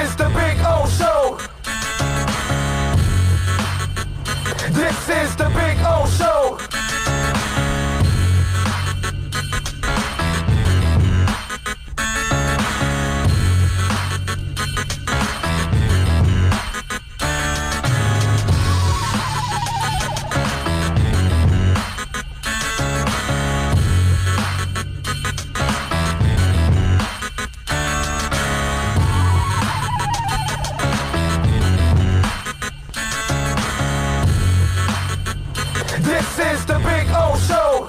is the Big O Show. This is the Big O Show. This is the Big O Show.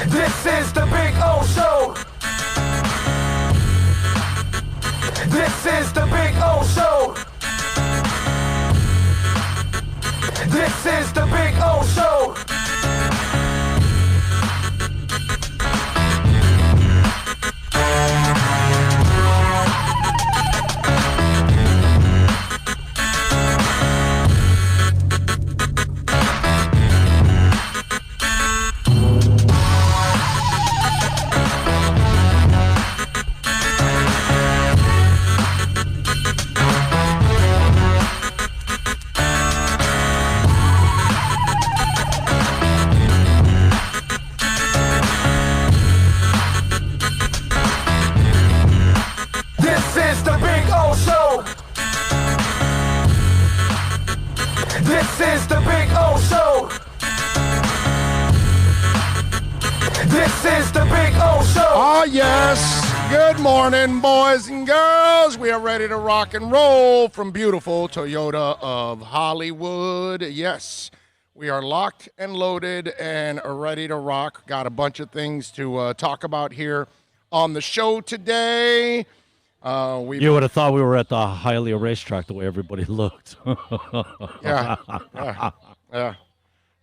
This is the Big O Show. This is the Big O Show. This is the Big O Show. This is the Big O Show. This is the Big O Show. This is the Big O Show. Oh, yes. Good morning, boys and girls. We are ready to rock and roll from beautiful Toyota of Hollywood. Yes, we are locked and loaded and are ready to rock. Got a bunch of things to talk about here on the show today. You would have thought we were at the Hialeah racetrack the way everybody looked.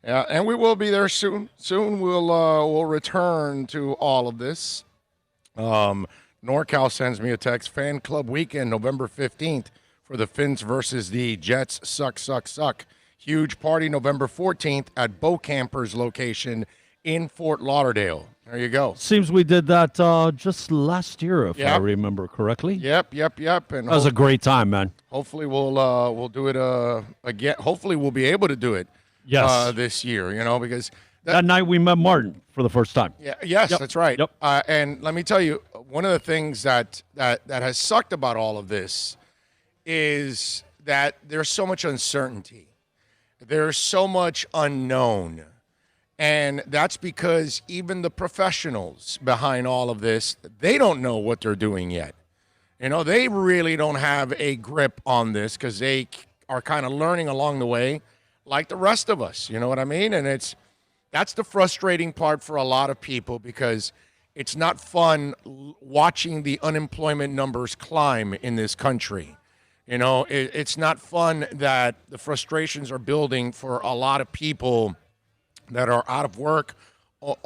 Yeah, and we will be there soon. Soon we'll return to all of this. NorCal sends me a text. Fan Club Weekend, November 15th for the Fins versus the Jets. Suck. Huge party November 14th at Bo Camper's location in Fort Lauderdale. There you go. Seems we did that just last year, if I remember correctly. Yep. And that was a great time, man. Hopefully we'll do it again. Hopefully we'll be able to do it this year, because that night we met Martin for the first time. Yeah, yes, yep. That's right. Yep. And let me tell you, one of the things that has sucked about all of this is that there's so much uncertainty. There's so much unknown. And that's because even the professionals behind all of this, they don't know what they're doing yet. They really don't have a grip on this because they are kind of learning along the way like the rest of us. You know what I mean? And that's the frustrating part for a lot of people because it's not fun watching the unemployment numbers climb in this country. It's not fun that the frustrations are building for a lot of people that are out of work, owe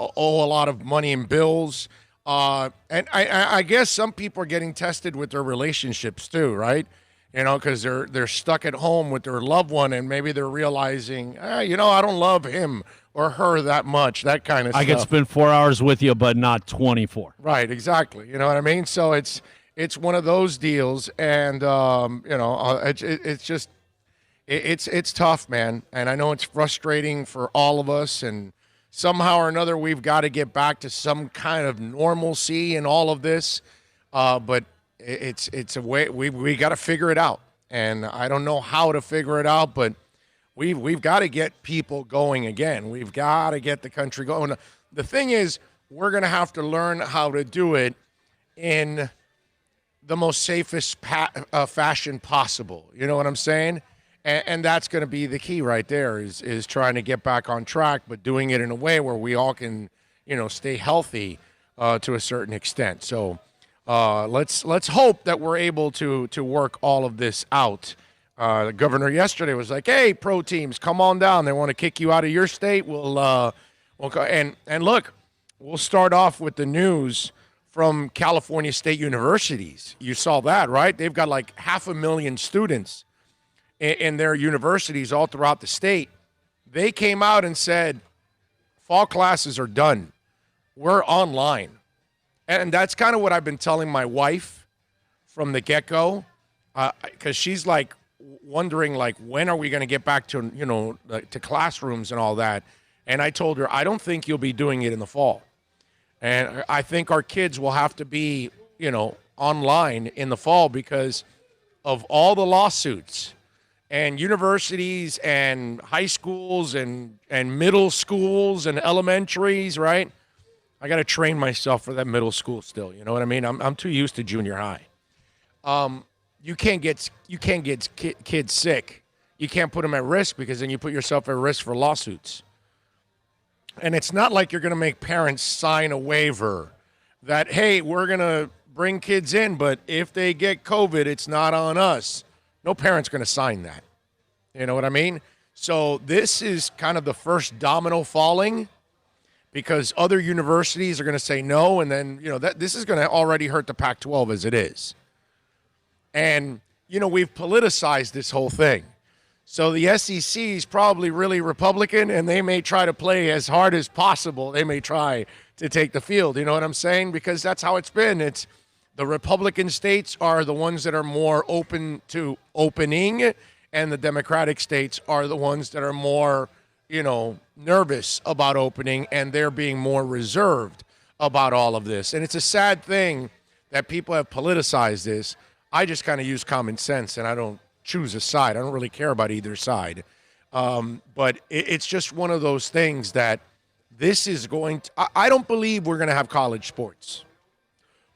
a lot of money in bills. And I guess some people are getting tested with their relationships too, right? Because they're stuck at home with their loved one and maybe they're realizing, I don't love him or her that much, that kind of stuff. I could spend 4 hours with you, but not 24. Right, exactly. You know what I mean? So it's one of those deals, and it's tough, man. And I know it's frustrating for all of us, and somehow or another we've got to get back to some kind of normalcy in all of this. But it's a way we got to figure it out, and I don't know how to figure it out, but we've got to get people going again. We've got to get the country going. The thing is, we're going to have to learn how to do it in the most safest fashion possible. You know what I'm saying? And that's going to be the key right there is trying to get back on track, but doing it in a way where we all can, stay healthy to a certain extent. So let's hope that we're able to work all of this out. The governor yesterday was like, "Hey, pro teams, come on down. They want to kick you out of your state. We'll go." And look, we'll start off with the news from California State Universities. You saw that, right? They've got like 500,000 students in their universities all throughout the state. They came out and said, fall classes are done. We're online. And that's kind of what I've been telling my wife from the get-go, because she's like wondering, like, when are we going to get back to, to classrooms and all that. And I told her, I don't think you'll be doing it in the fall. And I think our kids will have to be, online in the fall because of all the lawsuits and universities and high schools and middle schools and elementaries, right? I got to train myself for that middle school still. You know what I mean? I'm too used to junior high. You can't get kids sick. You can't put them at risk because then you put yourself at risk for lawsuits. And it's not like you're going to make parents sign a waiver that, hey, we're going to bring kids in, but if they get COVID, it's not on us. No parent's going to sign that. You know what I mean? So this is kind of the first domino falling because other universities are going to say no, and then, this is going to already hurt the Pac-12 as it is. And, we've politicized this whole thing. So the SEC is probably really Republican, and they may try to play as hard as possible. They may try to take the field. You know what I'm saying? Because that's how it's been. It's the Republican states are the ones that are more open to opening, and the Democratic states are the ones that are more, nervous about opening, and they're being more reserved about all of this. And it's a sad thing that people have politicized this. I just kind of use common sense, and I don't choose a side. I don't really care about either side. But it's just one of those things that this is going to – I don't believe we're going to have college sports.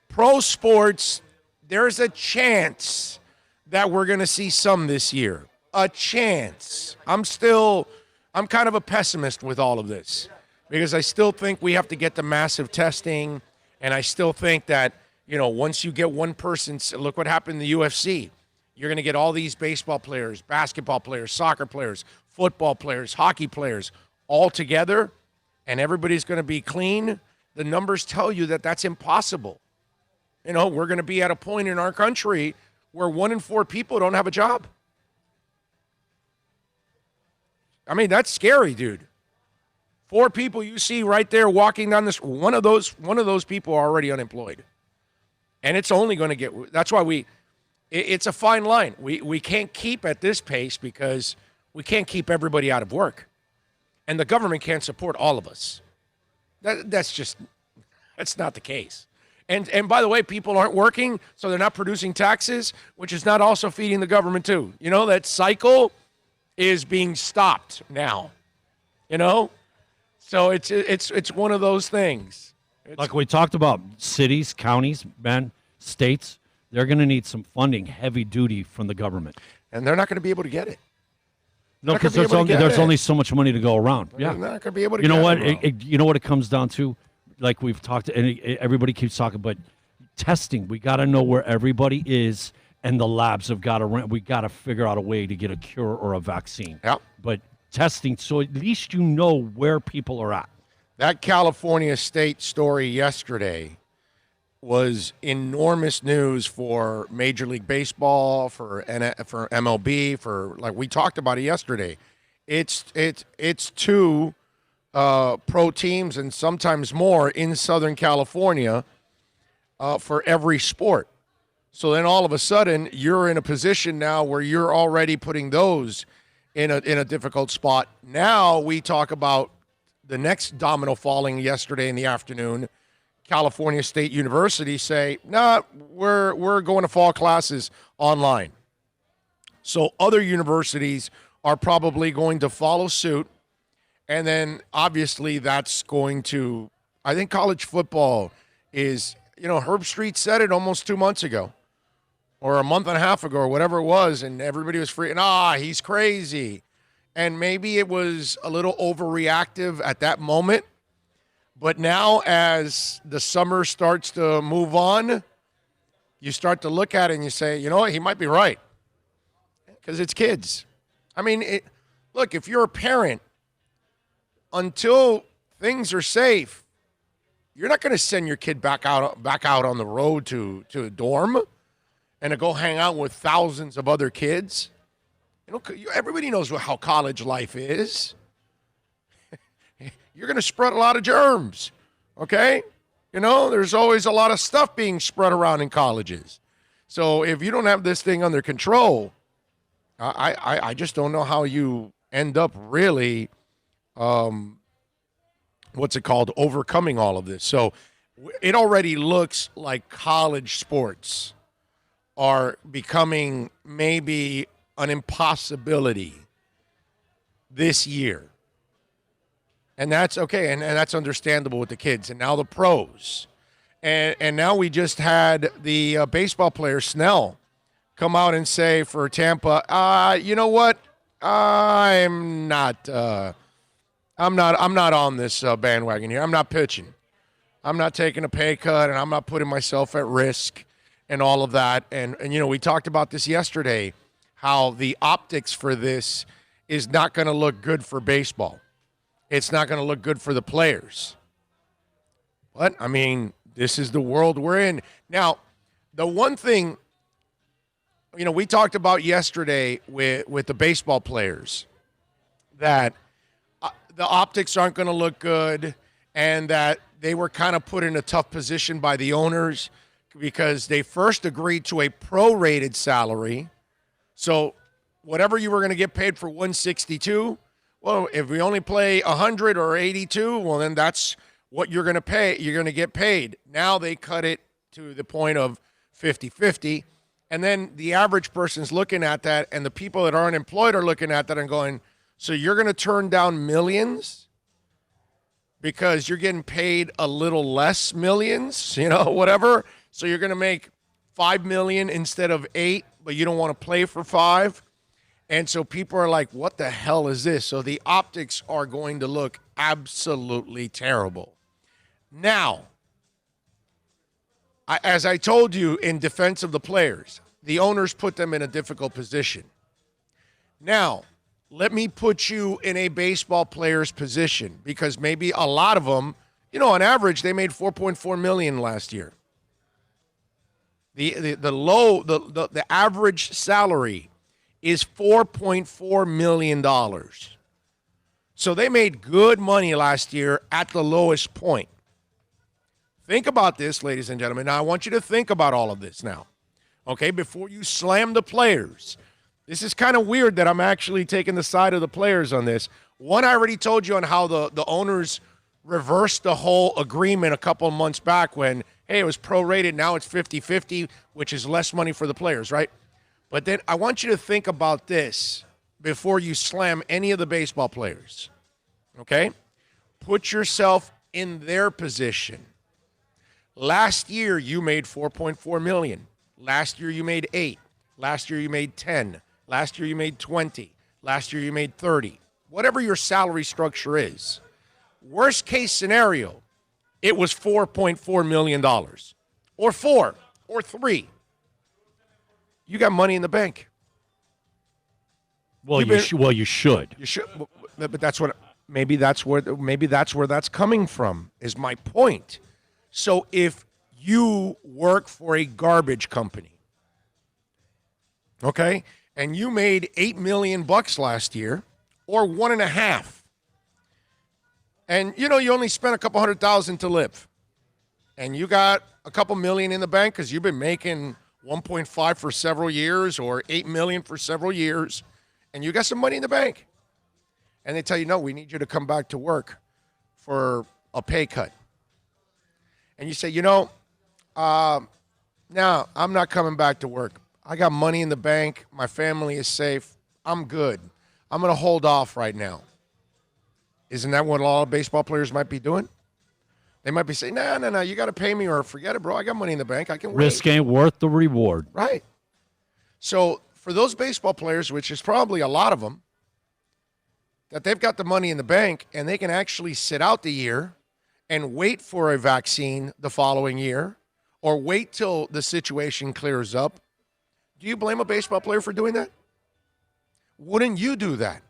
Pro sports, there's a chance that we're going to see some this year. A chance. I'm kind of a pessimist with all of this because I still think we have to get the massive testing, and I still think that, once you get one person – look what happened in the UFC. You're going to get all these baseball players, basketball players, soccer players, football players, hockey players all together, and everybody's going to be clean. The numbers tell you that that's impossible. We're going to be at a point in our country where 1 in 4 people don't have a job. I mean, that's scary, dude. 4 people you see right there walking down this, one of those people are already unemployed. And it's only going to get, that's why it's a fine line. We can't keep at this pace because we can't keep everybody out of work. And the government can't support all of us. That's not the case. And by the way, people aren't working, so they're not producing taxes, which is not also feeding the government too. That cycle is being stopped now. So it's one of those things. Like we talked about, cities, counties, states, they're going to need some funding, heavy duty from the government. And they're not going to be able to get it. No, because there's only so much money to go around. Yeah. They're not going to be able to get it. You know what? It comes down to, like we've talked, and everybody keeps talking, but testing, we got to know where everybody is, and the labs have got to run. We got to figure out a way to get a cure or a vaccine. Yeah. But testing, so at least you know where people are at. That California State story yesterday was enormous news for Major League Baseball, for MLB, for, like we talked about it yesterday. It's 2 pro teams and sometimes more in Southern California for every sport. So then all of a sudden you're in a position now where you're already putting those in a difficult spot. Now we talk about the next domino falling yesterday in the afternoon. California State University say, we're going to fall classes online. So other universities are probably going to follow suit. And then obviously that's going to, I think college football is, Herb Street said it almost 2 months ago or a month and a half ago or whatever it was. And everybody was freaking, he's crazy. And maybe it was a little overreactive at that moment. But now as the summer starts to move on, you start to look at it and you say, you know what, he might be right. Because it's kids. I mean, look, if you're a parent, until things are safe, you're not going to send your kid back out on the road to a dorm and to go hang out with thousands of other kids. Everybody knows how college life is. You're going to spread a lot of germs, okay? You know, there's always a lot of stuff being spread around in colleges. So if you don't have this thing under control, I just don't know how you end up really, what's it called, overcoming all of this. So it already looks like college sports are becoming maybe an impossibility this year. And that's okay, and that's understandable with the kids. And now the pros. And now we just had the baseball player, Snell, come out and say for Tampa, you know what? I'm not on this bandwagon here. I'm not pitching. I'm not taking a pay cut, and I'm not putting myself at risk and all of that. And you know, we talked about this yesterday, how the optics for this is not going to look good for baseball. It's not going to look good for the players. But, I mean, this is the world we're in. Now, the one thing, you know, we talked about yesterday with the baseball players, that the optics aren't going to look good and that they were kind of put in a tough position by the owners because they first agreed to a prorated salary. So whatever you were going to get paid for 162, well, if we only play 100 or 82, well, then that's what you're going to pay. You're going to get paid. Now they cut it to the point of 50-50. And then the average person's looking at that, and the people that aren't employed are looking at that and going, so you're going to turn down millions because you're getting paid a little less millions, you know, whatever. So you're going to make $5 million instead of $8 million, but you don't want to play for $5 million. And so people are like, what the hell is this? So the optics are going to look absolutely terrible. Now, as I told you, in defense of the players, the owners put them in a difficult position. Now, let me put you in a baseball player's position, because maybe a lot of them, you know, on average, they made $4.4 million last year. The average salary is $4.4 million. So they made good money last year at the lowest point. Think about this, ladies and gentlemen. Now, I want you to think about all of this now, okay, before you slam the players. This is kind of weird that I'm actually taking the side of the players on this. One, I already told you on how the owners reversed the whole agreement a couple of months back when, hey, it was prorated, now it's 50-50, which is less money for the players, right? But then I want you to think about this before you slam any of the baseball players, okay? Put yourself in their position. Last year, you made $4.4 million. Last year, you made $8 million. Last year, you made $10 million. Last year, you made $20 million. Last year, you made $30 million. Whatever your salary structure is. Worst case scenario, it was $4.4 million. Or $4 million. Or $3 million. You got money in the bank. Well, you should. You should, but that's what. Maybe that's where that's coming from. Is my point. So if you work for a garbage company, okay, and you made $8 million last year, or $1.5 million, and you know you only spent a couple $100,000 to live, and you got a couple million in the bank because you've been making 1.5 for several years or 8 million for several years, and you got some money in the bank. And they tell you, no, we need you to come back to work for a pay cut. And you say, you know, no, I'm not coming back to work. I got money in the bank. My family is safe. I'm good. I'm going to hold off right now. Isn't that what a lot of baseball players might be doing? They might be saying, no, you got to pay me or forget it, bro. I got money in the bank. I can wait. Risk ain't worth the reward. Right. So for those baseball players, which is probably a lot of them, that they've got the money in the bank and they can actually sit out the year and wait for a vaccine the following year or wait till the situation clears up. Do you blame a baseball player for doing that? Wouldn't you do that?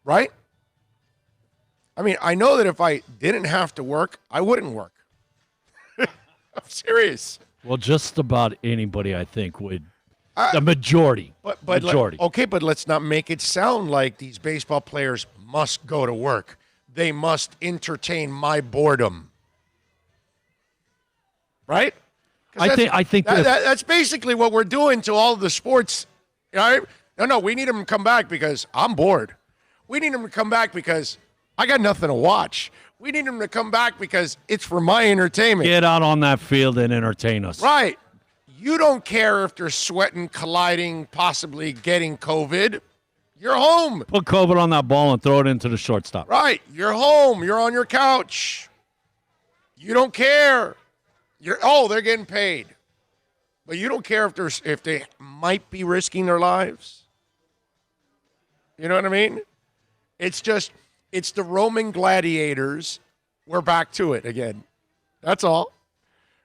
Right? I mean, I know that if I didn't have to work, I wouldn't work. I'm serious. Well, just about anybody, I think, would. The majority. But majority. Okay, but let's not make it sound like these baseball players must go to work. They must entertain my boredom. right? I think that's basically what we're doing to all of the sports. Right? No, we need them to come back because I'm bored. We need them to come back because I got nothing to watch. We need them to come back because it's for my entertainment. Get out on that field and entertain us. Right. You don't care if they're sweating, colliding, possibly getting COVID. You're home. Put COVID on that ball and throw it into the shortstop. Right. You're home. You're on your couch. You don't care. They're getting paid. But you don't care if they might be risking their lives. You know what I mean? It's the Roman gladiators. We're back to it again. That's all.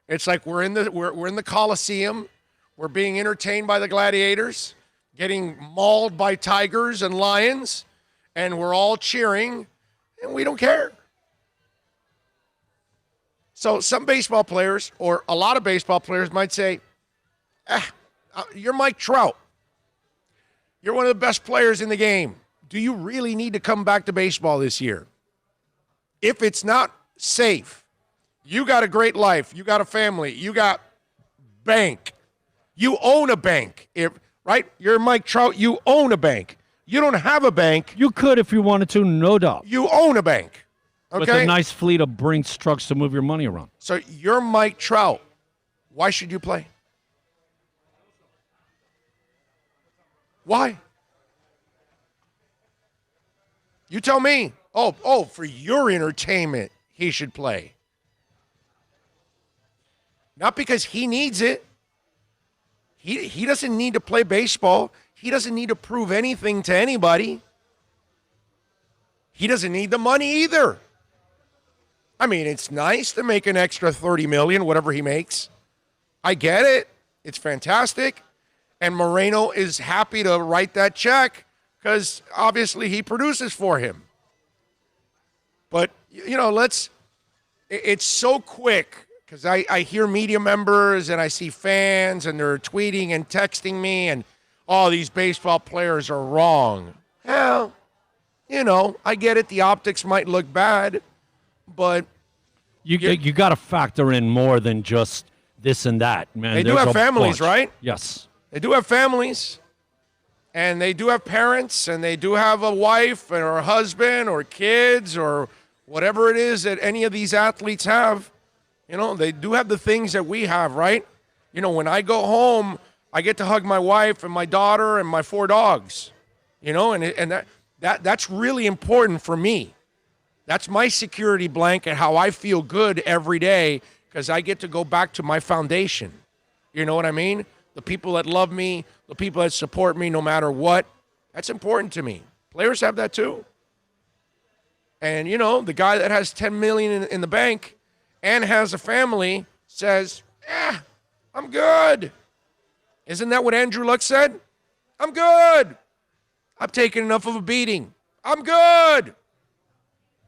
It's like we're in the Colosseum. We're being entertained by the gladiators, getting mauled by tigers and lions, and we're all cheering, and we don't care. So some baseball players, or a lot of baseball players, might say, you're Mike Trout. You're one of the best players in the game. Do you really need to come back to baseball this year? If it's not safe, you got a great life. You got a family. You got bank. You own a bank. Right? You're Mike Trout. You own a bank. You don't have a bank. You could if you wanted to, no doubt. You own a bank. Okay? With a nice fleet of Brinks trucks to move your money around. So you're Mike Trout. Why should you play? Why? You tell me. Oh, for your entertainment, he should play. Not because he needs it. He doesn't need to play baseball. He doesn't need to prove anything to anybody. He doesn't need the money either. I mean, it's nice to make an extra $30 million, whatever he makes. I get it. It's fantastic. And Moreno is happy to write that check because obviously he produces for him. But, it's so quick because I hear media members and I see fans and they're tweeting and texting me and, these baseball players are wrong. Well, I get it. The optics might look bad, but you got to factor in more than just this and that, man. They do have families, right? Yes. They do have families, and they do have parents, and they do have a wife or a husband or kids or whatever it is that any of these athletes have. They do have the things that we have, right? When I go home, I get to hug my wife and my daughter and my 4 dogs, and that's really important for me. That's my security blanket, how I feel good every day because I get to go back to my foundation. You know what I mean? The people that love me, the people that support me no matter what, that's important to me. Players have that too. And, the guy that has $10 million in the bank and has a family says, I'm good. Isn't that what Andrew Luck said? I'm good. I've taken enough of a beating. I'm good.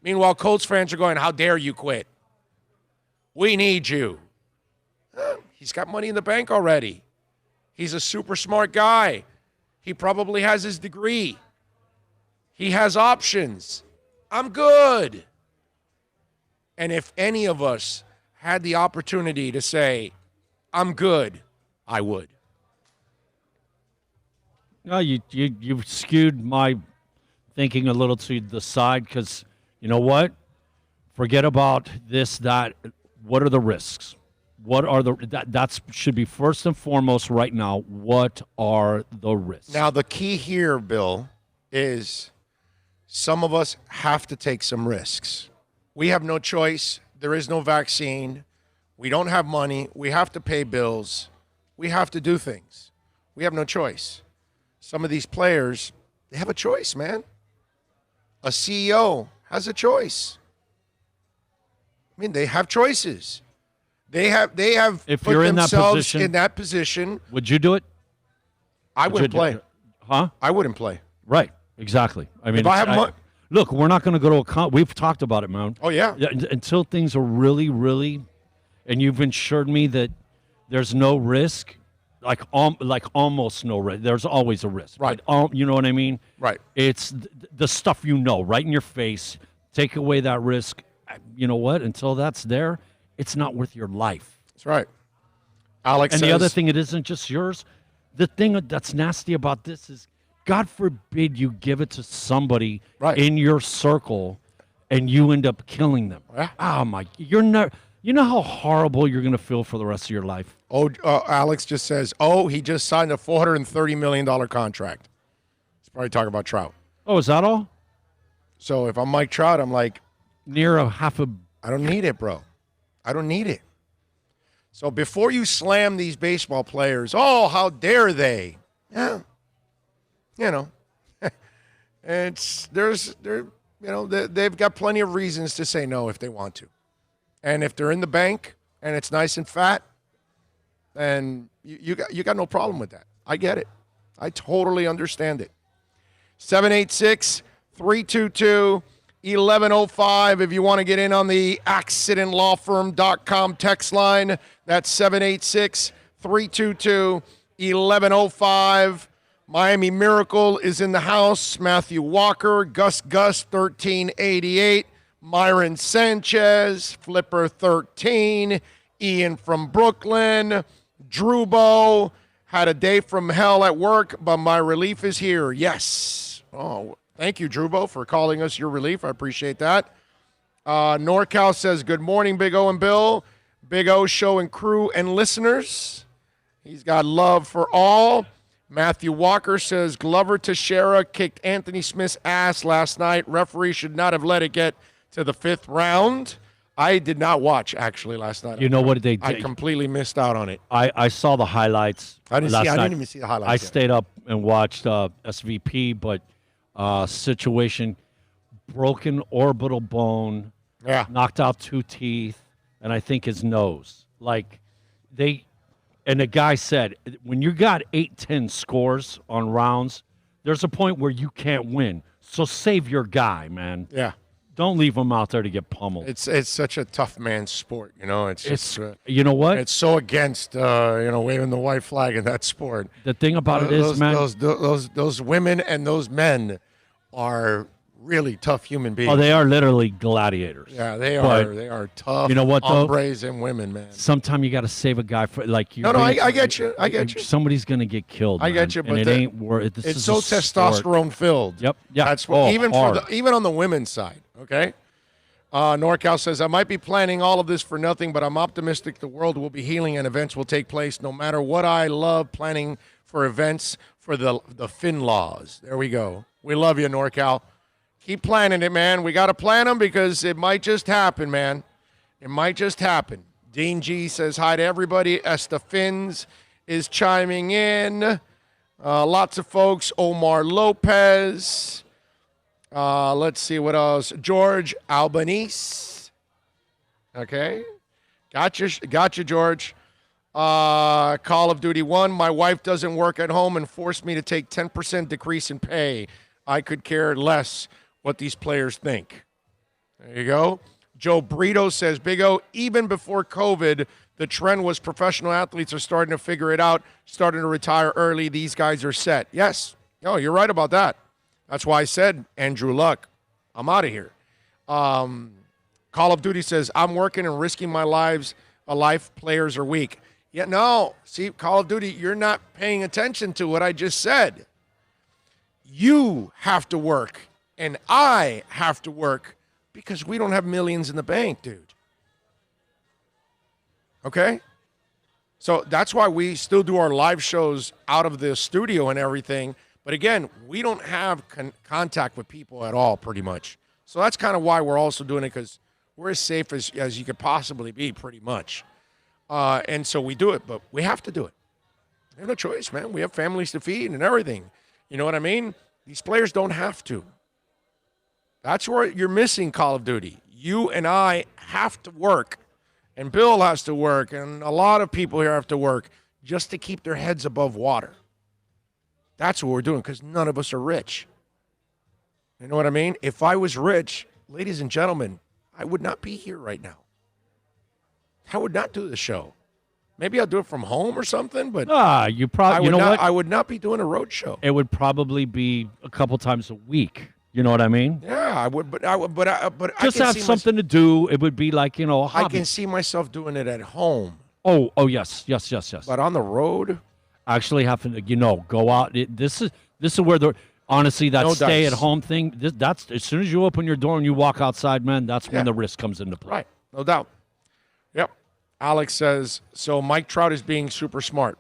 Meanwhile, Colts fans are going, how dare you quit? We need you. He's got money in the bank already. He's a super smart guy. He probably has his degree. He has options. I'm good. And if any of us had the opportunity to say, I'm good, I would. No, you've skewed my thinking a little to the side because you know what? Forget about this, that. What are the risks? What are that should be first and foremost right now. What are the risks? Now, the key here, Bill, is some of us have to take some risks. We have no choice. There is no vaccine. We don't have money. We have to pay bills. We have to do things. We have no choice. Some of these players, they have a choice, man. A CEO has a choice. I mean, they have choices. They have if put you're in themselves in that position. Would you do it? I wouldn't play. Huh? I wouldn't play. Right. Exactly. I mean, if I have money. Look, we're not going to go to we've talked about it, man. Oh, yeah. Until things are really, really, and you've assured me that there's no risk, like almost no risk. There's always a risk. Right. But, you know what I mean? Right. It's the stuff right in your face. Take away that risk. You know what? Until that's there, it's not worth your life. That's right. Alex And says, the other thing, it isn't just yours. The thing that's nasty about this is, God forbid you give it to somebody Right. in your circle, and you end up killing them. Yeah. Oh my! You're not. You know how horrible you're going to feel for the rest of your life. Alex just says, he just signed a $430 million contract. He's probably talking about Trout. Oh, is that all? So if I'm Mike Trout, I'm like, Near a half a. I don't need it, bro. I don't need it. So before you slam these baseball players, how dare they? Yeah. You know, they've got plenty of reasons to say no if they want to. And if they're in the bank and it's nice and fat, then you got no problem with that. I get it. I totally understand it. 786-322-1105 if you want to get in on the accidentlawfirm.com text line. That's 786-322-1105. Miami Miracle is in the house. Matthew Walker, Gus 1388, Myron Sanchez, Flipper 13, Ian from Brooklyn, Drubo, had a day from hell at work, but my relief is here. Yes. Oh, thank you, Drubo, for calling us your relief. I appreciate that. NorCal says, good morning, Big O and Bill. Big O show and crew and listeners. He's got love for all. Matthew Walker says, Glover Teixeira kicked Anthony Smith's ass last night. Referee should not have let it get to the 5th round. I did not watch, actually, last night. You know what they did? I completely missed out on it. I saw the highlights. I didn't last night. even see the highlights. I yet. stayed up and watched SVP, but situation, broken orbital bone, Yeah. knocked out 2 teeth, and I think his nose. And the guy said, when you got 8-10 scores on rounds, there's a point where you can't win. So save your guy, man. Yeah. Don't leave him out there to get pummeled. It's such a tough man's sport, you know. It's just, you know what? It's so against waving the white flag in that sport. The thing about it is, man, those women and those men are really tough human beings. oh, they are literally gladiators. Yeah, they But are. They are tough. you know what, though? Hombres and women, man. Sometimes you got to save a guy for you. No, I get you. I get you. Somebody's gonna get killed. I get you, man, but and it ain't worth. This It's is so a sport. testosterone filled. Yep. Yeah. That's what, even hard. even on the women's side. Okay. NorCal says, I might be planning all of this for nothing, but I'm optimistic the world will be healing and events will take place no matter what. I love planning for events for the FinLaws. There we go. We love you, NorCal. Keep planning it, man. We got to plan them because it might just happen, man. It might just happen. Dean G says hi to everybody. Esta Fins is chiming in. Lots of folks. Omar Lopez. Let's see what else. George Albanese. Okay. Gotcha, George. Call of Duty 1. My wife doesn't work at home and forced me to take 10% decrease in pay. I could care less what these players think. There you go. Joe Brito says, Big O, even before COVID, the trend was professional athletes are starting to figure it out, starting to retire early. These guys are set. Yes. No, you're right about that. That's why I said Andrew Luck. I'm out of here. Call of Duty says, I'm working and risking my life. Players are weak. Yeah, no. See, Call of Duty, you're not paying attention to what I just said. You have to work, and I have to work because we don't have millions in the bank, dude. Okay? So that's why we still do our live shows out of the studio and everything. But again, we don't have contact with people at all, pretty much. So that's kind of why we're also doing it, because we're as safe as you could possibly be, pretty much. And so we do it, but we have to do it. We have no choice, man. We have families to feed and everything. You know what I mean? These players don't have to. That's where you're missing Call of Duty. You and I have to work, and Bill has to work, and a lot of people here have to work just to keep their heads above water. That's what we're doing, because none of us are rich. You know what I mean? If I was rich, ladies and gentlemen, I would not be here right now. I would not do the show. Maybe I'll do it from home or something, but you probably. what? I would not be doing a road show. It would probably be a couple times a week. You know what I mean? Yeah, I would, but just have something to do. It would be like, a I hobby. can see myself doing it at home. Oh, yes. But on the road, Actually, have to, go out. This is where honestly, that No stay dice. at home thing. That's as soon as you open your door and you walk outside, man. That's when the risk comes into play. right? No doubt. Yep. Alex says, so Mike Trout is being super smart.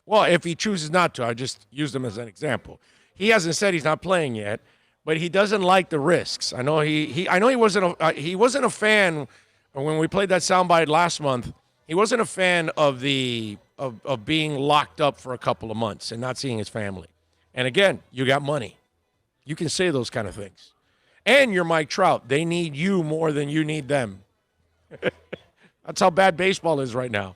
Well, if he chooses not to, I just used him as an example. He hasn't said he's not playing yet, but he doesn't like the risks. I know he wasn't a fan when we played that soundbite last month. He wasn't a fan of of being locked up for a couple of months and not seeing his family. And again, you got money. You can say those kind of things. And you're Mike Trout. They need you more than you need them. That's how bad baseball is right now.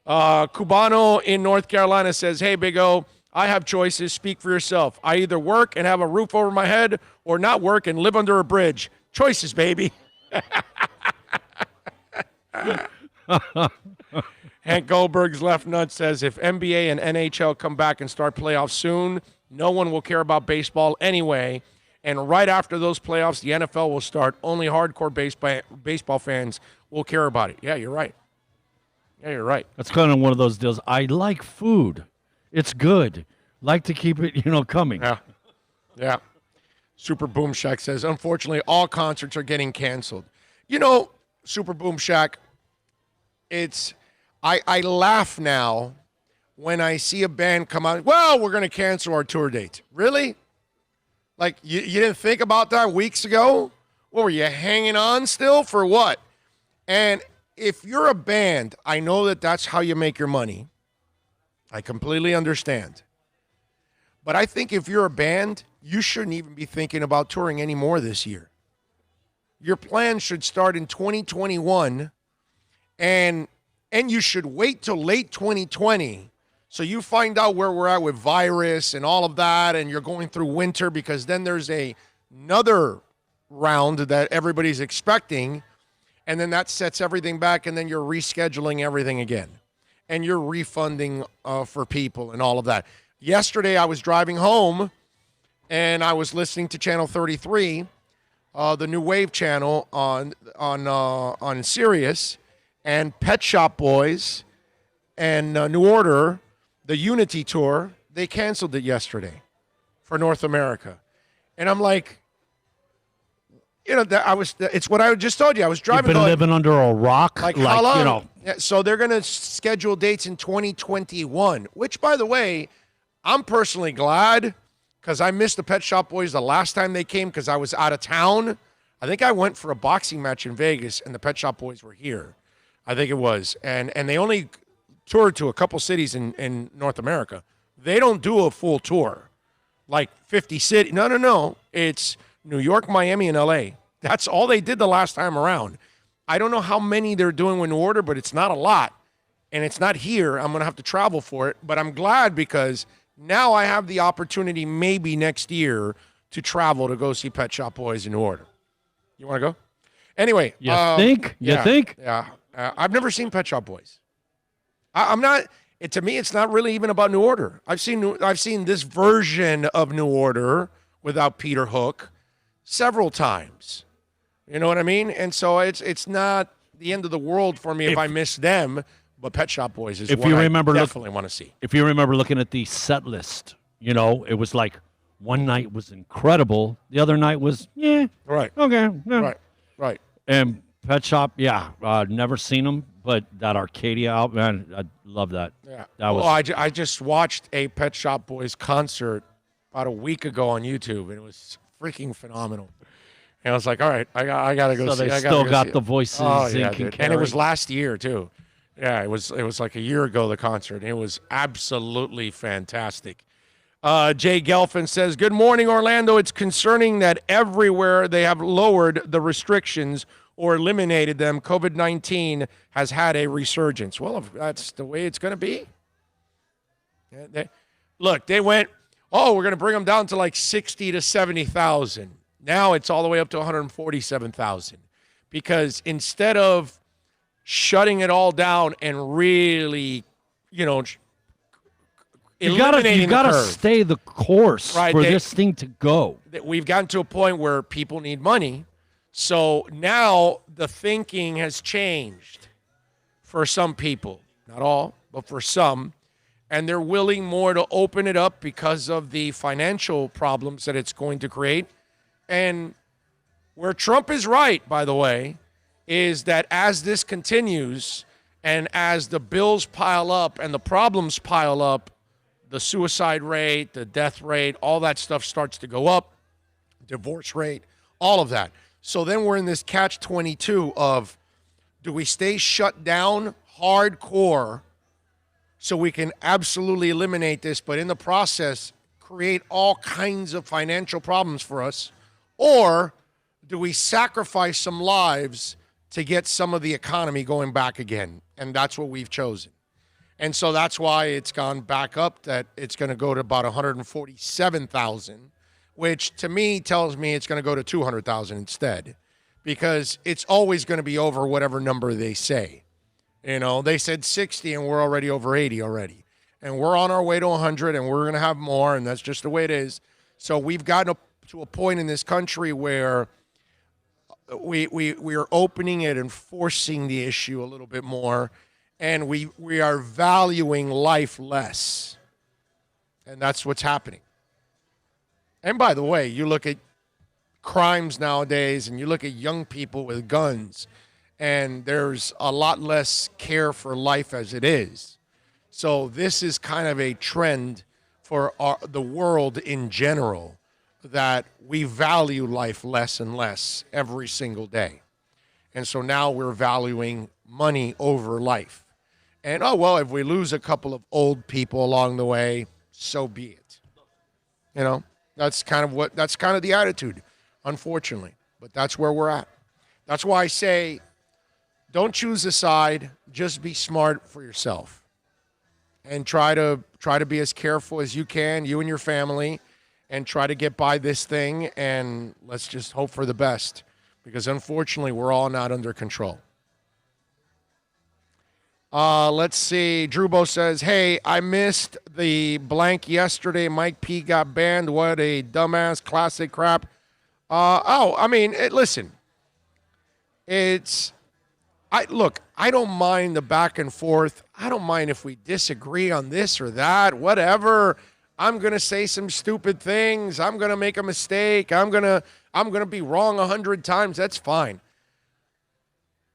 Cubano in North Carolina says, hey, Big O, I have choices. Speak for yourself. I either work and have a roof over my head or not work and live under a bridge. Choices, baby. Hank Goldberg's left nut says, if NBA and NHL come back and start playoffs soon, no one will care about baseball anyway. And right after those playoffs, the NFL will start. Only hardcore baseball fans will care about it. Yeah, you're right. Yeah, you're right. That's kind of one of those deals. I like food. It's good. Like to keep it, coming. Yeah. Super Boom Shack says, unfortunately, all concerts are getting canceled. Super Boom Shack, I laugh now when I see a band come out. Well, we're going to cancel our tour dates. Really? Like, you didn't think about that weeks ago? What, were you hanging on still for what? And if you're a band, I know that that's how you make your money. I completely understand. But I think if you're a band, you shouldn't even be thinking about touring anymore this year. Your plan should start in 2021, and you should wait till late 2020 so you find out where we're at with virus and all of that, and you're going through winter, because then there's another round that everybody's expecting, and then that sets everything back, and then you're rescheduling everything again, and you're refunding for people and all of that. Yesterday, I was driving home, and I was listening to Channel 33, the new Wave channel on Sirius, and Pet Shop Boys and New Order, the Unity Tour, they canceled it yesterday for North America. And I'm like, it's what I just told you. I was driving. You've been living under a rock? Like how long? Yeah, so they're going to schedule dates in 2021, which, by the way, I'm personally glad, because I missed the Pet Shop Boys the last time they came because I was out of town. I think I went for a boxing match in Vegas, and the Pet Shop Boys were here. I think it was. And they only toured to a couple cities in North America. They don't do a full tour, like 50 cities. No. It's New York, Miami, and L.A. That's all they did the last time around. I don't know how many they're doing with New Order, but it's not a lot. And it's not here. I'm going to have to travel for it. But I'm glad, because now I have the opportunity maybe next year to travel to go see Pet Shop Boys in New Order. You want to go? Anyway. You think? Yeah. I've never seen Pet Shop Boys. I'm not. To me, it's not really even about New Order. I've seen this version of New Order without Peter Hook several times. You know what I mean? And so it's not the end of the world for me if I miss them. But Pet Shop Boys is what I definitely want to see. If you remember looking at the set list, it was like one night was incredible, the other night was right, okay, yeah. right. And Pet Shop, never seen them, but that Arcadia album, man, I love that. Yeah. I I just watched a Pet Shop Boys concert about a week ago on YouTube, and it was freaking phenomenal. And I was like, all right, I gotta go see. So they still got the voices and it was last year too. Yeah, it was like a year ago, the concert, and it was absolutely fantastic. Jay Gelfin says, good morning, Orlando. It's concerning that everywhere they have lowered the restrictions or eliminated them, COVID-19 has had a resurgence. Well, if that's the way it's going to be. They went, we're going to bring them down to like 60 to 70,000. Now it's all the way up to 147,000. Because instead of shutting it all down and really, you gotta stay the course for this thing to go. We've gotten to a point where people need money. So now the thinking has changed for some people. not all, but for some. And they're willing more to open it up because of the financial problems that it's going to create. And where Trump is right, by the way, is that as this continues and as the bills pile up and the problems pile up, the suicide rate, the death rate, all that stuff starts to go up, divorce rate, all of that. So then we're in this catch-22 of, do we stay shut down hardcore so we can absolutely eliminate this, but in the process create all kinds of financial problems for us? Or do we sacrifice some lives to get some of the economy going back again? And that's what we've chosen. And so that's why it's gone back up, that it's going to go to about 147,000, which to me tells me it's going to go to 200,000 instead, because it's always going to be over whatever number they say. You know, they said 60 and we're already over 80 already. And we're on our way to 100 and we're going to have more, and that's just the way it is. So we've gotten to a point in this country where we are opening it and forcing the issue a little bit more, and we are valuing life less. And that's what's happening. And by the way, you look at crimes nowadays and you look at young people with guns, and there's a lot less care for life as it is. So this is kind of a trend for the world in general, that we value life less and less every single day. And so now we're valuing money over life. And, oh, well, if we lose a couple of old people along the way, so be it. You know, that's kind of the attitude, unfortunately. But that's where we're at. That's why I say, don't choose a side, just be smart for yourself. And try to be as careful as you can, you and your family, and try to get by this thing, and let's just hope for the best, because unfortunately we're all not under control. Let's see. Drubo says, hey, I missed the blank yesterday. Mike P got banned. What a dumbass classic crap. Listen. I don't mind the back and forth. I don't mind if we disagree on this or that, whatever. I'm going to say some stupid things. I'm going to make a mistake. I'm going to be wrong 100 times. That's fine.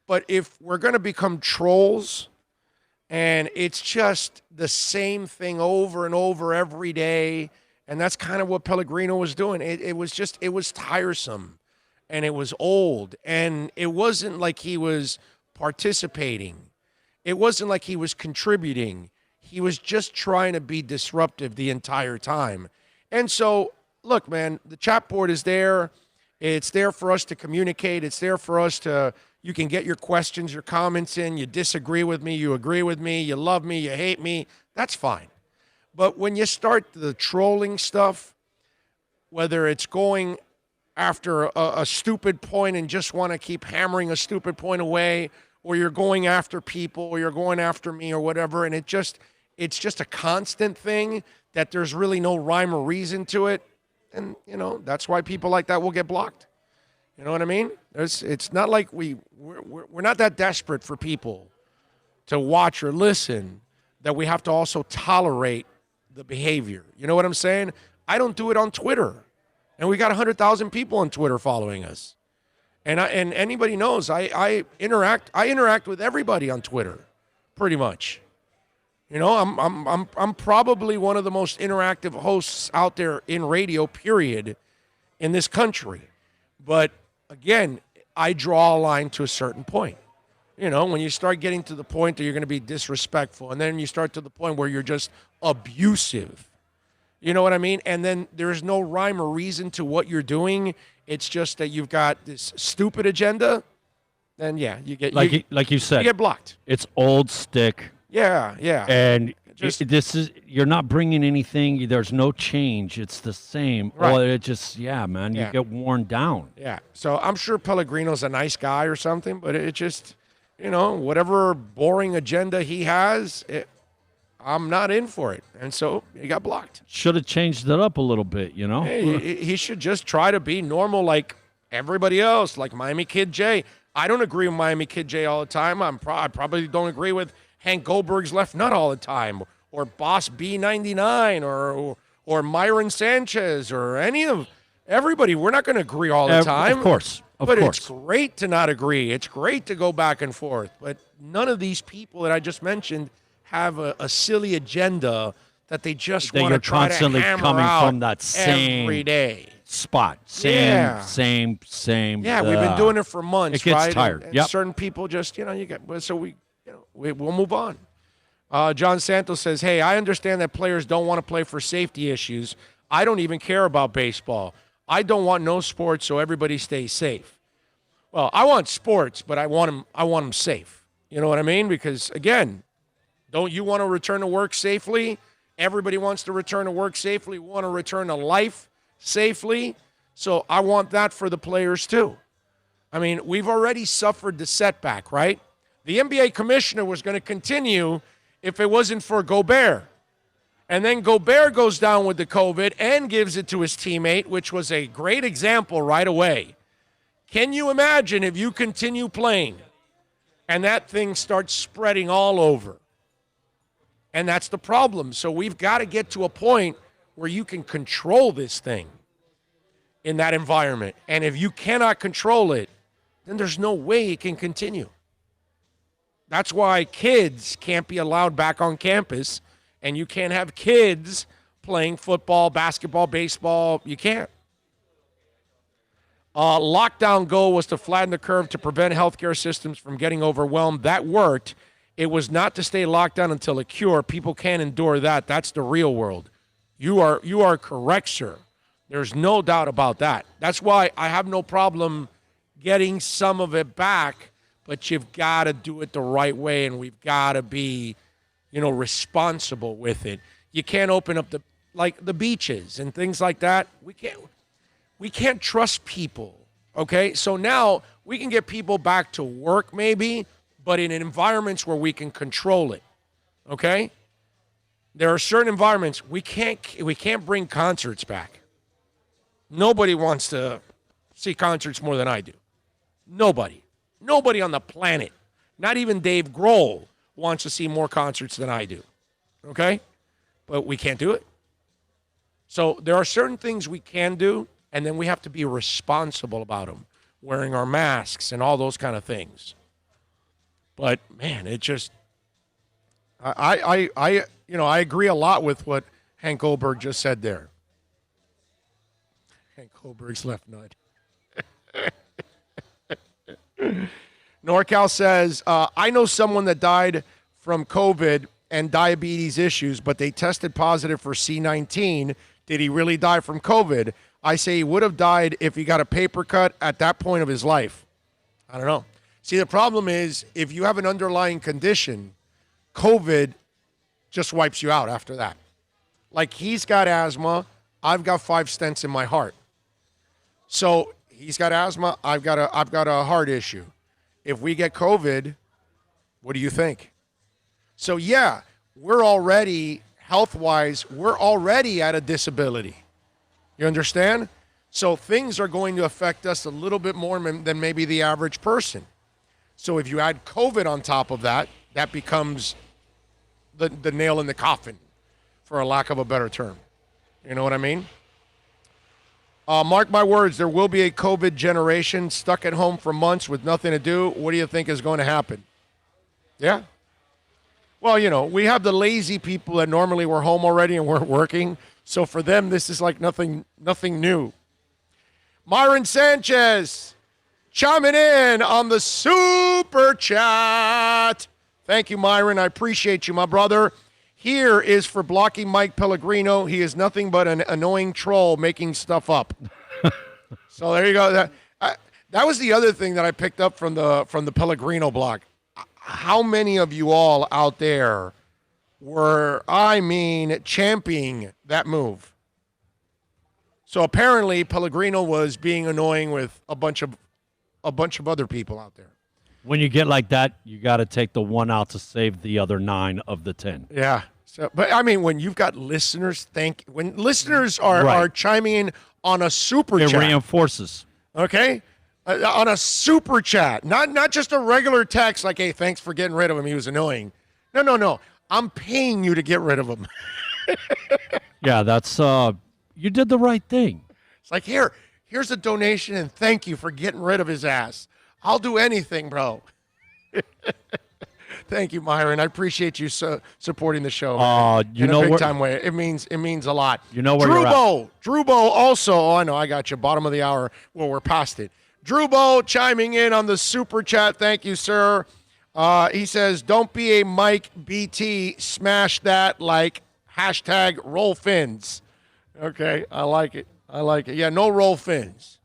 But if we're going to become trolls and it's just the same thing over and over every day, and that's kind of what Pellegrino was doing. It was tiresome, and it was old, and it wasn't like he was participating. It wasn't like he was contributing. He was just trying to be disruptive the entire time. And so, look, man, the chat board is there. It's there for us to communicate. It's there for us to, you can get your questions, your comments in. You disagree with me, you agree with me, you love me, you hate me. That's fine. But when you start the trolling stuff, whether it's going after a stupid point and just want to keep hammering a stupid point away, or you're going after people, or you're going after me or whatever, and it's just a constant thing that there's really no rhyme or reason to it. And, you know, that's why people like that will get blocked. You know what I mean? It's not like we're not that desperate for people to watch or listen that we have to also tolerate the behavior. You know what I'm saying? I don't do it on Twitter. And we got 100,000 people on Twitter following us. And anybody knows I interact with everybody on Twitter, pretty much. You know, I'm probably one of the most interactive hosts out there in radio, period, in this country. But again, I draw a line to a certain point. You know, when you start getting to the point that you're going to be disrespectful, and then you start to the point where you're just abusive. You know what I mean? And then there's no rhyme or reason to what you're doing. It's just that you've got this stupid agenda. Then yeah, you get like you said, you get blocked. It's old stick. Yeah. And you're not bringing anything. There's no change. It's the same. Right. Well, it just, man, you get worn down. Yeah. So I'm sure Pellegrino's a nice guy or something, but it just, you know, whatever boring agenda he has, I'm not in for it. And so he got blocked. Should have changed it up a little bit, you know? He should just try to be normal like everybody else, like Miami Kid J. I don't agree with Miami Kid J all the time. I probably don't agree with Hank Goldberg's left nut all the time, or Boss B99, or Myron Sanchez, or everybody. We're not going to agree all the time. Of course. But it's great to not agree. It's great to go back and forth. But none of these people that I just mentioned have a silly agenda that they just want to try to hammer coming out from that same every day. Spot. Same. Yeah, we've been doing it for months, it gets right? tired. And certain people just, we'll move on. John Santos says, hey, I understand that players don't want to play for safety issues. I don't even care about baseball. I don't want no sports, so everybody stays safe. Well, I want sports, but I want them safe. You know what I mean? Because, again, don't you want to return to work safely? Everybody wants to return to work safely. We want to return to life safely. So I want that for the players, too. I mean, we've already suffered the setback, right? The NBA commissioner was going to continue if it wasn't for Gobert. And then Gobert goes down with the COVID and gives it to his teammate, which was a great example right away. Can you imagine if you continue playing and that thing starts spreading all over? And that's the problem. So we've got to get to a point where you can control this thing in that environment. And if you cannot control it, then there's no way it can continue. That's why kids can't be allowed back on campus. And you can't have kids playing football, basketball, baseball. You can't. Lockdown goal was to flatten the curve to prevent healthcare systems from getting overwhelmed. That worked. It was not to stay locked down until a cure. People can't endure that. That's the real world. You are correct, sir. There's no doubt about that. That's why I have no problem getting some of it back, but you've got to do it the right way, and we've got to be responsible with it. You can't open up the beaches and things like that. We can't trust people, okay? So now we can get people back to work maybe, but in environments where we can control it, okay? There are certain environments we can't bring concerts back. Nobody wants to see concerts more than I do. Nobody on the planet, not even Dave Grohl, wants to see more concerts than I do, okay? But we can't do it. So there are certain things we can do, and then we have to be responsible about them, wearing our masks and all those kind of things. But, man, it just – I agree a lot with what Hank Goldberg just said there. Hank Goldberg's left nut. NorCal says, I know someone that died from COVID and diabetes issues, but they tested positive for C19. Did he really die from COVID? I say he would have died if he got a paper cut at that point of his life. I don't know. See, the problem is if you have an underlying condition, COVID just wipes you out after that. Like he's got asthma. I've got 5 stents in my heart. So he's got asthma. I've got a heart issue. If we get COVID, what do you think? So, yeah, we're already, health-wise, we're already at a disability. You understand? So things are going to affect us a little bit more than maybe the average person. So if you add COVID on top of that, that becomes the nail in the coffin, for a lack of a better term. You know what I mean? Mark my words, there will be a COVID generation stuck at home for months with nothing to do. What do you think is going to happen? Yeah? Well, we have the lazy people that normally were home already and weren't working. So for them, this is like nothing new. Myron Sanchez chiming in on the super chat. Thank you, Myron. I appreciate you, my brother. Here is for blocking Mike Pellegrino. He is nothing but an annoying troll making stuff up. So there you go. That was the other thing that I picked up from the Pellegrino block. How many of you all out there were, championing that move? So apparently Pellegrino was being annoying with a bunch of other people out there. When you get like that, you got to take the one out to save the other 9 of the 10. Yeah. So, but when you've got listeners, when listeners are chiming in on a super chat, it reinforces. Okay, on a super chat, not just a regular text like, "Hey, thanks for getting rid of him. He was annoying." No. I'm paying you to get rid of him. Yeah, that's you did the right thing. It's like, here's a donation and thank you for getting rid of his ass. I'll do anything, bro. Thank you, Myron. I appreciate you supporting the show. You in know a big where, time way. It means a lot. You know where you're at. Drew Bow also. Oh, I know. I got you. Bottom of the hour. Well, we're past it. Drew Bow chiming in on the super chat. Thank you, sir. He says, "Don't be a Mike BT. Smash that like hashtag roll fins." Okay, I like it. Yeah, no roll fins.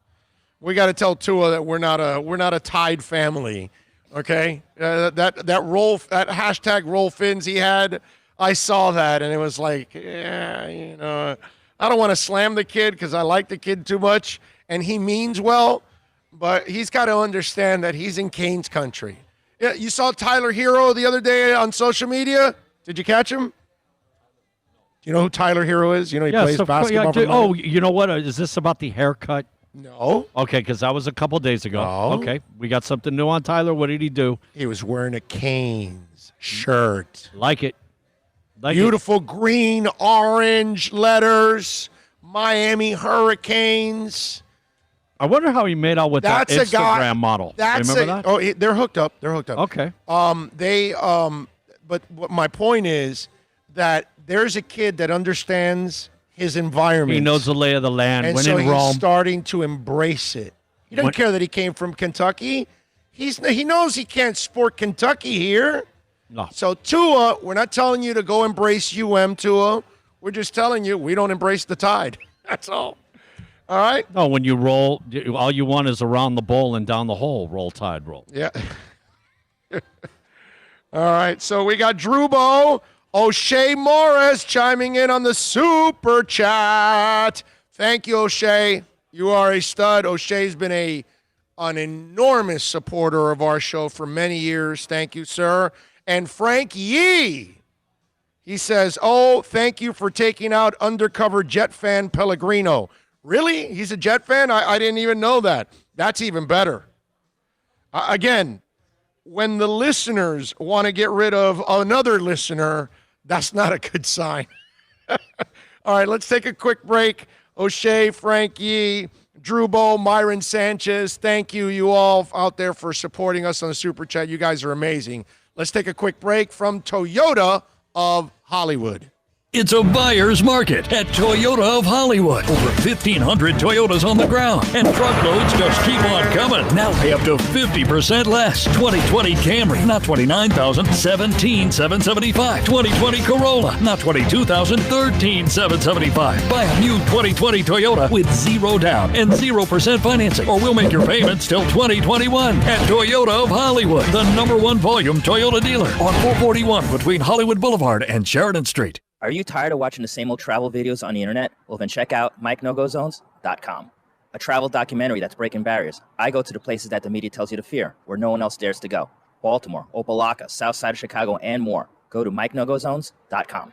We got to tell Tua that we're not a tied family. Okay, that hashtag roll fins he had, I saw that and it was like, yeah, I don't want to slam the kid because I like the kid too much and he means well, but he's got to understand that he's in Kane's country. Yeah, you saw Tyler Hero the other day on social media. Did you catch him? Do you know who Tyler Hero is? He plays basketball. Oh, you know what? Is this about the haircut? No. Okay, because that was a couple days ago. No. Okay, we got something new on Tyler. What did he do? He was wearing a Canes shirt. Like it. Beautiful green, orange letters. Miami Hurricanes. I wonder how he made out with that Instagram model. Remember that? Oh, they're hooked up. Okay. But my point is that there's a kid that understands his environment. He knows the lay of the land. And when so in Rome, he's starting to embrace it. He doesn't care that he came from Kentucky. He knows he can't sport Kentucky here. No. So Tua, we're not telling you to go embrace Tua. We're just telling you we don't embrace the Tide. That's all. All right? No, when you roll, all you want is around the bowl and down the hole. Roll Tide, roll. Yeah. All right, so we got Drew Bow. O'Shea Morris chiming in on the super chat. Thank you, O'Shea. You are a stud. O'Shea's been an enormous supporter of our show for many years. Thank you, sir. And Frank Yee, he says, "Oh, thank you for taking out undercover Jet fan Pellegrino." Really? He's a Jet fan? I didn't even know that. That's even better. Again, when the listeners want to get rid of another listener, that's not a good sign. All right, let's take a quick break. O'Shea, Frank Yee, Drew Bow, Myron Sanchez, thank you all out there for supporting us on the Super Chat. You guys are amazing. Let's take a quick break from Toyota of Hollywood. It's a buyer's market at Toyota of Hollywood. Over 1,500 Toyotas on the ground, and truckloads just keep on coming. Now pay up to 50% less. 2020 Camry, not $29,000, $17,775. 2020 Corolla, not $22,000, $13,775. Buy a new 2020 Toyota with 0 down and 0% financing, or we'll make your payments till 2021 at Toyota of Hollywood, the #1 volume Toyota dealer on 441 between Hollywood Boulevard and Sheridan Street. Are you tired of watching the same old travel videos on the internet? Well, then check out MikeNoGoZones.com, a travel documentary that's breaking barriers. I go to the places that the media tells you to fear, where no one else dares to go. Baltimore, Opelika, South Side of Chicago, and more. Go to MikeNoGoZones.com.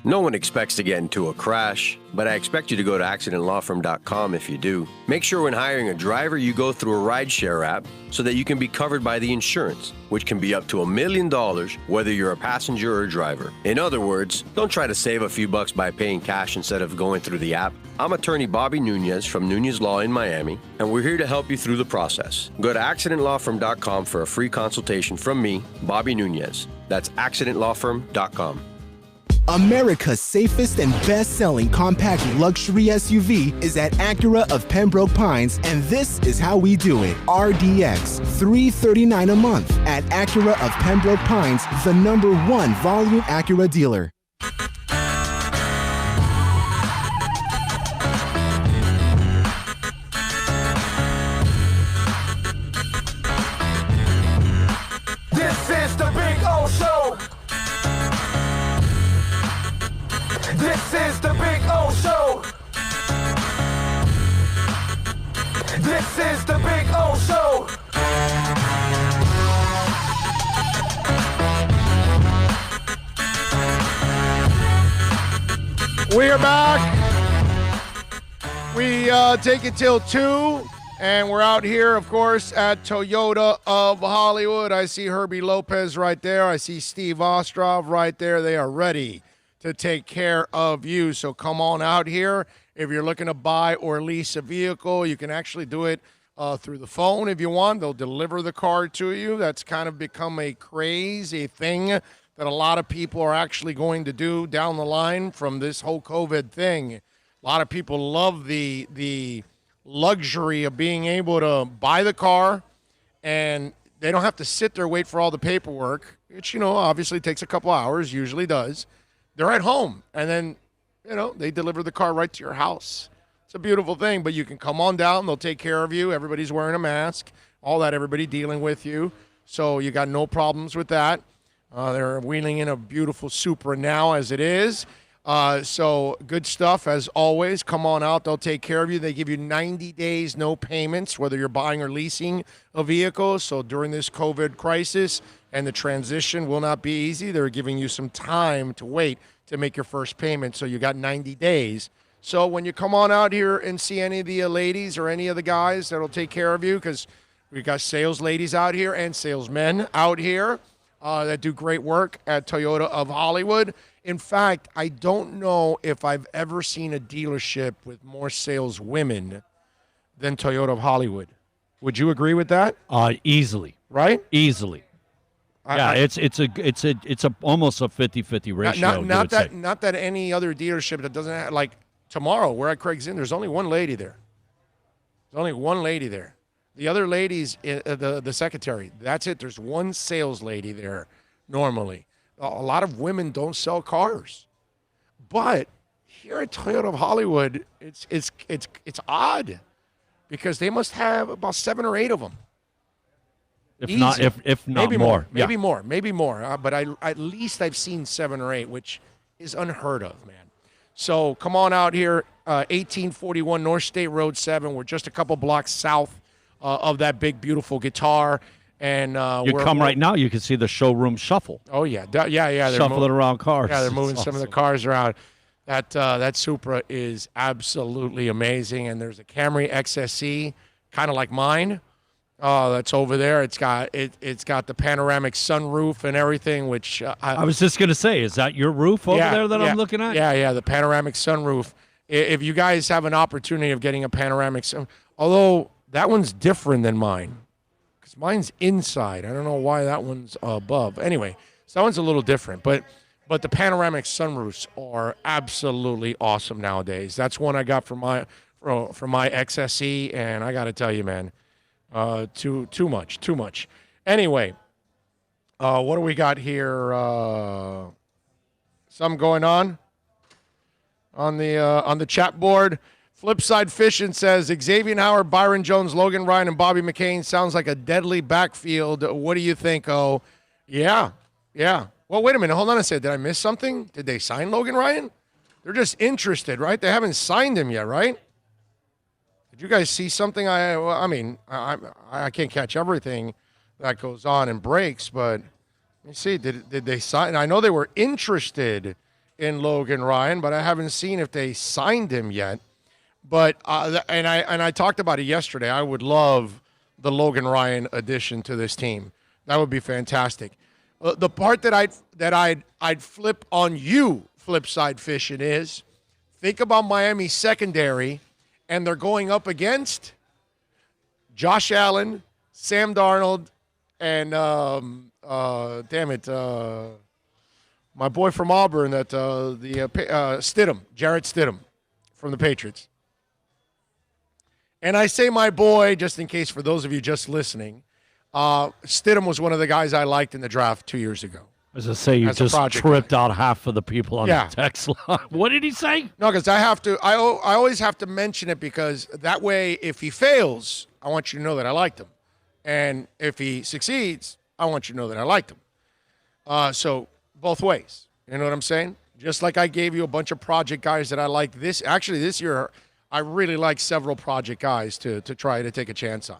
No one expects to get into a crash, but I expect you to go to accidentlawfirm.com if you do. Make sure when hiring a driver, you go through a rideshare app so that you can be covered by the insurance, which can be up to $1 million, whether you're a passenger or a driver. In other words, don't try to save a few bucks by paying cash instead of going through the app. I'm attorney Bobby Nunez from Nunez Law in Miami, and we're here to help you through the process. Go to accidentlawfirm.com for a free consultation from me, Bobby Nunez. That's accidentlawfirm.com. America's safest and best-selling compact luxury SUV is at Acura of Pembroke Pines, and this is how we do it. RDX, $339 a month at Acura of Pembroke Pines, the #1 volume Acura dealer. This is the Big O Show. This is the Big O Show. This is the Big O Show. We are back. We take it till 2, And we're out here, of course, at Toyota of Hollywood. I see Herbie Lopez right there. I see Steve Ostrov right there. They are ready to take care of you. So come on out here. If you're looking to buy or lease a vehicle, you can actually do it through the phone if you want. They'll deliver the car to you. That's kind of become a crazy thing that a lot of people are actually going to do down the line from this whole COVID thing. A lot of people love the luxury of being able to buy the car, and they don't have to sit there wait for all the paperwork, which, obviously takes a couple hours, usually does. They're at home, and then, they deliver the car right to your house. It's a beautiful thing, but you can come on down. They'll take care of you. Everybody's wearing a mask, all that, everybody dealing with you. So you got no problems with that. They're wheeling in a beautiful Supra now as it is. So good stuff as always. Come on out. They'll take care of you. They give you 90 days, no payments, whether you're buying or leasing a vehicle. So during this COVID crisis, and the transition will not be easy, they're giving you some time to wait to make your first payment. So you got 90 days. So when you come on out here and see any of the ladies or any of the guys that'll take care of you, because we've got sales ladies out here and salesmen out here that do great work at Toyota of Hollywood. In fact, I don't know if I've ever seen a dealership with more sales women than Toyota of Hollywood. Would you agree with that? Easily. Right? Easily. It's almost a 50-50 ratio. Not that any other dealership that doesn't have, like tomorrow, we're at Craig's Inn, there's only one lady there. There's only one lady there. The other lady's the secretary. That's it. There's one sales lady there normally. A lot of women don't sell cars, but here at Toyota of Hollywood, it's odd because they must have about 7 or 8 of them. If not maybe more. Maybe more. But at least I've seen 7 or 8, which is unheard of, man. So come on out here, 1841 North State Road 7. We're just a couple blocks south of that big, beautiful guitar. And right now, you can see the showroom shuffle. Oh, yeah. They're shuffling around cars. Yeah, they're moving some of the cars around. That Supra is absolutely amazing. And there's a Camry XSE, kind of like mine, that's over there. It's got the panoramic sunroof and everything, which I was just going to say, is that your roof over there that I'm looking at? Yeah, the panoramic sunroof. If you guys have an opportunity of getting a panoramic sun, although that one's different than mine. Mine's inside. I don't know why that one's above. Anyway, so that one's a little different. But the panoramic sunroofs are absolutely awesome nowadays. That's one I got from my XSE, and I got to tell you, man, too much. Anyway, what do we got here? Something going on the chat board. Flipside Fishing says, Xavier Howard, Byron Jones, Logan Ryan, and Bobby McCain sounds like a deadly backfield. What do you think, Oh? Yeah. Well, wait a minute. Hold on a second. Did I miss something? Did they sign Logan Ryan? They're just interested, right? They haven't signed him yet, right? Did you guys see something? I can't catch everything that goes on and breaks, but let me see. Did they sign? I know they were interested in Logan Ryan, but I haven't seen if they signed him yet. But and I talked about it yesterday. I would love the Logan Ryan addition to this team. That would be fantastic. The part that I'd flip on you, Flipside Fishing, is think about Miami secondary, and they're going up against Josh Allen, Sam Darnold, and my boy from Auburn, Stidham, Jarrett Stidham from the Patriots. And I say my boy, just in case for those of you just listening, Stidham was one of the guys I liked in the draft 2 years ago. As I say, you just tripped out half of the people on the text line. What did he say? No, because I always have to mention it because that way, if he fails, I want you to know that I liked him. And if he succeeds, I want you to know that I liked him. So both ways. You know what I'm saying? Just like I gave you a bunch of project guys that I like this year, I really like several project guys to try to take a chance on.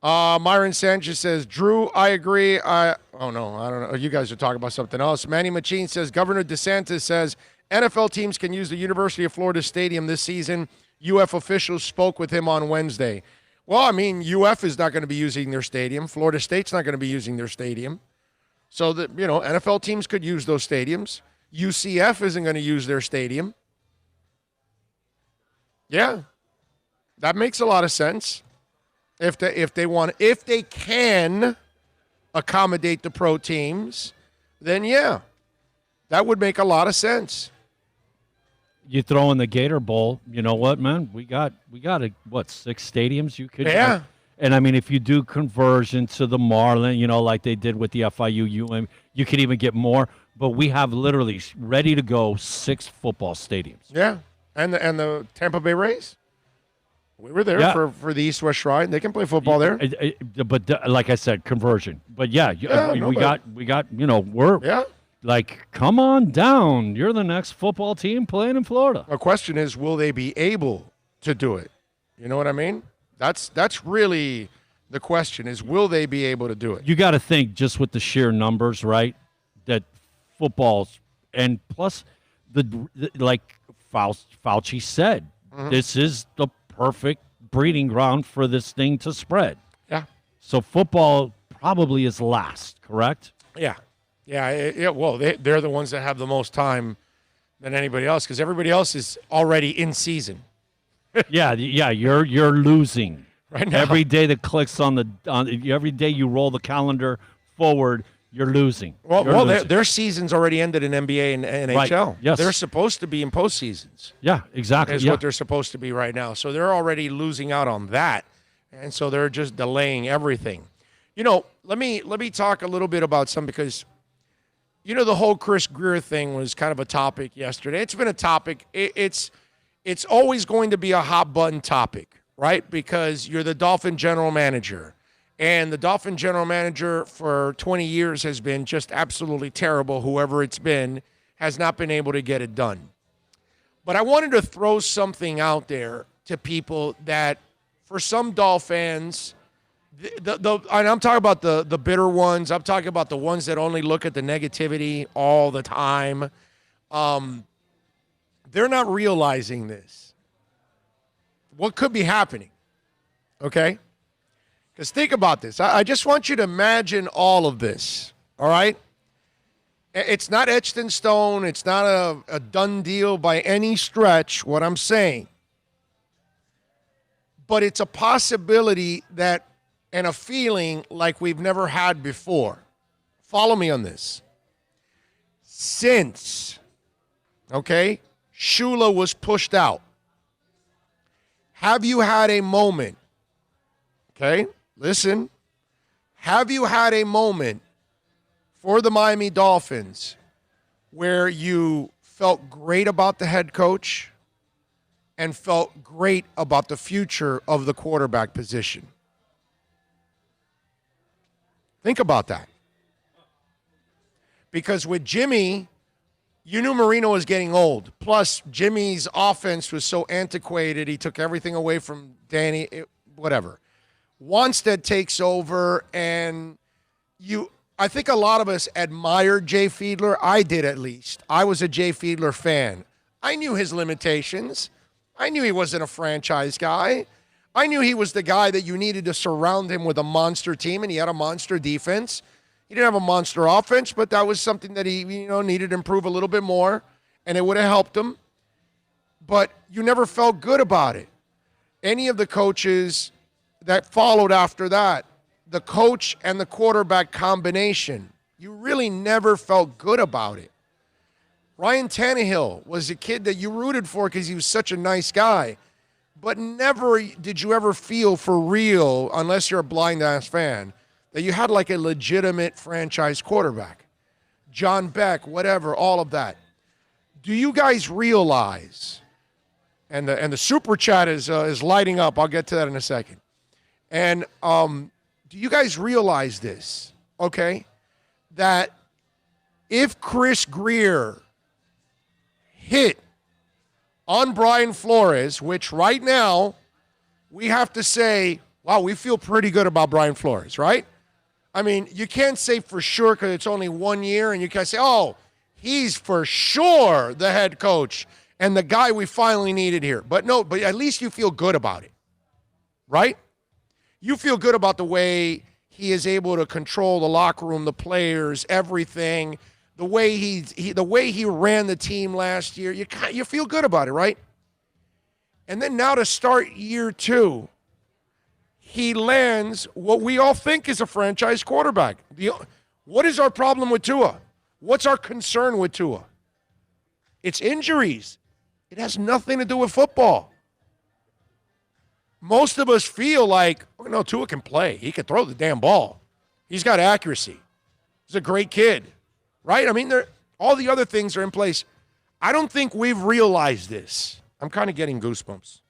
Myron Sanchez says, Drew, I agree. I don't know. You guys are talking about something else. Manny Machine says, Governor DeSantis says NFL teams can use the University of Florida Stadium this season UF officials spoke with him on Wednesday. Well, I mean, UF is not going to be using their stadium. Florida State's not going to be using their stadium. So that, NFL teams could use those stadiums. UCF isn't going to use their stadium. Yeah. That makes a lot of sense. If they can accommodate the pro teams, then yeah, that would make a lot of sense. You throw in the Gator Bowl, you know what, man? We got 6 stadiums you could. Yeah. And I mean, if you do conversion to the Marlin, like they did with the FIU, you could even get more. But we have literally ready to go 6 football stadiums. Yeah, and the Tampa Bay Rays. We were there for the East-West Shrine. They can play football there. But like I said, conversion. But we're like, come on down. You're the next football team playing in Florida. The question is, will they be able to do it? You know what I mean? That's really the question is, will they be able to do it? You got to think just with the sheer numbers, right? That footballs and plus like Fauci said, this is the perfect breeding ground for this thing to spread. Yeah. So football probably is last, correct? Yeah. Yeah. Well, they're the ones that have the most time than anybody else because everybody else is already in season. Yeah. You're losing right now. Every day that clicks every day you roll the calendar forward, you're losing. Well, their season's already ended in NBA and NHL. Right. Yes. They're supposed to be in postseasons. Yeah, exactly. Is what they're supposed to be right now. So they're already losing out on that, and so they're just delaying everything. Let me talk a little bit about some because, the whole Chris Grier thing was kind of a topic yesterday. It's been a topic. It's always going to be a hot button topic, right? Because you're the Dolphin general manager. And the Dolphin general manager for 20 years has been just absolutely terrible. Whoever it's been has not been able to get it done. But I wanted to throw something out there to people that for some Dolphins, and I'm talking about the bitter ones. I'm talking about the ones that only look at the negativity all the time. They're not realizing this. What could be happening? Okay? Because think about this. I just want you to imagine all of this, all right? It's not etched in stone. It's not a done deal by any stretch, what I'm saying. But it's a possibility and a feeling like we've never had before. Follow me on this. Since, Shula was pushed out, have you had a moment, listen, have you had a moment for the Miami Dolphins where you felt great about the head coach and felt great about the future of the quarterback position? Think about that. Because with Jimmy, you knew Marino was getting old. Plus, Jimmy's offense was so antiquated, he took everything away from Danny, whatever. Wanstead takes over, and I think a lot of us admired Jay Fiedler. I did, at least. I was a Jay Fiedler fan. I knew his limitations. I knew he wasn't a franchise guy. I knew he was the guy that you needed to surround him with a monster team, and he had a monster defense. He didn't have a monster offense, but that was something that he needed to improve a little bit more, and it would have helped him. But you never felt good about it. Any of the coaches that followed after that, the coach and the quarterback combination, you really never felt good about it. Ryan Tannehill was a kid that you rooted for because he was such a nice guy, but never did you ever feel for real, unless you're a blind-ass fan, that you had like a legitimate franchise quarterback. John Beck, whatever, all of that. Do you guys realize, and the super chat is lighting up, I'll get to that in a second. And do you guys realize this, that if Chris Grier hit on Brian Flores, which right now we have to say, wow, we feel pretty good about Brian Flores, right? I mean, you can't say for sure because it's only 1 year, and you can't say, oh, he's for sure the head coach and the guy we finally needed here. But at least you feel good about it, right? You feel good about the way he is able to control the locker room, the players, everything. The way he ran the team last year, you feel good about it, right? And then now to start year 2, he lands what we all think is a franchise quarterback. What is our problem with Tua? What's our concern with Tua? It's injuries. It has nothing to do with football. Most of us feel like, no, Tua can play. He can throw the damn ball. He's got accuracy. He's a great kid, right? I mean, all the other things are in place. I don't think we've realized this. I'm kind of getting goosebumps.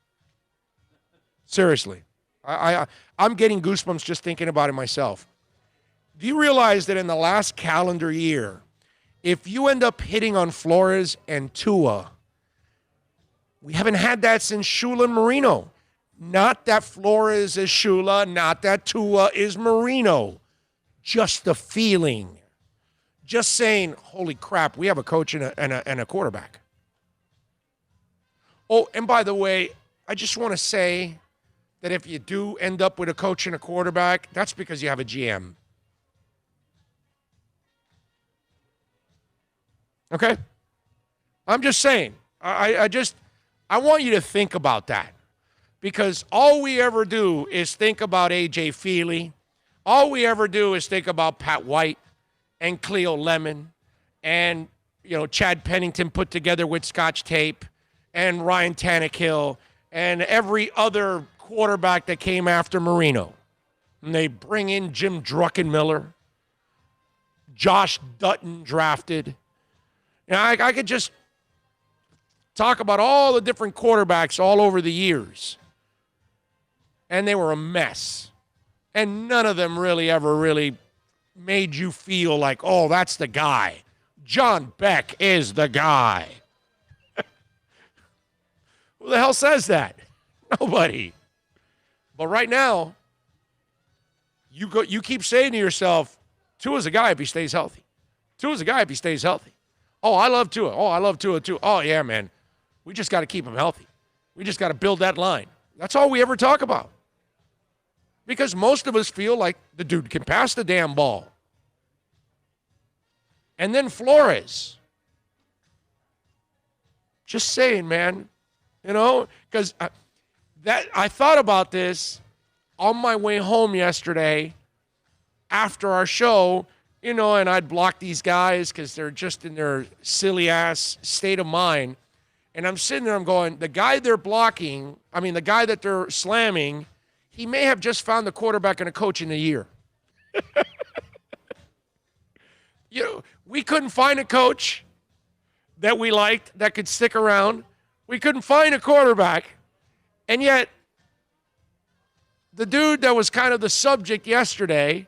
Seriously. I'm getting goosebumps just thinking about it myself. Do you realize that in the last calendar year, if you end up hitting on Flores and Tua, we haven't had that since Shula and Marino. Not that Flores is Shula, not that Tua is Marino. Just the feeling. Just saying, holy crap, we have a coach and a quarterback. Oh, and by the way, I just want to say that if you do end up with a coach and a quarterback, that's because you have a GM. Okay? I'm just saying. I want you to think about that. Because all we ever do is think about A.J. Feely. All we ever do is think about Pat White and Cleo Lemon and, Chad Pennington put together with Scotch tape and Ryan Tannehill and every other quarterback that came after Marino. And they bring in Jim Druckenmiller, Josh Dutton drafted. I could just talk about all the different quarterbacks all over the years. And they were a mess. And none of them ever made you feel like, oh, that's the guy. John Beck is the guy. Who the hell says that? Nobody. But right now, you keep saying to yourself, Tua's a guy if he stays healthy. Tua's a guy if he stays healthy. Oh, I love Tua. Oh, I love Tua too. Oh, yeah, man. We just got to keep him healthy. We just got to build that line. That's all we ever talk about. Because most of us feel like the dude can pass the damn ball. And then Flores. Just saying, man. Because I thought about this on my way home yesterday after our show, and I'd block these guys because they're just in their silly-ass state of mind. And I'm sitting there, I'm going, the guy they're blocking, the guy that they're slamming, he may have just found the quarterback and a coach in a year. We couldn't find a coach that we liked that could stick around. We couldn't find a quarterback. And yet, the dude that was kind of the subject yesterday,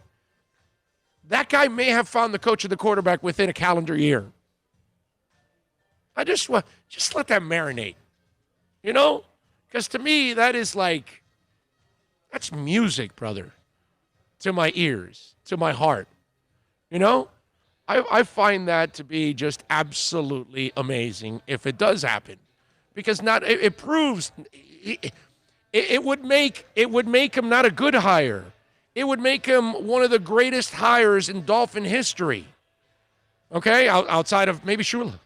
that guy may have found the coach of the quarterback within a calendar year. I just let that marinate, Because to me, that is that's music, brother, to my ears, to my heart. I find that to be just absolutely amazing if it does happen. Because it proves it would make him not a good hire. It would make him one of the greatest hires in Dolphin history. Okay? Outside of maybe Shula.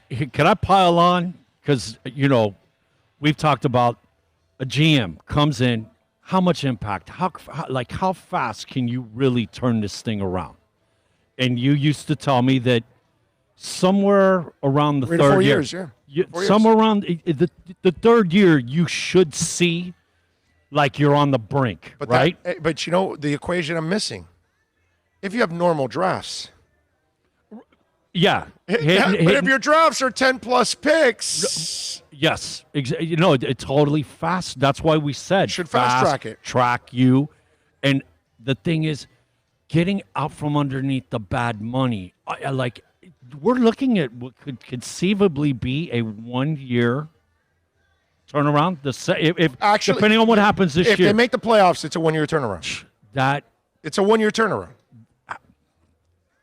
Can I pile on? Because, we've talked about a GM comes in, how much impact? How fast can you really turn this thing around? And you used to tell me that somewhere around the 3 third to 4 year, years, yeah. 4 years. somewhere around the third year, you should see like you're on the brink, right? But the equation I'm missing. If you have normal drafts. Yeah. But if your drafts are 10-plus picks. Yes. It's totally fast. That's why we said should fast track it. Track you. And the thing is, getting out from underneath the bad money. We're looking at what could conceivably be a 1-year turnaround. Depending on what happens this year. If they make the playoffs, it's a 1-year turnaround. It's a 1-year turnaround.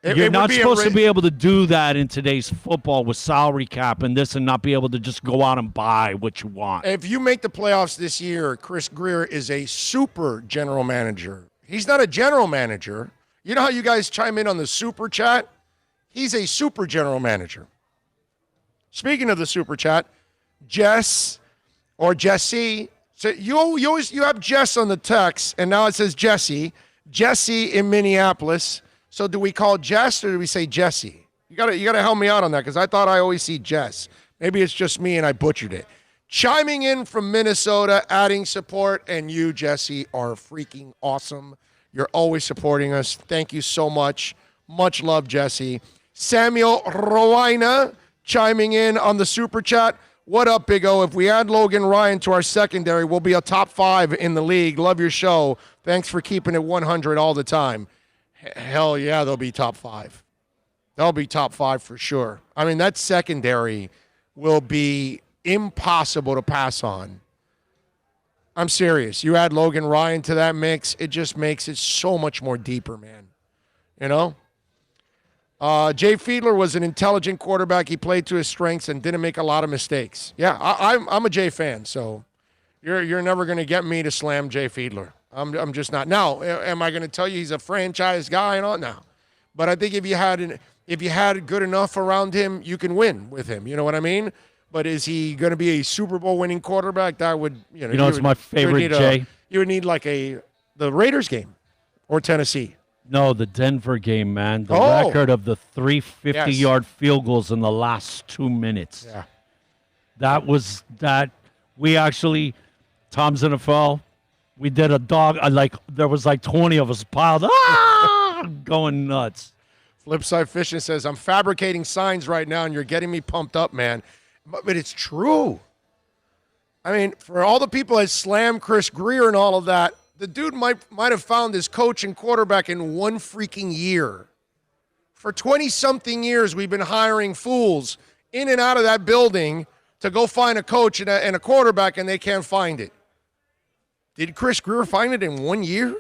You're would not be a supposed to ri- be able to do that in today's football with salary cap and this and not be able to just go out and buy what you want. If you make the playoffs this year, Chris Greer is a super general manager. He's not a general manager. You know how you guys chime in on the super chat? He's a super general manager. Speaking of the super chat, Jess or Jesse. So you have Jess on the text, and now it says Jesse. Jesse in Minneapolis. So do we call Jess or do we say Jesse? You gotta help me out on that because I thought I always see Jess. Maybe it's just me and I butchered it. Chiming in from Minnesota, adding support, and you, Jesse, are freaking awesome. You're always supporting us. Thank you so much. Much love, Jesse. Samuel Rowina chiming in on the super chat. What up, Big O? If we add Logan Ryan to our secondary, we'll be a top 5 in the league. Love your show. Thanks for keeping it 100 all the time. Hell yeah, they'll be top 5. They'll be top 5 for sure. I mean, that secondary will be impossible to pass on. I'm serious. You add Logan Ryan to that mix, it just makes it so much more deeper, man. You know? Jay Fiedler was an intelligent quarterback. He played to his strengths and didn't make a lot of mistakes. Yeah, I'm a Jay fan, so you're never going to get me to slam Jay Fiedler. I'm just not. Now, am I going to tell you he's a franchise guy and all? No. But I think if you had good enough around him, you can win with him. You know what I mean? But is he going to be a Super Bowl winning quarterback? That would, It's my favorite, Jay. You would need like the Raiders game or Tennessee. No, the Denver game, man. The record of the 350-yard field goals in the last 2 minutes. Yeah. That we actually, Tom's NFL, we did a dog, there was like 20 of us piled up, going nuts. Flipside Fishing says, I'm fabricating signs right now, and you're getting me pumped up, man. But it's true. I mean, for all the people that slam Chris Greer and all of that, the dude might have found his coach and quarterback in one freaking year. For 20-something years, we've been hiring fools in and out of that building to go find a coach and a quarterback, and they can't find it. Did Chris Greer find it in 1 year?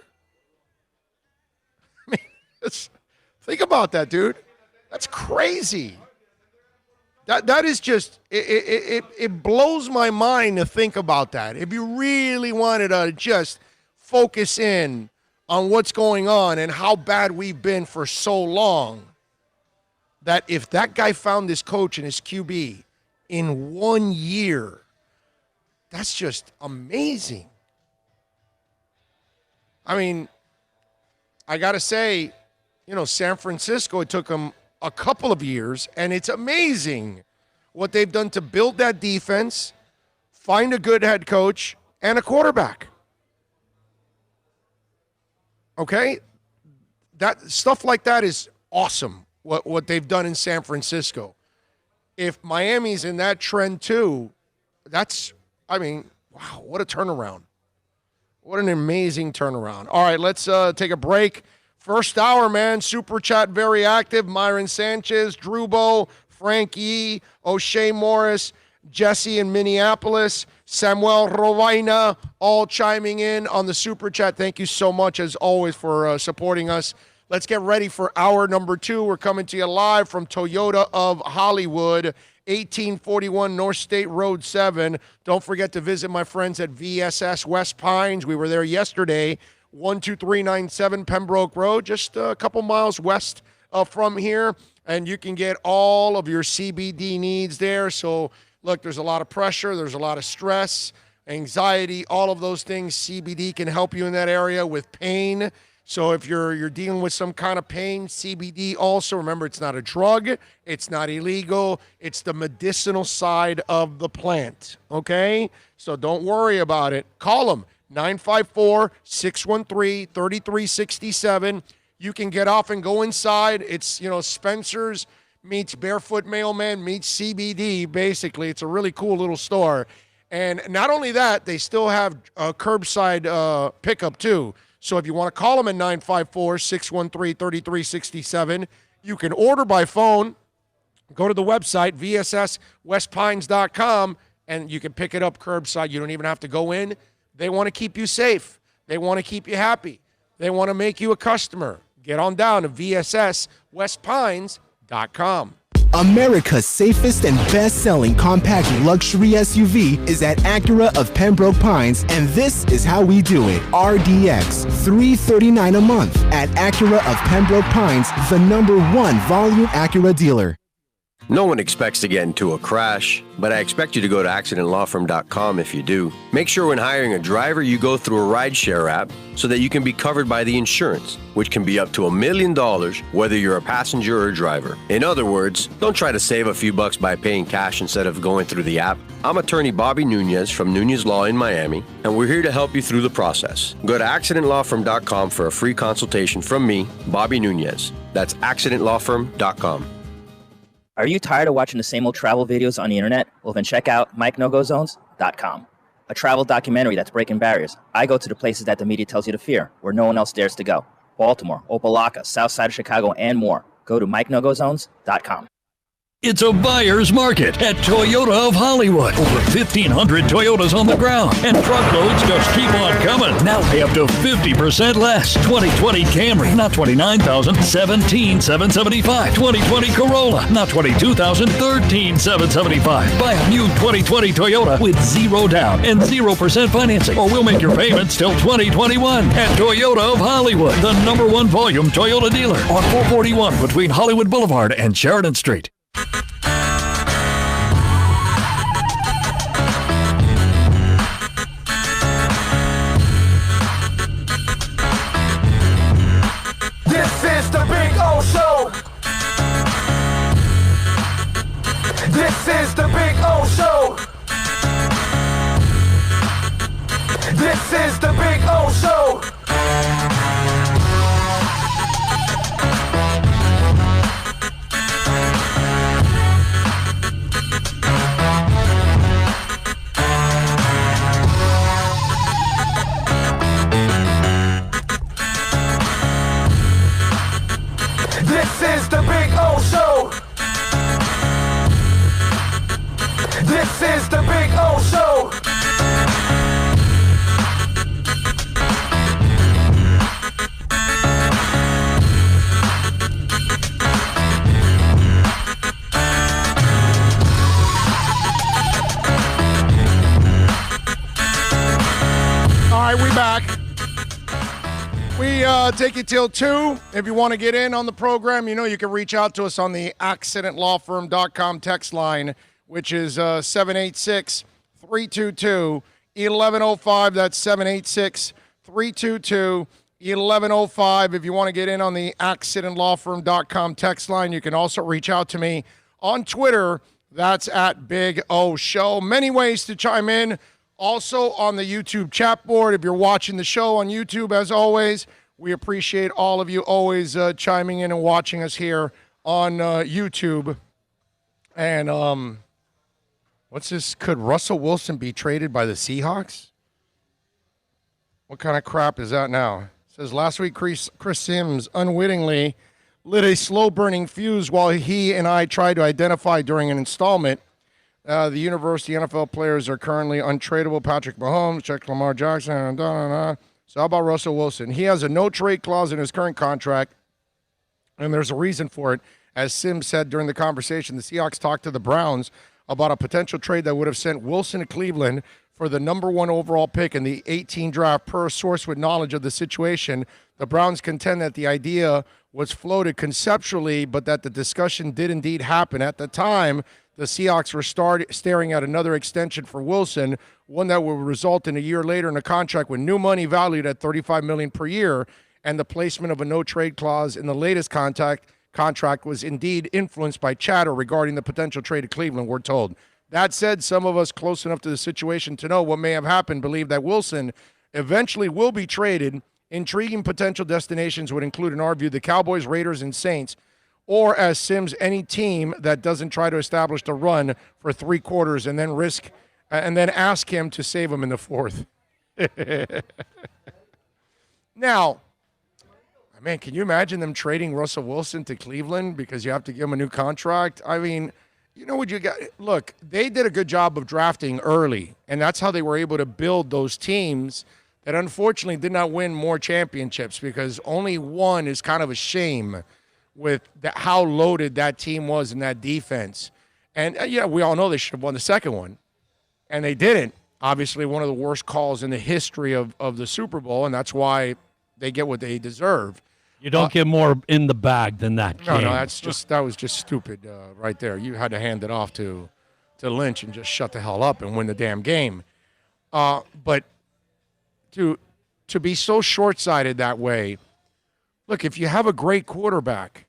I mean, think about that, dude. That's crazy. That is just, it blows my mind to think about that. If you really wanted to just focus in on what's going on and how bad we've been for so long, that if that guy found his coach and his QB in 1 year, that's just amazing. I mean, I got to say, San Francisco, it took them a couple of years, and it's amazing what they've done to build that defense, find a good head coach, and a quarterback. Okay? That stuff like that is awesome, what they've done in San Francisco. If Miami's in that trend too, wow, what a turnaround. What an amazing turnaround. All right, let's take a break. First hour, man, Super Chat very active. Myron Sanchez, Drubo, Frank Yee, O'Shea Morris, Jesse in Minneapolis, Samuel Rovina, all chiming in on the Super Chat. Thank you so much, as always, for supporting us. Let's get ready for hour number 2. We're coming to you live from Toyota of Hollywood, 1841 North State Road 7. Don't forget to visit my friends at VSS West Pines. We were there yesterday, 12397 Pembroke Road, just a couple miles west from here. And you can get all of your CBD needs there. So, look, there's a lot of pressure. There's a lot of stress, anxiety, all of those things. CBD can help you in that area with pain. So if you're dealing with some kind of pain, CBD also, remember, it's not a drug. It's not illegal. It's the medicinal side of the plant, okay? So don't worry about it. Call them, 954-613-3367. You can get off and go inside. It's, Spencer's meets Barefoot Mailman meets CBD, basically. It's a really cool little store. And not only that, they still have curbside pickup too. So if you want to call them at 954-613-3367, you can order by phone. Go to the website, vsswestpines.com, and you can pick it up curbside. You don't even have to go in. They want to keep you safe. They want to keep you happy. They want to make you a customer. get on down to VSSWestPines.com. America's safest and best-selling compact luxury SUV is at Acura of Pembroke Pines, and this is how we do it. RDX, $339 a month at Acura of Pembroke Pines, the #1 volume Acura dealer. No one expects to get into a crash, but I expect you to go to accidentlawfirm.com if you do. Make sure when hiring a driver, you go through a rideshare app so that you can be covered by the insurance, which can be up to $1 million whether you're a passenger or a driver. In other words, don't try to save a few bucks by paying cash instead of going through the app. I'm attorney Bobby Nunez from Nunez Law in Miami, and we're here to help you through the process. Go to accidentlawfirm.com for a free consultation from me, Bobby Nunez. That's accidentlawfirm.com. Are you tired of watching the same old travel videos on the internet? Well, then check out MikeNoGoZones.com, a travel documentary that's breaking barriers. I go to the places that the media tells you to fear, where no one else dares to go. Baltimore, Opelika, South Side of Chicago, and more. Go to MikeNoGoZones.com. It's a buyer's market at Toyota of Hollywood. Over 1,500 Toyotas on the ground, and truckloads just keep on coming. Now pay up to 50% less. 2020 Camry, not $29,000, $17,775. 2020 Corolla, not $22,000, $13,775. Buy a new 2020 Toyota with 0 down and 0% financing, or we'll make your payments till 2021 at Toyota of Hollywood, the #1 volume Toyota dealer on 441 between Hollywood Boulevard and Sheridan Street. This is the Big O Show. This is the Big O Show. This is the Big O Show. This is the Big O Show. This is the Big O Show. All right, we back. We take you till 2. If you want to get in on the program, you know you can reach out to us on the accidentlawfirm.com text line, which is 786-322-1105. That's 786-322-1105. If you want to get in on the accidentlawfirm.com text line, you can also reach out to me on Twitter. That's at Big O Show. Many ways to chime in. Also on the YouTube chat board, if you're watching the show on YouTube, as always, we appreciate all of you always chiming in and watching us here on YouTube. And what's this? Could Russell Wilson be traded by the Seahawks? What kind of crap is that now? It says last week Chris Sims unwittingly lit a slow-burning fuse while he and I tried to identify during an installment. The university NFL players are currently untradeable. Patrick Mahomes, check Lamar Jackson, So how about Russell Wilson? He has a no-trade clause in his current contract, and there's a reason for it. As Sims said during the conversation, the Seahawks talked to the Browns about a potential trade that would have sent Wilson to Cleveland for the #1 overall pick in the 18 draft. Per a source with knowledge of the situation, the Browns contend that the idea was floated conceptually, but that the discussion did indeed happen. At the time, the Seahawks were staring at another extension for Wilson, one that would result in a year later in a contract with new money valued at $35 million per year, and the placement of a no-trade clause in the latest contract was indeed influenced by chatter regarding the potential trade to Cleveland, we're told. That said, some of us close enough to the situation to know what may have happened believe that Wilson eventually will be traded. Intriguing potential destinations would include, in our view, the Cowboys, Raiders, and Saints, or as Sims, any team that doesn't try to establish the run for 3 quarters and then ask him to save him in the 4th. Now, man, can you imagine them trading Russell Wilson to Cleveland because you have to give him a new contract? I mean, you know what you got? Look, they did a good job of drafting early, and that's how they were able to build those teams that unfortunately did not win more championships because only one is kind of a shame with how loaded that team was in that defense. And, we all know they should have won the second one, and they didn't. Obviously, one of the worst calls in the history of the Super Bowl, and that's why they get what they deserve. You don't get more in the bag than that game. No, that was just stupid right there. You had to hand it off to Lynch and just shut the hell up and win the damn game. But to be so short-sighted that way, look, if you have a great quarterback,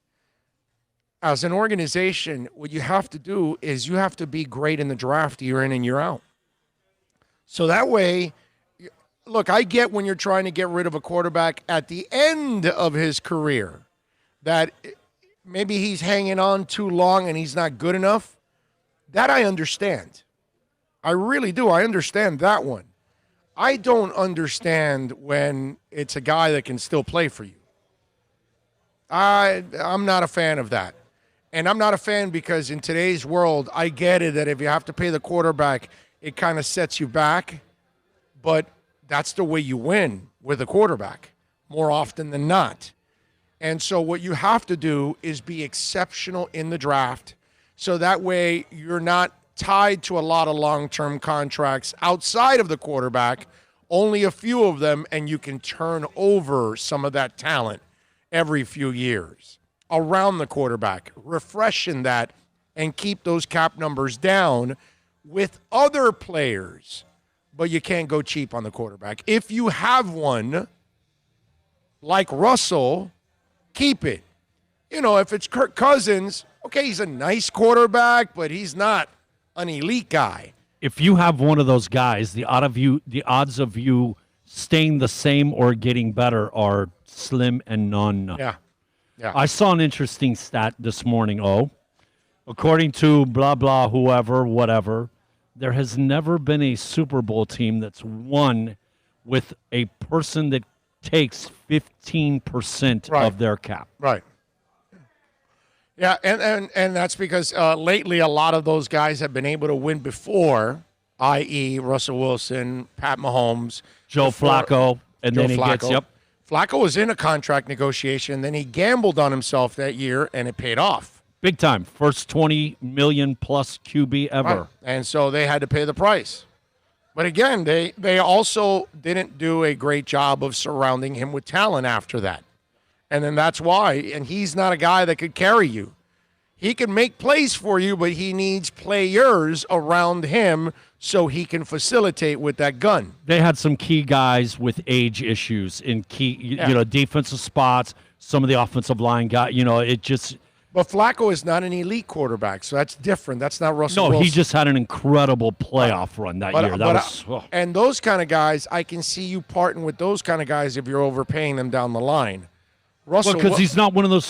as an organization, what you have to do is you have to be great in the draft year in and year out. So that way, look, I get when you're trying to get rid of a quarterback at the end of his career, that maybe he's hanging on too long and he's not good enough. That I understand. I really do. I understand that one. I don't understand when it's a guy that can still play for you. I'm not a fan of that. And I'm not a fan because in today's world, I get it that if you have to pay the quarterback, it kind of sets you back. But that's the way you win with a quarterback more often than not. And so what you have to do is be exceptional in the draft so that way you're not tied to a lot of long-term contracts outside of the quarterback, only a few of them, and you can turn over some of that talent every few years around the quarterback, refreshing that and keep those cap numbers down with other players. But you can't go cheap on the quarterback. If you have one like Russell, keep it. If it's Kirk Cousins, okay, he's a nice quarterback, but he's not an elite guy. If you have one of those guys, the odds of you staying the same or getting better are slim and none. Yeah. I saw an interesting stat this morning, according to blah, blah, whoever, whatever, there has never been a Super Bowl team that's won with a person that takes 15% of their cap. Right. Yeah, and that's because lately a lot of those guys have been able to win before, i.e. Russell Wilson, Pat Mahomes. Joe Flacco. And Joe then he Flacco. gets, Flacco was in a contract negotiation, then he gambled on himself that year, and it paid off. Big time. First 20 million plus QB ever. Right. And so they had to pay the price. But again, they also didn't do a great job of surrounding him with talent after that. And then that's why. And he's not a guy that could carry you. He can make plays for you, but he needs players around him so he can facilitate with that gun. They had some key guys with age issues in key, defensive spots. Some of the offensive line guys, it just. But Flacco is not an elite quarterback, so that's different. That's not Russell Wilson. No, he just had an incredible playoff run that year. And those kind of guys, I can see you parting with those kind of guys if you're overpaying them down the line. Russell, because he's not one of those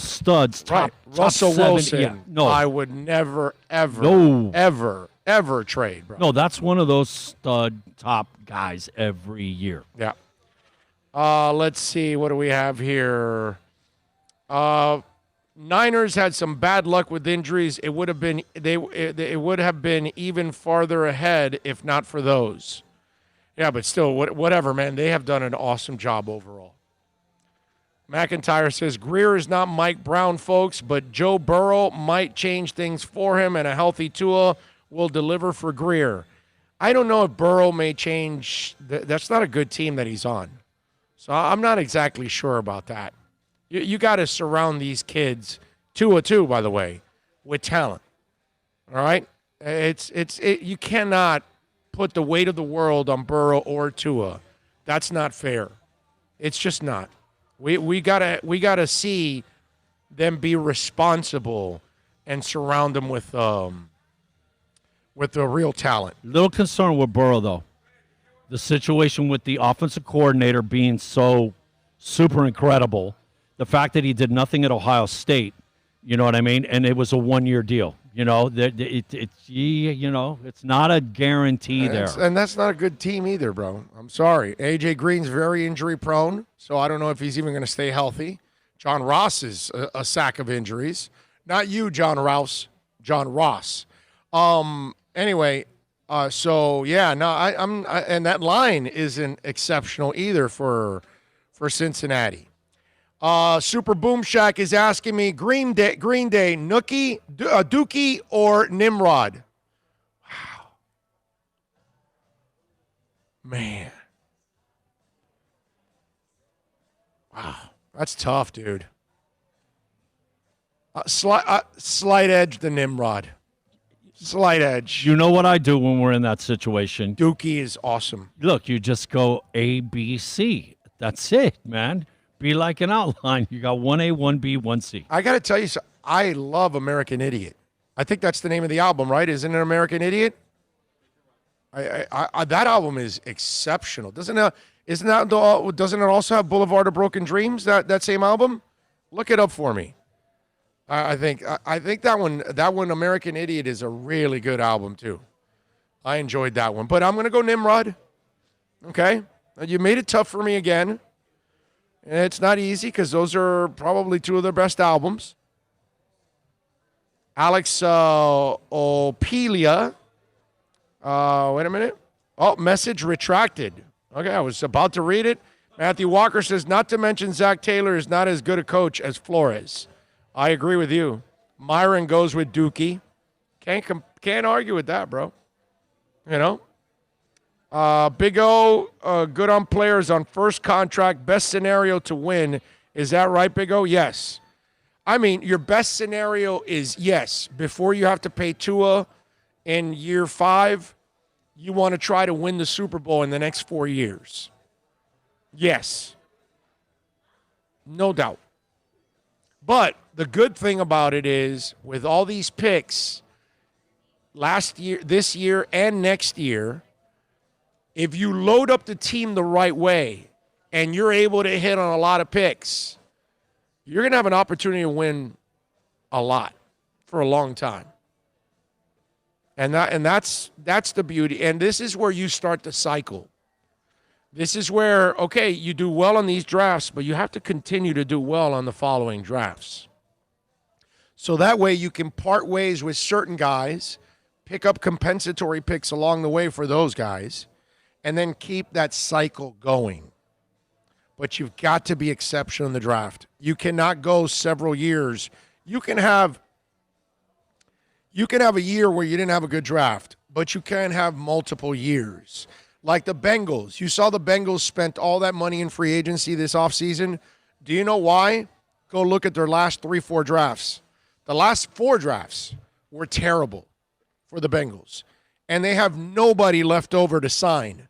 studs. Top Russell 7, Wilson. Yeah, no, I would never, ever trade, bro. No, that's one of those stud top guys every year. Yeah. Let's see. What do we have here? Niners had some bad luck with injuries. It would have been it would have been even farther ahead if not for those. Yeah, but still, whatever, man. They have done an awesome job overall. McIntyre says Greer is not Mike Brown, folks, but Joe Burrow might change things for him, and a healthy Tua will deliver for Greer. I don't know if Burrow may change. That's not a good team that he's on. So I'm not exactly sure about that. You got to surround these kids, Tua too, by the way, with talent. All right? You cannot put the weight of the world on Burrow or Tua. That's not fair. It's just not. We gotta see them be responsible and surround them with the real talent. Little concern with Burrow though. The situation with the offensive coordinator being so super incredible. The fact that he did nothing at Ohio State, you know what I mean? And it was a one-year deal. It's not a guarantee there. And that's not a good team either, bro. I'm sorry. A.J. Green's very injury-prone, so I don't know if he's even going to stay healthy. John Ross is a sack of injuries. Not you, John Ross. John Ross. Anyway, So yeah, no, and that line isn't exceptional either for Cincinnati. Super Boom Shack is asking me Green Day, Nookie, Dookie, or Nimrod. Wow, man, wow, that's tough, dude. Slight edge the Nimrod. Slight edge. You know what I do when we're in that situation? Dookie is awesome. Look, you just go A, B, C. That's it, man. Be like an outline. You got 1A, 1B, 1C. I got to tell you, I love American Idiot. I think that's the name of the album, right? Isn't it American Idiot? That album is exceptional. Doesn't it also have Boulevard of Broken Dreams? That same album? Look it up for me. I think that one American Idiot is a really good album too. I enjoyed that one, but I'm gonna go Nimrod. Okay, you made it tough for me again. It's not easy because those are probably two of their best albums. Alex Opelia. Wait a minute. Oh, message retracted. Okay, I was about to read it. Matthew Walker says, not to mention Zach Taylor is not as good a coach as Flores. I agree with you. Myron goes with Dookie. Can't argue with that, bro. You know? Big O, good on players on first contract. Best scenario to win. Is that right, Big O? Yes. I mean, your best scenario is, yes, before you have to pay Tua in year 5, you want to try to win the Super Bowl in the next 4 years. Yes. No doubt. But the good thing about it is, with all these picks, last year, this year, and next year, if you load up the team the right way and you're able to hit on a lot of picks, you're going to have an opportunity to win a lot for a long time. And that's the beauty. And this is where you start the cycle. This is where, okay, you do well on these drafts, but you have to continue to do well on the following drafts. So that way you can part ways with certain guys, pick up compensatory picks along the way for those guys, and then keep that cycle going. But you've got to be exceptional in the draft. You cannot go several years. You can have a year where you didn't have a good draft, but you can have multiple years. Like the Bengals. You saw the Bengals spent all that money in free agency this offseason. Do you know why? Go look at their last 3-4 drafts. The last 4 drafts were terrible for the Bengals. And they have nobody left over to sign.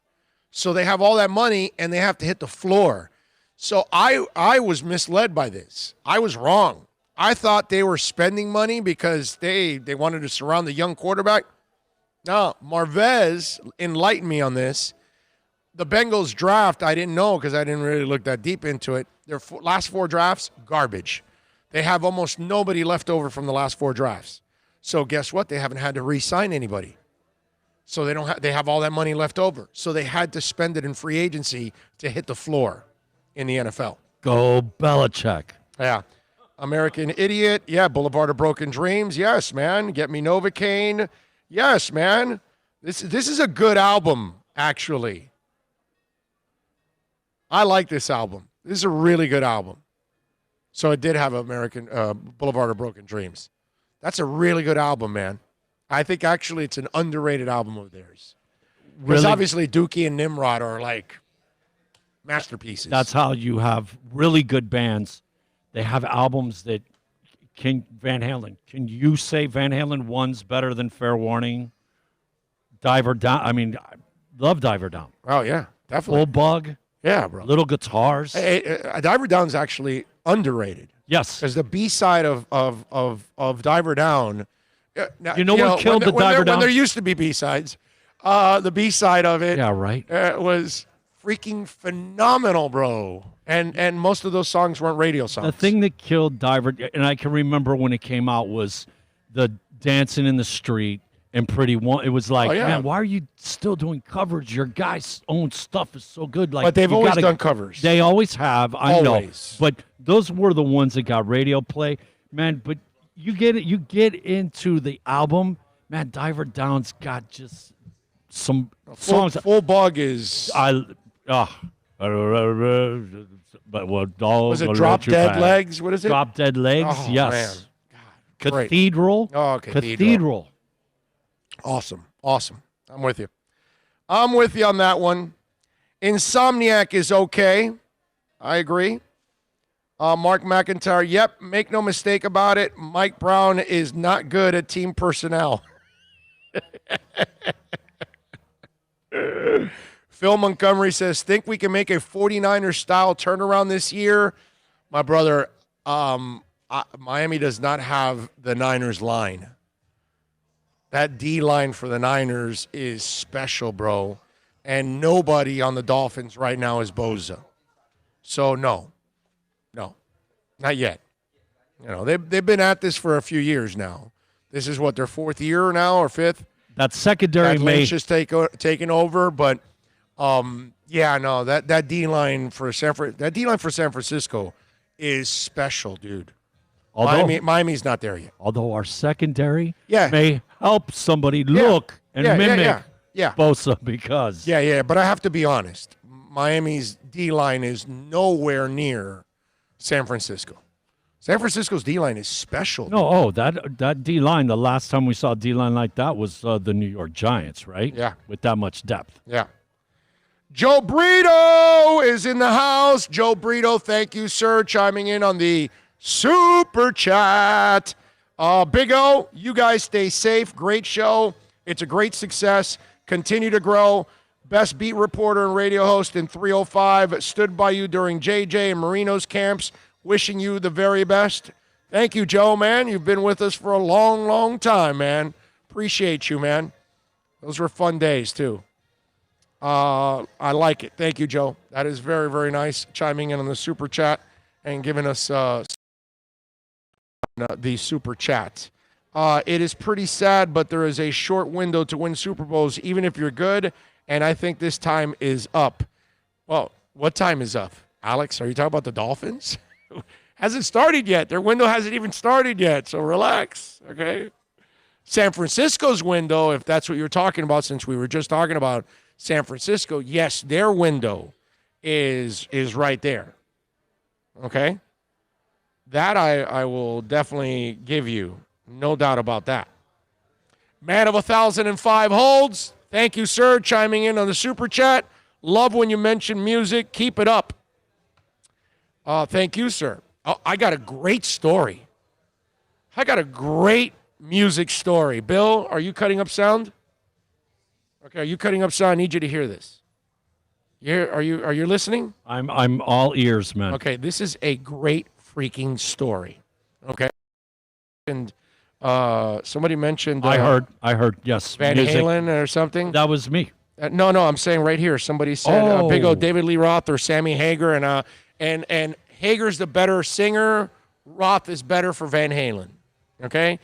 So they have all that money and they have to hit the floor. So I was misled by this. I was wrong. I thought they were spending money because they wanted to surround the young quarterback. No, Marvez enlightened me on this. The Bengals draft, I didn't know because I didn't really look that deep into it. Their last 4 drafts, garbage. They have almost nobody left over from the last 4 drafts. So guess what? They haven't had to re-sign anybody. So they have all that money left over. So they had to spend it in free agency to hit the floor in the NFL. Go Belichick. Yeah. American Idiot. Yeah, Boulevard of Broken Dreams. Yes, man. Get Me Novocaine. Yes, man. This is a good album, actually. I like this album. This is a really good album. So it did have American Boulevard of Broken Dreams. That's a really good album, man. I think actually it's an underrated album of theirs. Because obviously Dookie and Nimrod are like masterpieces. That's how you have really good bands. They have albums that Van Halen. Can you say Van Halen 1's better than Fair Warning? Diver Down. I mean, I love Diver Down. Oh, yeah, definitely. Full Bug. Yeah, bro. Little Guitars. Diver Down's actually underrated. Yes. Because the B-side of Diver Down. You know what killed the Diver Down? When there used to be B-sides. The B-side of it was freaking phenomenal, bro. And most of those songs weren't radio songs. The thing that killed Diver, and I can remember when it came out, was the Dancing in the Street and Pretty One. It was like, man, why are you still doing covers? Your guys' own stuff is so good. Like, but they've always done covers. They always have. I know. But those were the ones that got radio play. Man, but you get into the album, man, Diver Down's got just some songs. Full bug is. But Was it Drop Dead Legs? What is it? Drop Dead Legs. Oh, yes. Man. God, Cathedral. Oh, Cathedral. Awesome. I'm with you. I'm with you on that one. Insomniac is okay. I agree. Mark McIntyre, yep, make no mistake about it. Mike Brown is not good at team personnel. Phil Montgomery says, think we can make a 49er-style turnaround this year? My brother, Miami does not have the Niners line. That D-line for the Niners is special, bro. And nobody on the Dolphins right now is Bosa. So, no, not yet. You know, they've been at this for a few years now. This is what, their fourth year now or fifth? That secondary Lynch is taking over, but that D-line for San Francisco is special, dude. Miami's not there yet. Although our secondary may help somebody look and mimic Bosa because. Yeah, but I have to be honest. Miami's D-line is nowhere near San Francisco. San Francisco's D-line is special. No, that D-line, the last time we saw a D-line like that was the New York Giants, right? Yeah. With that much depth. Yeah. Joe Brito is in the house. Joe Brito, thank you, sir, chiming in on the Super Chat. Big O, you guys stay safe. Great show. It's a great success. Continue to grow. Best beat reporter and radio host in 305. Stood by you during JJ and Marino's camps. Wishing you the very best. Thank you, Joe, man. You've been with us for a long, long time, man. Appreciate you, man. Those were fun days, too. I like it. Thank you, Joe. That is very, very nice. Chiming in on the Super Chat and giving us the Super Chat. It is pretty sad, but there is a short window to win Super Bowls, even if you're good, and I think this time is up. Well, what time is up? Alex, are you talking about the Dolphins? Hasn't started yet. Their window hasn't even started yet, so relax, okay? San Francisco's window, if that's what you're talking about, since we were just talking about San Francisco, yes, their window is right there, okay? That I will definitely give you. No doubt about that. Man of 1,005 holds. Thank you, sir, chiming in on the Super Chat. Love when you mention music. Keep it up. Thank you, sir. Oh, I got a great story. I got a great music story. Bill, are you cutting up sound? Okay, are you cutting up sound? I need you to hear this. Are you listening? I'm all ears, man. Okay, this is a great freaking story. Okay. And somebody mentioned I heard, yes. Van music. Halen or something. That was me. No, I'm saying right here. Somebody said Big O, David Lee Roth or Sammy Hagar, and Hagar's the better singer. Roth is better for Van Halen. Okay,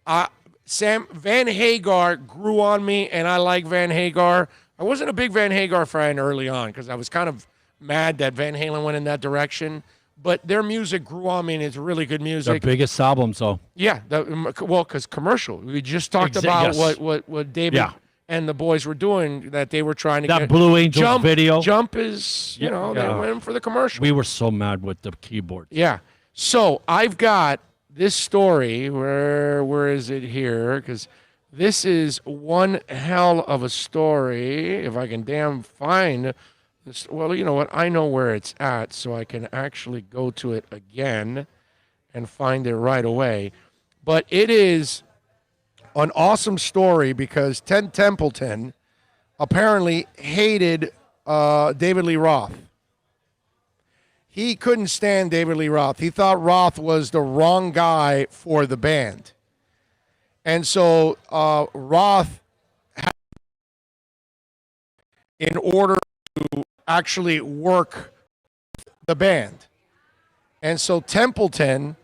Van Hagar grew on me, and I like Van Hagar. I wasn't a big Van Hagar fan early on because I was kind of mad that Van Halen went in that direction. But their music grew on me, and it's really good music. Their biggest albums, though. Yeah, because commercial. We just talked about what David and the boys were doing, that they were trying to get. That Blue Angels video. Jump is, they went for the commercial. We were so mad with the keyboards. Yeah. So I've got this story. Where is it here? Because this is one hell of a story. If I can damn find this. Well, you know what? I know where it's at, so I can actually go to it again and find it right away. But it is an awesome story because Ted Templeton apparently hated David Lee Roth. He couldn't stand David Lee Roth. He thought Roth was the wrong guy for the band. And so Roth had, in order to actually work the band. And so Templeton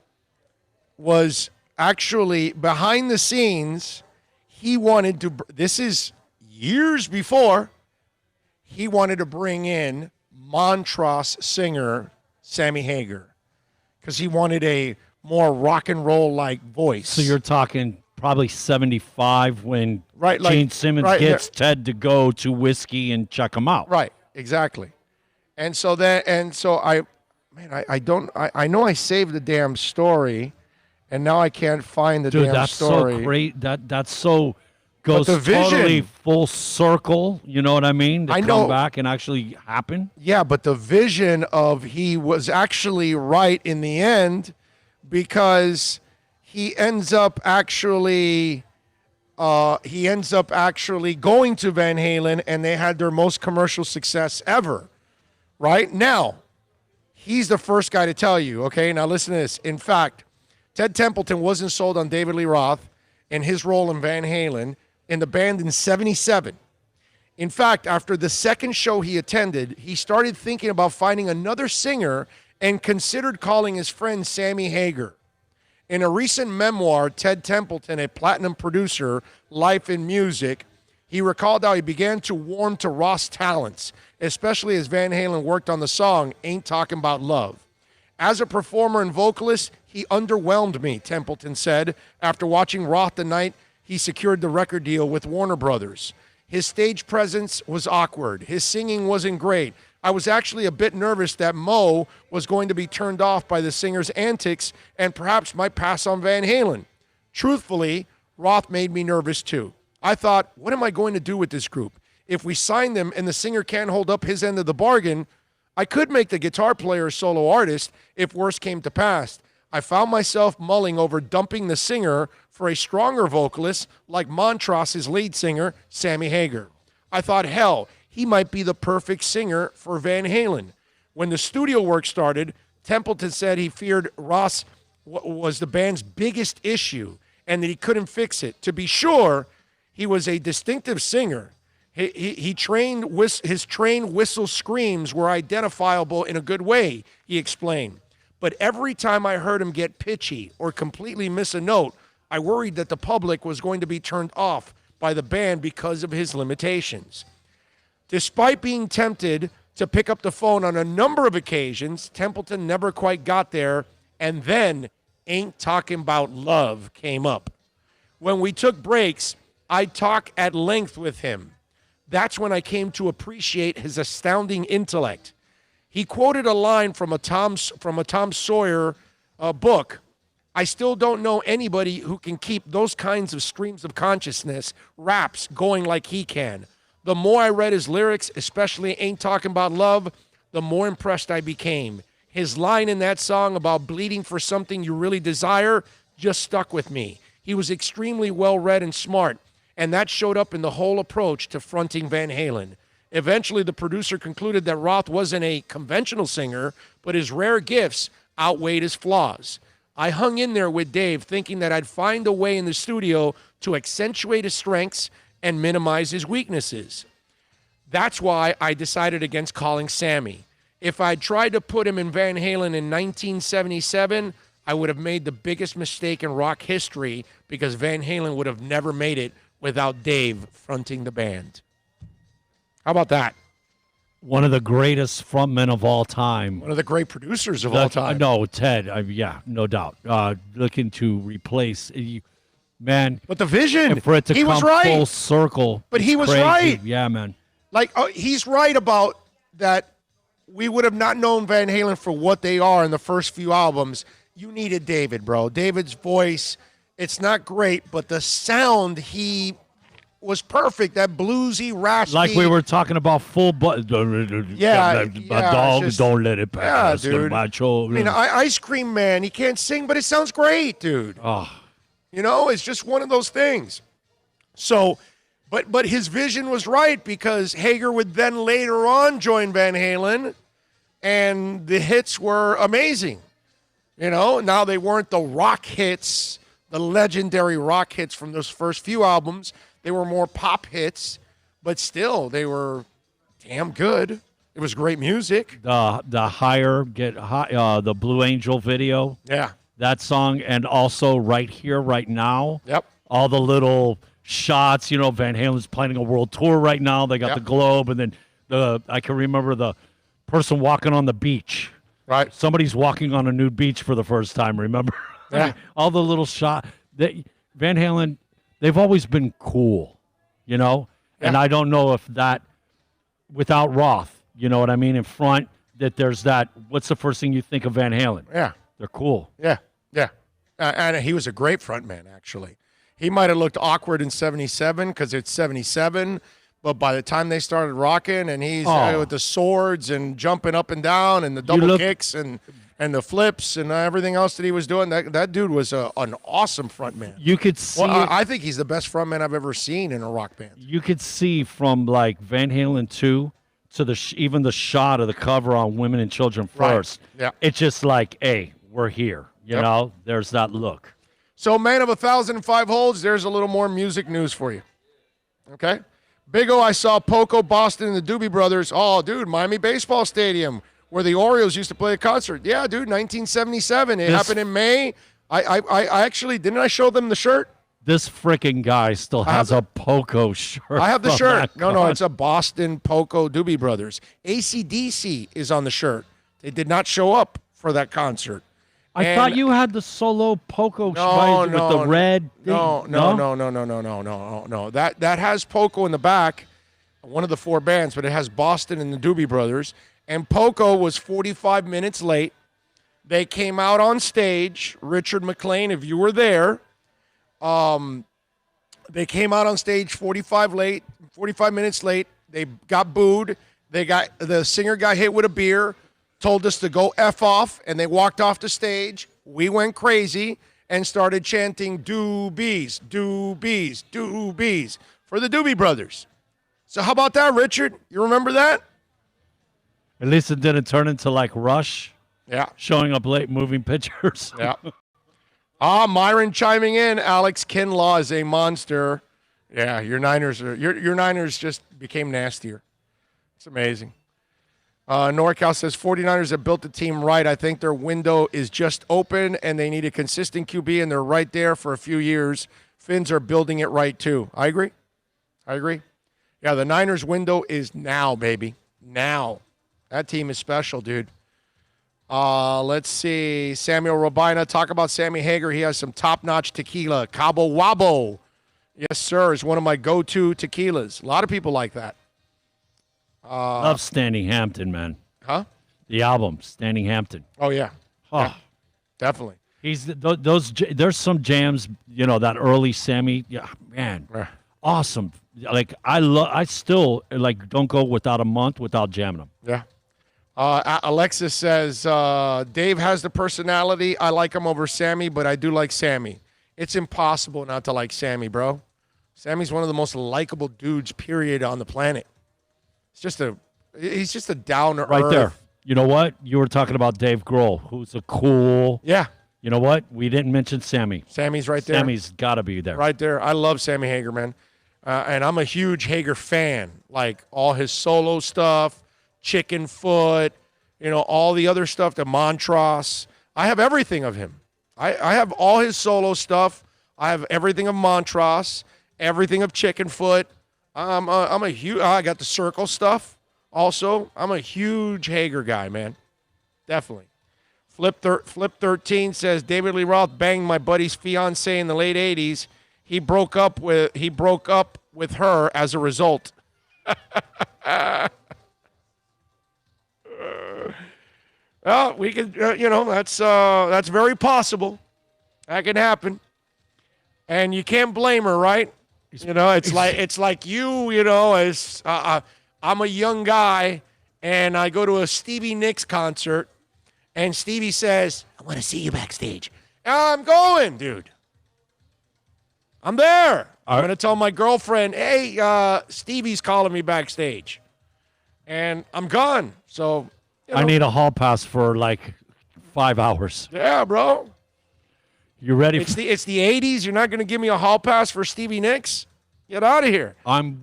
was actually behind the scenes. He wanted to, this is years before, he wanted to bring in Montrose singer Sammy Hagar because he wanted a more rock and roll like voice. So you're talking probably 75 when Right, like- Gene Simmons right, gets yeah. Ted to go to Whiskey and check him out. Right, exactly. And so I know I saved the damn story, and now I can't find the Dude, damn that's story. so great. That's so goes the vision- totally full circle. You know what I mean? To I come know. back and actually happen. Yeah, but the vision of he was actually right in the end, because he ends up actually going to Van Halen, and they had their most commercial success ever. Right now, he's the first guy to tell you. Okay, now listen to this. In fact, Ted Templeton wasn't sold on David Lee Roth and his role in Van Halen in the band in '77. In fact, after the second show he attended, he started thinking about finding another singer and considered calling his friend Sammy Hagar. In a recent memoir, Ted Templeton, a platinum producer, Life in Music, he recalled how he began to warm to Roth's talents, especially as Van Halen worked on the song Ain't Talking About Love. As a performer and vocalist, he underwhelmed me, Templeton said, after watching Roth the night he secured the record deal with Warner Brothers. His stage presence was awkward. His singing wasn't great. I was actually a bit nervous that Mo was going to be turned off by the singer's antics and perhaps might pass on Van Halen. Truthfully, Roth made me nervous too. I thought, what am I going to do with this group? If we sign them and the singer can't hold up his end of the bargain, I could make the guitar player a solo artist if worse came to pass. I found myself mulling over dumping the singer for a stronger vocalist like Montross's lead singer, Sammy Hagar. I thought, hell, he might be the perfect singer for Van Halen. When the studio work started, Templeton said he feared Ross was the band's biggest issue and that he couldn't fix it. To be sure, he was a distinctive singer. His trained whistle screams were identifiable in a good way, he explained. But every time I heard him get pitchy or completely miss a note, I worried that the public was going to be turned off by the band because of his limitations. Despite being tempted to pick up the phone on a number of occasions, Templeton never quite got there, and then Ain't Talking About Love came up. When we took breaks, I'd talk at length with him. That's when I came to appreciate his astounding intellect. He quoted a line from a Tom Sawyer book. I still don't know anybody who can keep those kinds of streams of consciousness, raps, going like he can. The more I read his lyrics, especially Ain't Talking About Love, the more impressed I became. His line in that song about bleeding for something you really desire just stuck with me. He was extremely well-read and smart, and that showed up in the whole approach to fronting Van Halen. Eventually, the producer concluded that Roth wasn't a conventional singer, but his rare gifts outweighed his flaws. I hung in there with Dave, thinking that I'd find a way in the studio to accentuate his strengths and minimize his weaknesses. That's why I decided against calling Sammy. If I'd tried to put him in Van Halen in 1977, I would have made the biggest mistake in rock history because Van Halen would have never made it without Dave fronting the band. How about that? One of the greatest frontmen of all time. One of the great producers of all time. No, Ted. Yeah, no doubt. Looking to replace, man. But the vision, and for it to he come was right. full circle. But he was crazy. right. Yeah, man. Like, he's right about that. We would have not known Van Halen for what they are in the first few albums. You needed David, bro. David's voice, it's not great, but the sound, he was perfect. That bluesy, raspy. Like we were talking about full Yeah, dogs just, don't let it pass. Yeah, dude. Macho. I mean, Ice Cream Man, he can't sing, but it sounds great, dude. Oh. You know, it's just one of those things. So, but his vision was right because Hagar would then later on join Van Halen, and the hits were amazing. You know, now they weren't the rock hits, the legendary rock hits from those first few albums. They were more pop hits, but still, they were damn good. It was great music. The the Blue Angel video. Yeah. That song, and also Right Here, Right Now. Yep. All the little shots, you know, Van Halen's planning a world tour right now. They got the globe, and then I can remember the person walking on the beach. Right. Somebody's walking on a nude beach for the first time, remember? Yeah. All the little shots. Van Halen, they've always been cool, you know? Yeah. And I don't know if that, without Roth, you know what I mean, in front, that there's that, what's the first thing you think of Van Halen? Yeah. They're cool. Yeah. And he was a great frontman, actually. He might have looked awkward in 77 because it's 77, but by the time they started rocking and he's with the swords and jumping up and down and the double kicks and the flips and everything else that he was doing, that dude was an awesome frontman. You could see. Well, I think he's the best frontman I've ever seen in a rock band. You could see from like Van Halen 2 to the even the shot of the cover on Women and Children First. Right. Yeah. It's just like, hey, we're here. You know, there's that look. So, man of 1,005 holds, there's a little more music news for you. Okay? Big O, I saw Poco, Boston, and the Doobie Brothers. Oh, dude, Miami Baseball Stadium, where the Orioles used to play a concert. Yeah, dude, 1977. It happened in May. I actually, didn't I show them the shirt? This freaking guy still has a Poco shirt. I have the from shirt. that No, it's a Boston Poco Doobie Brothers. AC/DC is on the shirt. They did not show up for that concert. I thought you had the solo Poco with the red thing. No. That has Poco in the back, one of the 4 bands, but it has Boston and the Doobie Brothers. And Poco was 45 minutes late. They came out on stage. Richard McLean, if you were there, they came out on stage 45 minutes late. They got booed. The singer got hit with a beer, told us to go F off, and they walked off the stage. We went crazy and started chanting doobies, doobies, doobies for the Doobie Brothers. So how about that, Richard? You remember that? At least it didn't turn into like Rush. Yeah. Showing up late, moving pictures. Yeah. Myron chiming in. Alex Kinlaw is a monster. Yeah, your Niners just became nastier. It's amazing. NorCal says 49ers have built the team right. I think their window is just open, and they need a consistent QB, and they're right there for a few years. Finns are building it right, too. I agree. Yeah, the Niners window is now, baby. Now. That team is special, dude. Let's see. Samuel Robina, talk about Sammy Hagar. He has some top-notch tequila. Cabo Wabo. Yes, sir. Is one of my go-to tequilas. A lot of people like that. Love Standing Hampton, man. Huh? The album, Standing Hampton. Oh, yeah. Oh, Yeah, definitely. He's there's some jams, you know, that early Sammy. Yeah, man. Awesome. Like I still like don't go without a month without jamming them. Yeah. Alexis says, Dave has the personality. I like him over Sammy, but I do like Sammy. It's impossible not to like Sammy, bro. Sammy's one of the most likable dudes, period, on the planet. He's just a down-to-earth. Right there. You know what? You were talking about Dave Grohl, who's a cool. Yeah. You know what? We didn't mention Sammy. Sammy's right there. Sammy's got to be there. Right there. I love Sammy Hagar, man. And I'm a huge Hagar fan. Like all his solo stuff, Chicken Foot, you know, all the other stuff, the Montrose. I have everything of him. I have all his solo stuff. I have everything of Montrose, everything of Chicken Foot. I got the Circle stuff also. I'm a huge Hagar guy, man. Definitely. Flip 13 says, David Lee Roth banged my buddy's fiance in the late 80s. He broke up with her as a result. Well, we could, that's very possible. That can happen. And you can't blame her, right? You know, it's like you know, as I'm a young guy and I go to a Stevie Nicks concert and Stevie says, I want to see you backstage. I'm going, dude. I'm there. I'm going to tell my girlfriend, hey, Stevie's calling me backstage. And I'm gone. So, I need a hall pass for like 5 hours. Yeah, bro. You ready? It's the 80s. You're not going to give me a hall pass for Stevie Nicks? Get out of here. I'm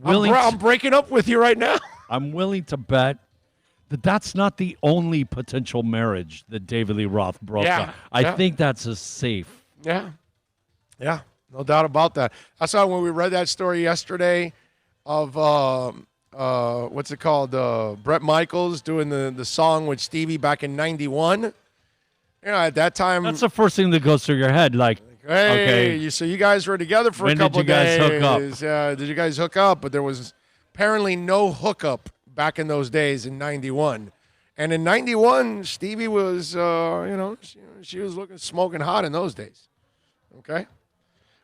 breaking up with you right now. I'm willing to bet that that's not the only potential marriage that David Lee Roth broke up. I think that's a safe. Yeah. Yeah. No doubt about that. I saw when we read that story yesterday of what's it called? Bret Michaels doing the song with Stevie back in '91. You know, at that time, that's the first thing that goes through your head. Like, Hey, Okay. so you guys were together for When a did couple you guys days. hook up? Did you guys hook up? But there was apparently no hookup back in those days in '91. And in '91, Stevie was, she was smoking hot in those days. Okay.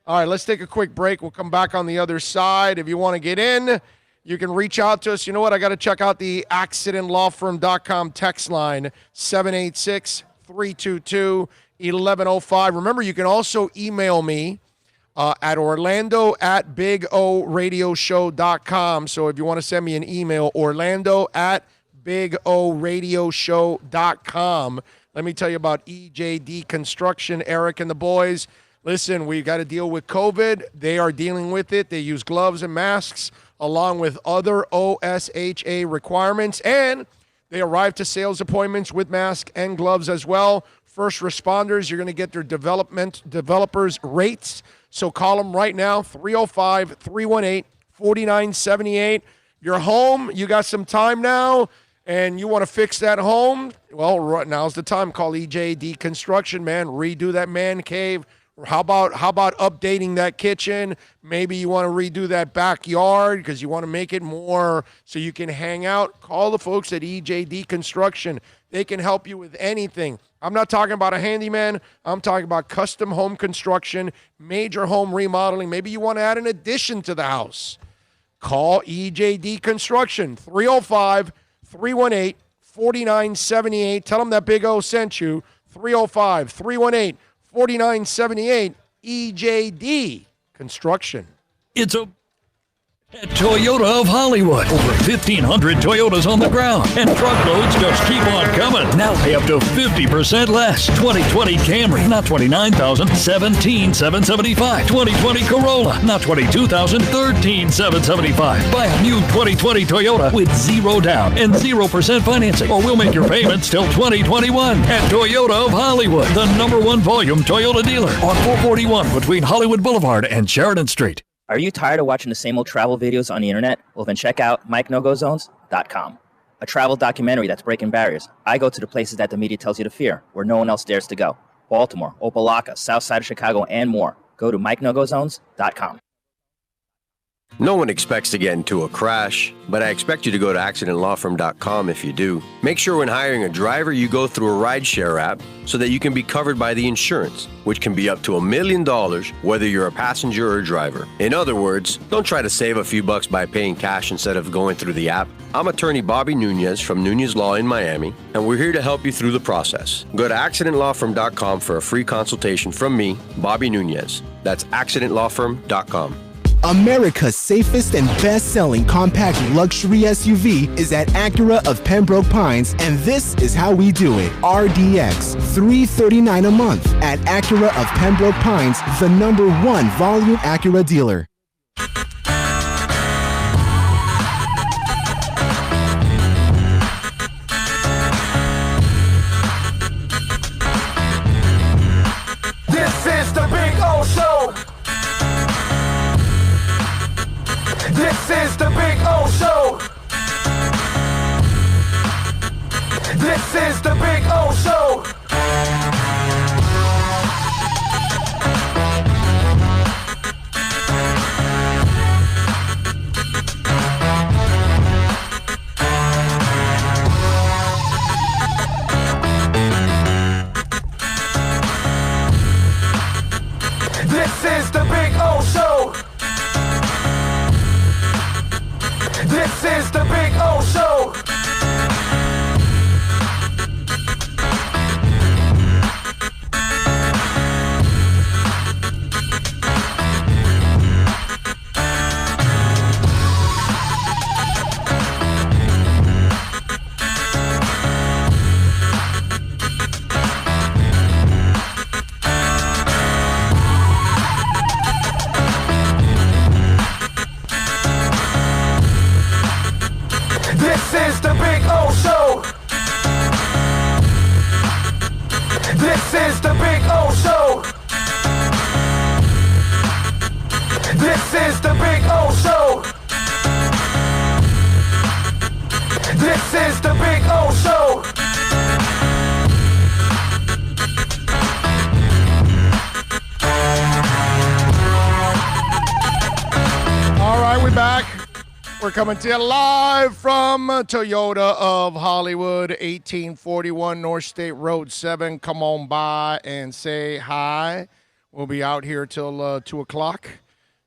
All right, let's take a quick break. We'll come back on the other side. If you want to get in, you can reach out to us. You know what? I got to check out the accidentlawfirm.com text line, 786-322-1105. Remember, you can also email me at orlando@bigoradioshow.com. So if you want to send me an email, orlando@bigoradioshow.com. Let me tell you about EJD Construction, Eric and the boys. Listen, we got to deal with COVID. They are dealing with it. They use gloves and masks along with other OSHA requirements, and they arrive to sales appointments with masks and gloves as well. First responders, you're going to get their developers rates. So call them right now, 305-318-4978. You're home, you got some time now, and you want to fix that home? Well, now's the time. Call EJD Construction, man. Redo that man cave. How about updating that kitchen? Maybe you want to redo that backyard because you want to make it more so you can hang out. Call the folks at EJD Construction. They can help you with anything. I'm not talking about a handyman. I'm talking about custom home construction, major home remodeling. Maybe you want to add an addition to the house. Call EJD Construction, 305-318-4978. Tell them that Big O sent you, 305-318-4978, EJD Construction. It's at Toyota of Hollywood. Over 1,500 Toyotas on the ground. And truckloads just keep on coming. Now pay up to 50% less. 2020 Camry, not $29,000, $17,775. 2020 Corolla, not $22,000, $13,775. Buy a new 2020 Toyota with 0 down and 0% financing, or we'll make your payments till 2021. At Toyota of Hollywood, the #1 volume Toyota dealer on 441 between Hollywood Boulevard and Sheridan Street. Are you tired of watching the same old travel videos on the internet? Well, then check out MikeNoGoZones.com, a travel documentary that's breaking barriers. I go to the places that the media tells you to fear, where no one else dares to go. Baltimore, Opelika, South Side of Chicago, and more. Go to MikeNoGoZones.com. No one expects to get into a crash, but I expect you to go to accidentlawfirm.com if you do. Make sure when hiring a driver, you go through a rideshare app so that you can be covered by the insurance, which can be up to $1 million whether you're a passenger or a driver. In other words, don't try to save a few bucks by paying cash instead of going through the app. I'm attorney Bobby Nunez from Nunez Law in Miami, and we're here to help you through the process. Go to accidentlawfirm.com for a free consultation from me, Bobby Nunez. That's accidentlawfirm.com. America's safest and best-selling compact luxury SUV is at Acura of Pembroke Pines, and this is how we do it. RDX, $339 a month at Acura of Pembroke Pines, the #1 volume Acura dealer. This is the Big O Show. This is the Big O Show. This is the Big O Show. This is the Big O Show. This is the Big O Show. This is the Big O Show. This is the Big O Show. This is the Big O Show. This is the Big O Show. right, we're back. We're coming to you live from Toyota of Hollywood, 1841 North State Road 7. Come on by and say hi. We'll be out here till 2 o'clock,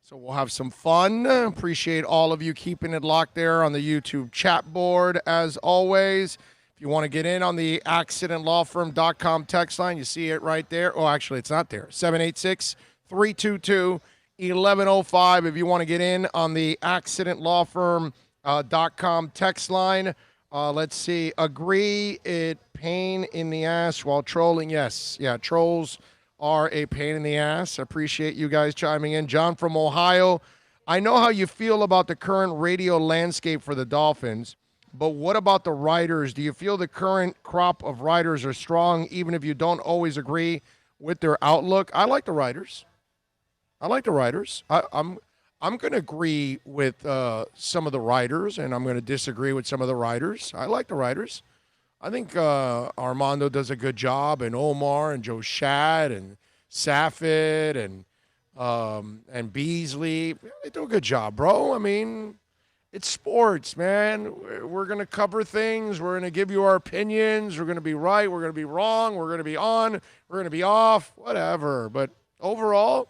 so we'll have some fun. Appreciate all of you keeping it locked there on the YouTube chat board, as always. If you want to get in on the accidentlawfirm.com text line, you see it right there. Oh, actually, it's not there. 786-322-1105. If you want to get in on the accidentlawfirm.com text line, let's see. Agree, it pain in the ass while trolling. Yes. Yeah, trolls are a pain in the ass. Appreciate you guys chiming in. John from Ohio. I know how you feel about the current radio landscape for the Dolphins, but what about the writers? Do you feel the current crop of writers are strong, even if you don't always agree with their outlook? I like the writers. I'm going to agree with some of the writers, and I'm going to disagree with some of the writers. I like the writers. I think Armando does a good job, and Omar and Joe Shad and Safed and Beasley. They do a good job, bro. I mean, it's sports, man. We're going to cover things. We're going to give you our opinions. We're going to be right. We're going to be wrong. We're going to be on. We're going to be off. Whatever. But overall,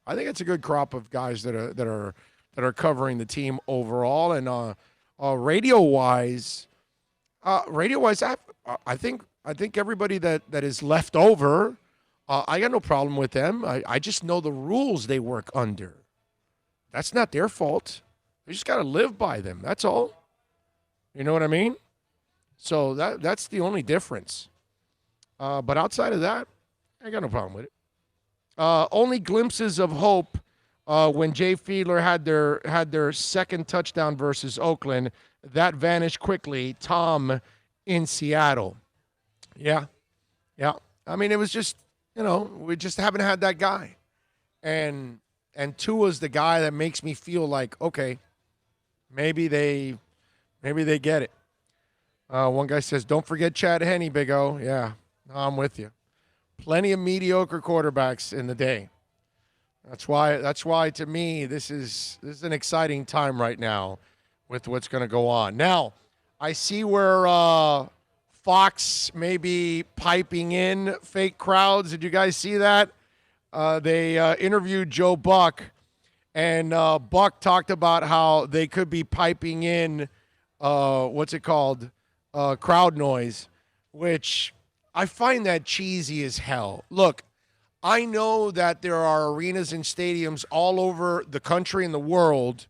I think it's a good crop of guys that are covering the team overall. And radio-wise, I think everybody that is left over, I got no problem with them. I just know the rules they work under. That's not their fault. They just got to live by them. That's all. You know what I mean? So that's the only difference. But outside of that, I got no problem with it. Only glimpses of hope when Jay Fiedler had their second touchdown versus Oakland. That vanished quickly. Tom in Seattle. Yeah. I mean, it was just, we just haven't had that guy. And Tua's the guy that makes me feel like, okay, maybe they get it. One guy says, don't forget Chad Henne, Big O. Yeah, no, I'm with you. Plenty of mediocre quarterbacks in the day. That's why to me, this is an exciting time right now with what's going to go on. Now, I see where Fox may be piping in fake crowds. Did you guys see that? They interviewed Joe Buck, and Buck talked about how they could be piping in, crowd noise, which I find that cheesy as hell. Look, I know that there are arenas and stadiums all over the country and the world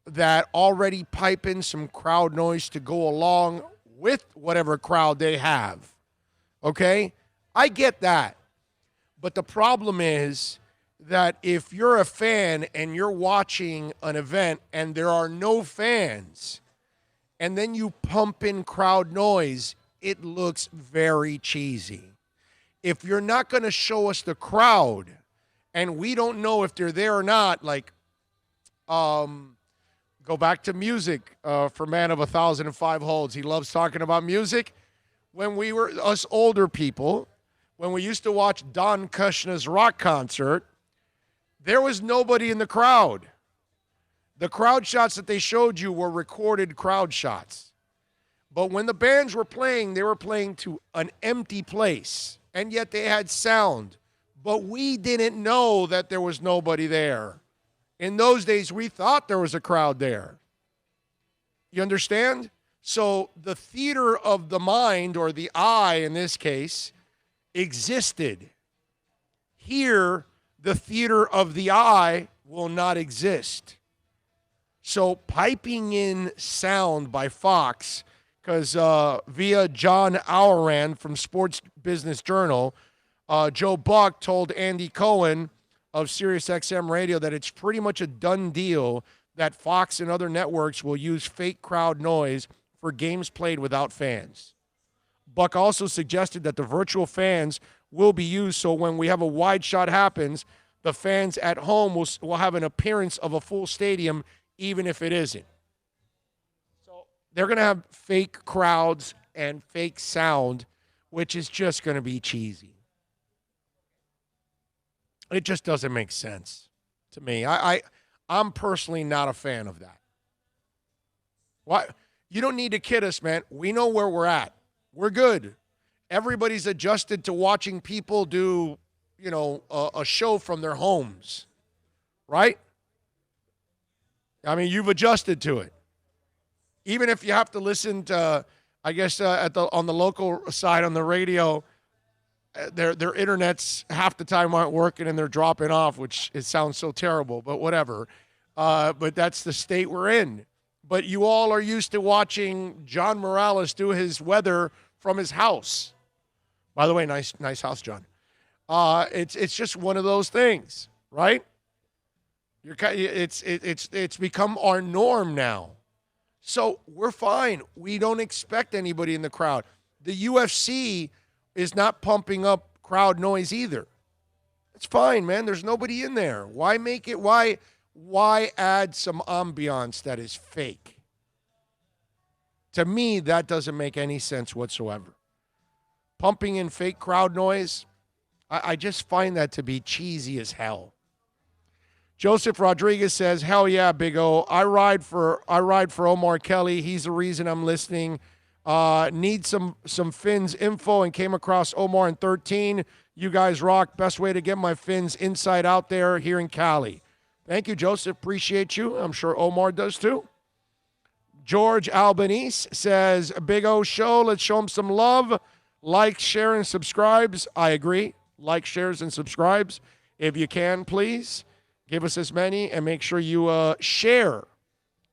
that already pipe in some crowd noise to go along with whatever crowd they have. Okay? I get that. But the problem is that if you're a fan and you're watching an event and there are no fans, and then you pump in crowd noise, it looks very cheesy. If you're not going to show us the crowd and we don't know if they're there or not, like, go back to music for Man of 1,005 Holds. He loves talking about music. When we were, us older people, when we used to watch Don Kushner's rock concert, there was nobody in the crowd. The crowd shots that they showed you were recorded crowd shots. But when the bands were playing, they were playing to an empty place, and yet they had sound. But we didn't know that there was nobody there. In those days, we thought there was a crowd there. You understand? So the theater of the mind, or the eye in this case, existed. Here, the theater of the eye will not exist. So piping in sound by Fox, because via John Aueran from Sports Business Journal, Joe Buck told Andy Cohen of SiriusXM Radio that it's pretty much a done deal that Fox and other networks will use fake crowd noise for games played without fans. Buck also suggested that the virtual fans will be used so when we have a wide shot happens, the fans at home will have an appearance of a full stadium, even if it isn't. So they're going to have fake crowds and fake sound, which is just going to be cheesy. It just doesn't make sense to me. I I'm personally not a fan of that. Why? You don't need to kid us, man. We know where we're at. We're good. Everybody's adjusted to watching people do, a show from their homes, right? I mean, you've adjusted to it. Even if you have to listen to, I guess, on the local side on the radio, their internets half the time aren't working and they're dropping off, which it sounds so terrible, but whatever. But that's the state we're in. But you all are used to watching John Morales do his weather from his house. By the way, nice house, John. It's just one of those things, right? It's become our norm now. So we're fine. We don't expect anybody in the crowd. The UFC is not pumping up crowd noise either. It's fine, man. There's nobody in there. Why make it? Why add some ambiance that is fake? To me, that doesn't make any sense whatsoever. Pumping in fake crowd noise, I just find that to be cheesy as hell. Joseph Rodriguez says, hell yeah, Big O. I ride for Omar Kelly. He's the reason I'm listening. Need some Fins info and came across Omar in 13. You guys rock. Best way to get my Fins inside out there here in Cali. Thank you, Joseph. Appreciate you. I'm sure Omar does too. George Albanese says, Big O show. Let's show him some love. Like, share, and subscribes. I agree. Like, shares, and subscribes. If you can, please. Give us as many, and make sure you share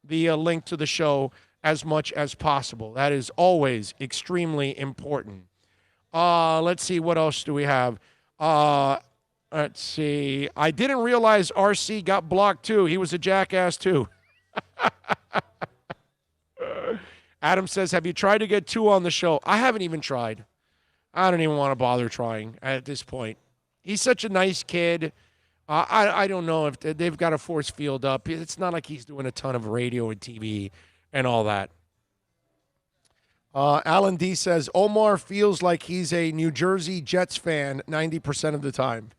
the link to the show as much as possible. That is always extremely important. Let's see, what else do we have? Let's see. I didn't realize RC got blocked, too. He was a jackass, too. Adam says, have you tried to get 2 on the show? I haven't even tried. I don't even want to bother trying at this point. He's such a nice kid. I don't know if they've got a force field up. It's not like he's doing a ton of radio and TV and all that. Alan D says, Omar feels like he's a New Jersey Jets fan 90% of the time.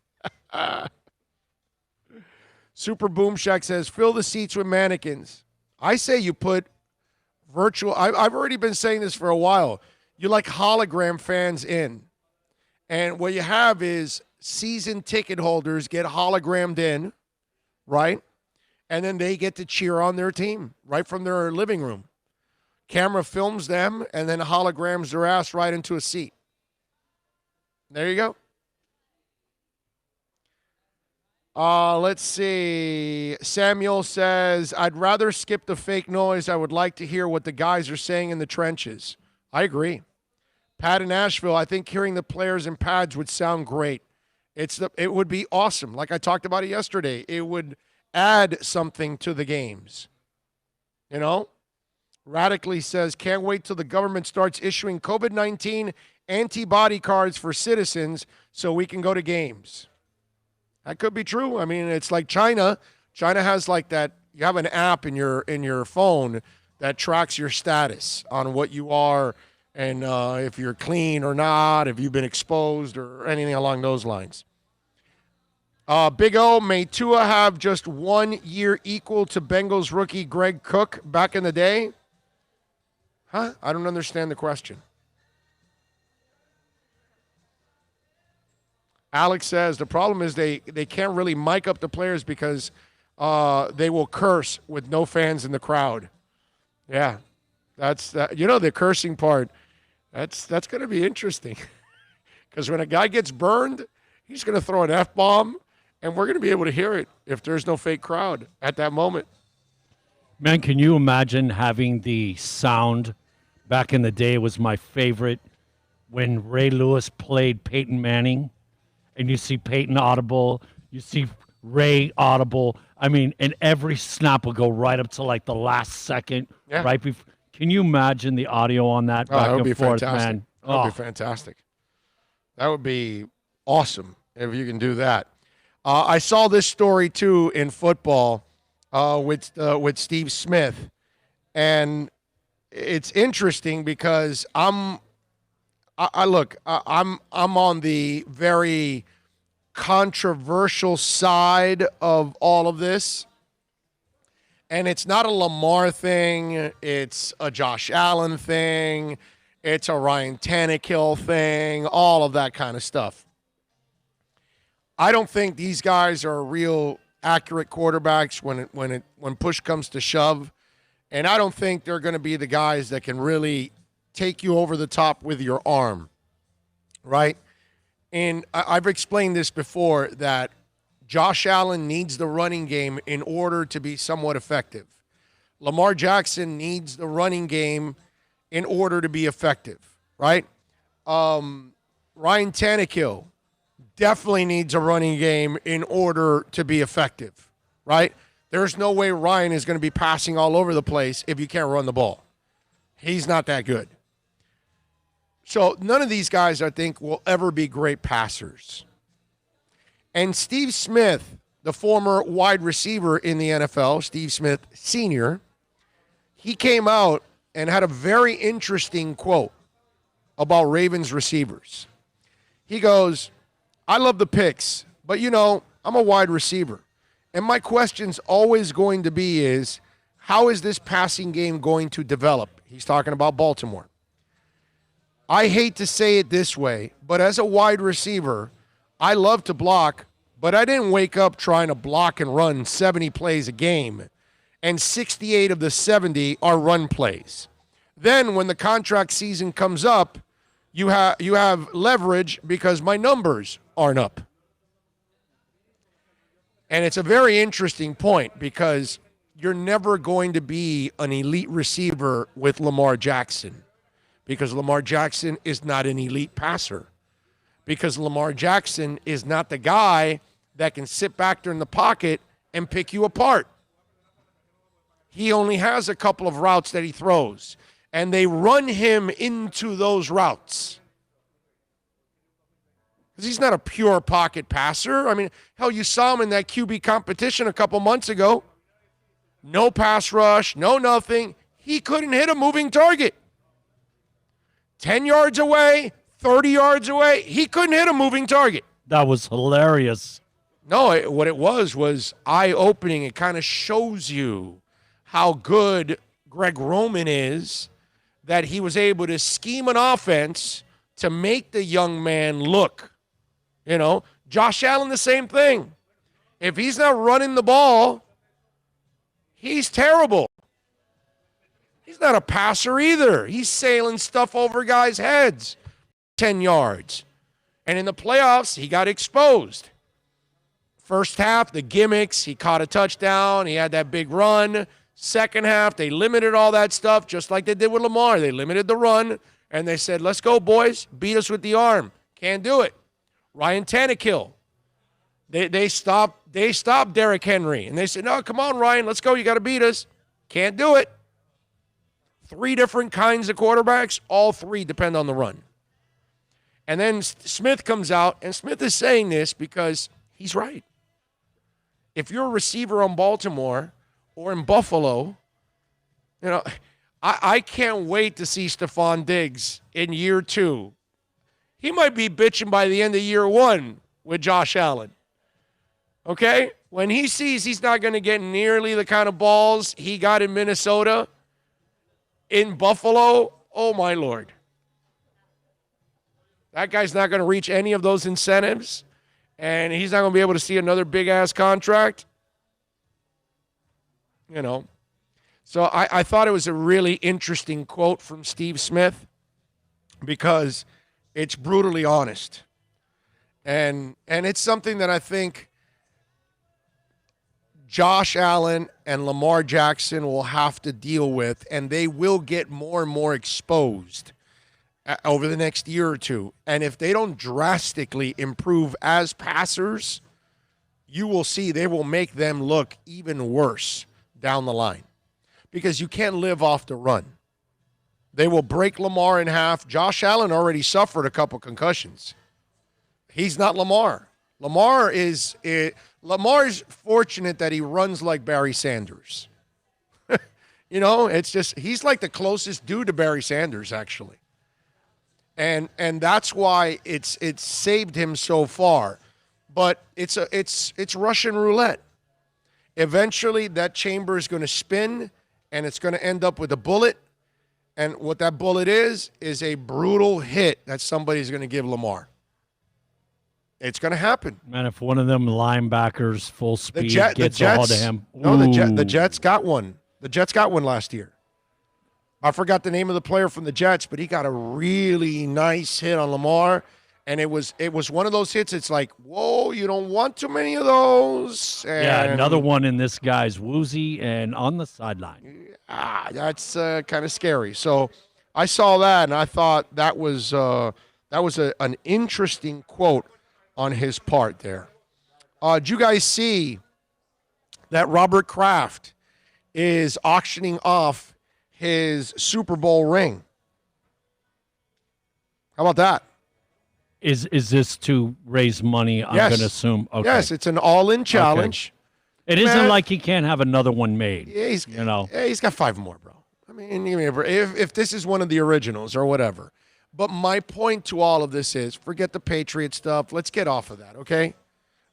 Super Boom Shack says, fill the seats with mannequins. I say you put virtual. I've already been saying this for a while. You like hologram fans in. And what you have is season ticket holders get hologrammed in, right? And then they get to cheer on their team right from their living room. Camera films them and then holograms their ass right into a seat. There you go. Let's see. Samuel says, I'd rather skip the fake noise. I would like to hear what the guys are saying in the trenches. I agree. Pat in Asheville, I think hearing the players in pads would sound great. It would be awesome. Like I talked about it yesterday. It would add something to the games. You know? Radically says, can't wait till the government starts issuing COVID-19 antibody cards for citizens so we can go to games. That could be true. I mean, it's like China. China has like that. You have an app in your phone that tracks your status on what you are and if you're clean or not, if you've been exposed or anything along those lines. Big O, may Tua have just 1 year equal to Bengals rookie Greg Cook back in the day? Huh? I don't understand the question. Alex says the problem is they can't really mic up the players because they will curse with no fans in the crowd. Yeah, that's that. You know, the cursing part. That's going to be interesting because when a guy gets burned, he's going to throw an F-bomb, and we're going to be able to hear it if there's no fake crowd at that moment. Man, can you imagine having the sound back in the day? Was my favorite when Ray Lewis played Peyton Manning, and you see Peyton audible, you see Ray audible. I mean, and every snap will go right up to like the last second, right before. Can you imagine the audio on that back and forth, man? That would be fantastic. That would be awesome if you can do that. I saw this story too in football with Steve Smith, and it's interesting because I'm on the very controversial side of all of this. And it's not a Lamar thing. It's a Josh Allen thing. It's a Ryan Tannehill thing, all of that kind of stuff. I don't think these guys are real accurate quarterbacks when push comes to shove. And I don't think they're going to be the guys that can really take you over the top with your arm, right? And I've explained this before that Josh Allen needs the running game in order to be somewhat effective. Lamar Jackson needs the running game in order to be effective, right? Ryan Tannehill definitely needs a running game in order to be effective, right? There's no way Ryan is going to be passing all over the place if you can't run the ball. He's not that good. So none of these guys, I think, will ever be great passers. And Steve Smith, the former wide receiver in the NFL, Steve Smith Sr., he came out and had a very interesting quote about Ravens receivers. He goes, I love the picks, but, I'm a wide receiver. And my question's always going to be is, how is this passing game going to develop? He's talking about Baltimore. I hate to say it this way, but as a wide receiver, I love to block, but I didn't wake up trying to block and run 70 plays a game, and 68 of the 70 are run plays. Then when the contract season comes up, you have leverage because my numbers aren't up. And it's a very interesting point because you're never going to be an elite receiver with Lamar Jackson because Lamar Jackson is not an elite passer because Lamar Jackson is not the guy that can sit back there in the pocket and pick you apart. He only has a couple of routes that he throws, and they run him into those routes. Because he's not a pure pocket passer. I mean, hell, you saw him in that QB competition a couple months ago. No pass rush, no nothing. He couldn't hit a moving target. 10 yards away, 30 yards away, he couldn't hit a moving target. That was hilarious. No, what it was eye-opening. It kind of shows you how good Greg Roman is, that he was able to scheme an offense to make the young man look. Josh Allen, the same thing. If he's not running the ball, he's terrible. He's not a passer either. He's sailing stuff over guys' heads, 10 yards. And in the playoffs, he got exposed. First half, the gimmicks, he caught a touchdown, he had that big run. Second half, they limited all that stuff, just like they did with Lamar. They limited the run, and they said, let's go, boys. Beat us with the arm. Can't do it. Ryan Tannehill. They stopped Derrick Henry. And they said, no, come on, Ryan, let's go. You got to beat us. Can't do it. 3 different kinds of quarterbacks. All 3 depend on the run. And then Smith comes out, and Smith is saying this because he's right. If you're a receiver on Baltimore or in Buffalo, I can't wait to see Stephon Diggs in year 2. He might be bitching by the end of year 1 with Josh Allen. Okay? When he sees he's not going to get nearly the kind of balls he got in Minnesota, in Buffalo, oh my Lord. That guy's not going to reach any of those incentives, and he's not going to be able to see another big-ass contract. So I thought it was a really interesting quote from Steve Smith because it's brutally honest. And it's something that I think Josh Allen and Lamar Jackson will have to deal with, and they will get more and more exposed over the next year or two. And if they don't drastically improve as passers, you will see they will make them look even worse down the line because you can't live off the run. They will break Lamar in half. Josh Allen already suffered a couple concussions. He's not Lamar. Lamar's fortunate that he runs like Barry Sanders. It's just he's like the closest dude to Barry Sanders, actually. And that's why it's saved him so far. But it's Russian roulette. Eventually, that chamber is going to spin, and it's going to end up with a bullet. And what that bullet is a brutal hit that somebody's going to give Lamar. It's going to happen. Man, if one of them linebackers full speed gets the a hold of him. No, the Jets got one. The Jets got one last year. I forgot the name of the player from the Jets, but he got a really nice hit on Lamar. And it was one of those hits. It's like, whoa, you don't want too many of those. And yeah, another one in this guy's woozy and on the sideline. That's kind of scary. So I saw that, and I thought that was an interesting quote on his part there. Did you guys see that Robert Kraft is auctioning off his Super Bowl ring? How about that? Is this to raise money? I'm Yes. going to assume. Okay. Yes, it's an all-in challenge. It isn't like he can't have another one made. Yeah, he's got 5 more, bro. I mean, if this is one of the originals or whatever. But my point to all of this is, forget the Patriot stuff. Let's get off of that, okay?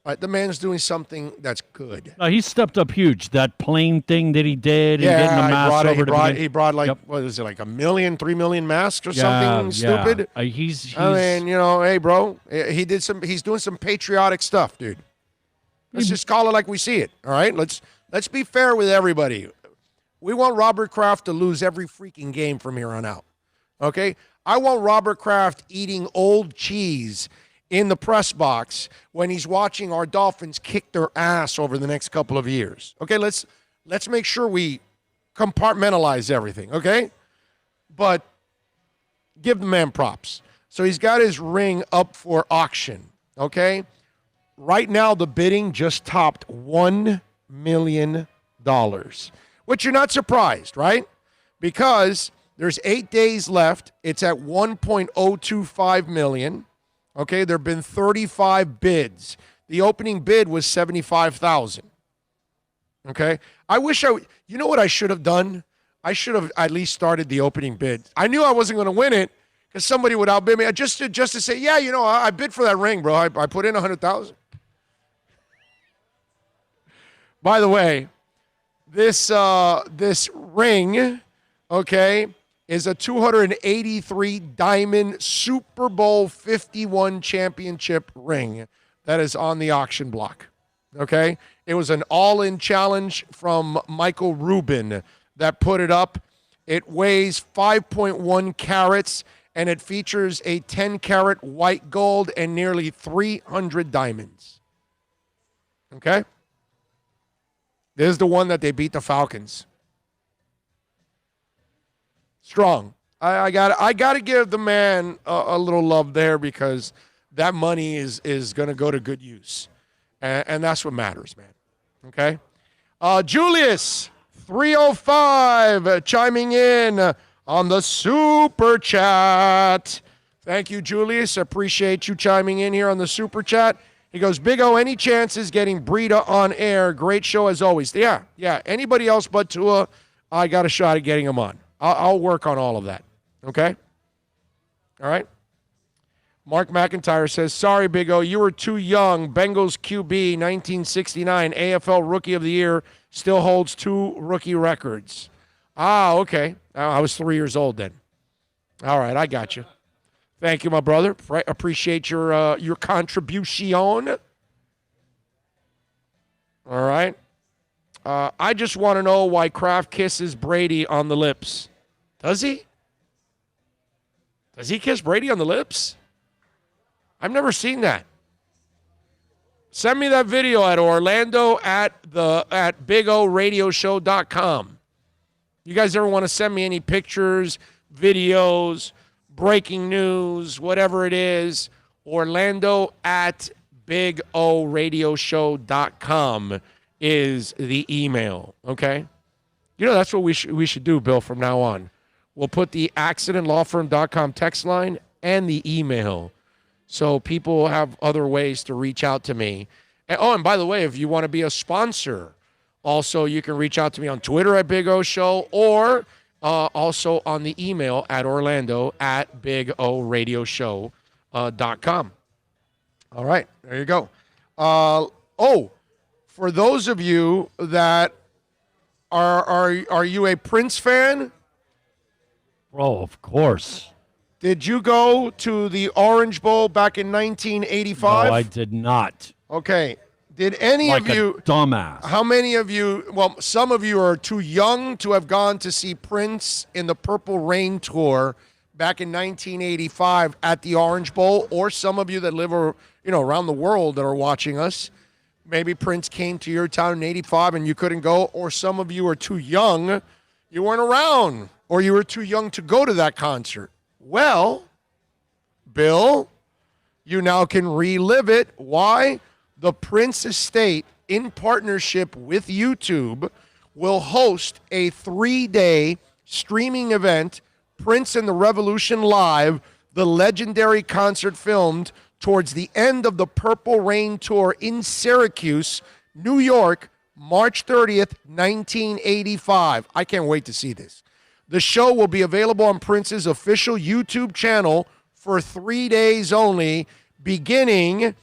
All right, the man's doing something that's good. He stepped up huge. That plane thing that he did and getting the mask he brought like, what is it, like 3 million masks or something stupid? He's I mean, hey, bro, he's doing some patriotic stuff, dude. Let's just call it like we see it, all right? Let's be fair with everybody. We want Robert Kraft to lose every freaking game from here on out, okay? I want Robert Kraft eating old cheese in the press box when he's watching our Dolphins kick their ass over the next couple of years. Okay, let's make sure we compartmentalize everything, okay? But give the man props. So he's got his ring up for auction, okay? Right now, the bidding just topped $1 million, which you're not surprised, right? Because there's 8 days left. It's at $1.025 million. Okay, there have been 35 bids. The opening bid was $75,000. Okay, you know what I should have done? I should have at least started the opening bid. I knew I wasn't going to win it because somebody would outbid me. Just to say, yeah, I bid for that ring, bro. I put in $100,000. By the way, this ring, okay, is a 283 diamond Super Bowl 51 championship ring that is on the auction block. Okay? It was an all-in challenge from Michael Rubin that put it up. It weighs 5.1 carats, and it features a 10-carat white gold and nearly 300 diamonds. Okay? This is the one that they beat the Falcons. Strong. I got to give the man a little love there because that money is going to go to good use. And that's what matters, man. Okay? Julius, 305, chiming in on the Super Chat. Thank you, Julius. Appreciate you chiming in here on the Super Chat. He goes, Big O, any chances getting Breida on air? Great show as always. Yeah. Anybody else but Tua, I got a shot at getting him on. I'll work on all of that. Okay? All right? Mark McIntyre says, sorry, Big O, you were too young. Bengals QB, 1969, AFL Rookie of the Year, still holds 2 rookie records. Okay. I was 3 years old then. All right, I got you. Thank you, my brother. Appreciate your contribution. All right. I just want to know why Kraft kisses Brady on the lips. Does he? Does he kiss Brady on the lips? I've never seen that. Send me that video at Orlando at BigORadioshow.com. You guys ever want to send me any pictures, videos, breaking news, whatever it is? Orlando at BigORadioshow.com is the email, okay? That's what we should do, Bill, from now on. We'll put the accidentlawfirm.com text line and the email so people have other ways to reach out to me. And by the way, if you want to be a sponsor, also you can reach out to me on Twitter at Big O Show or also on the email at Orlando at BigORadioshow.com. All right, there you go. for those of you that are you a Prince fan? Bro, of course. Did you go to the Orange Bowl back in 1985? No, I did not. Okay. Did any Like of you dumbass. How many of you, well, some of you are too young to have gone to see Prince in the Purple Rain tour back in 1985 at the Orange Bowl, or some of you that live around the world that are watching us. Maybe Prince came to your town in 85 and you couldn't go, or some of you are too young, you weren't around, or you were too young to go to that concert. Well, Bill, you now can relive it. Why? The Prince Estate, in partnership with YouTube, will host a 3-day streaming event, Prince and the Revolution Live, the legendary concert filmed towards the end of the Purple Rain Tour in Syracuse, New York, March 30th, 1985. I can't wait to see this. The show will be available on Prince's official YouTube channel for 3 days only, beginning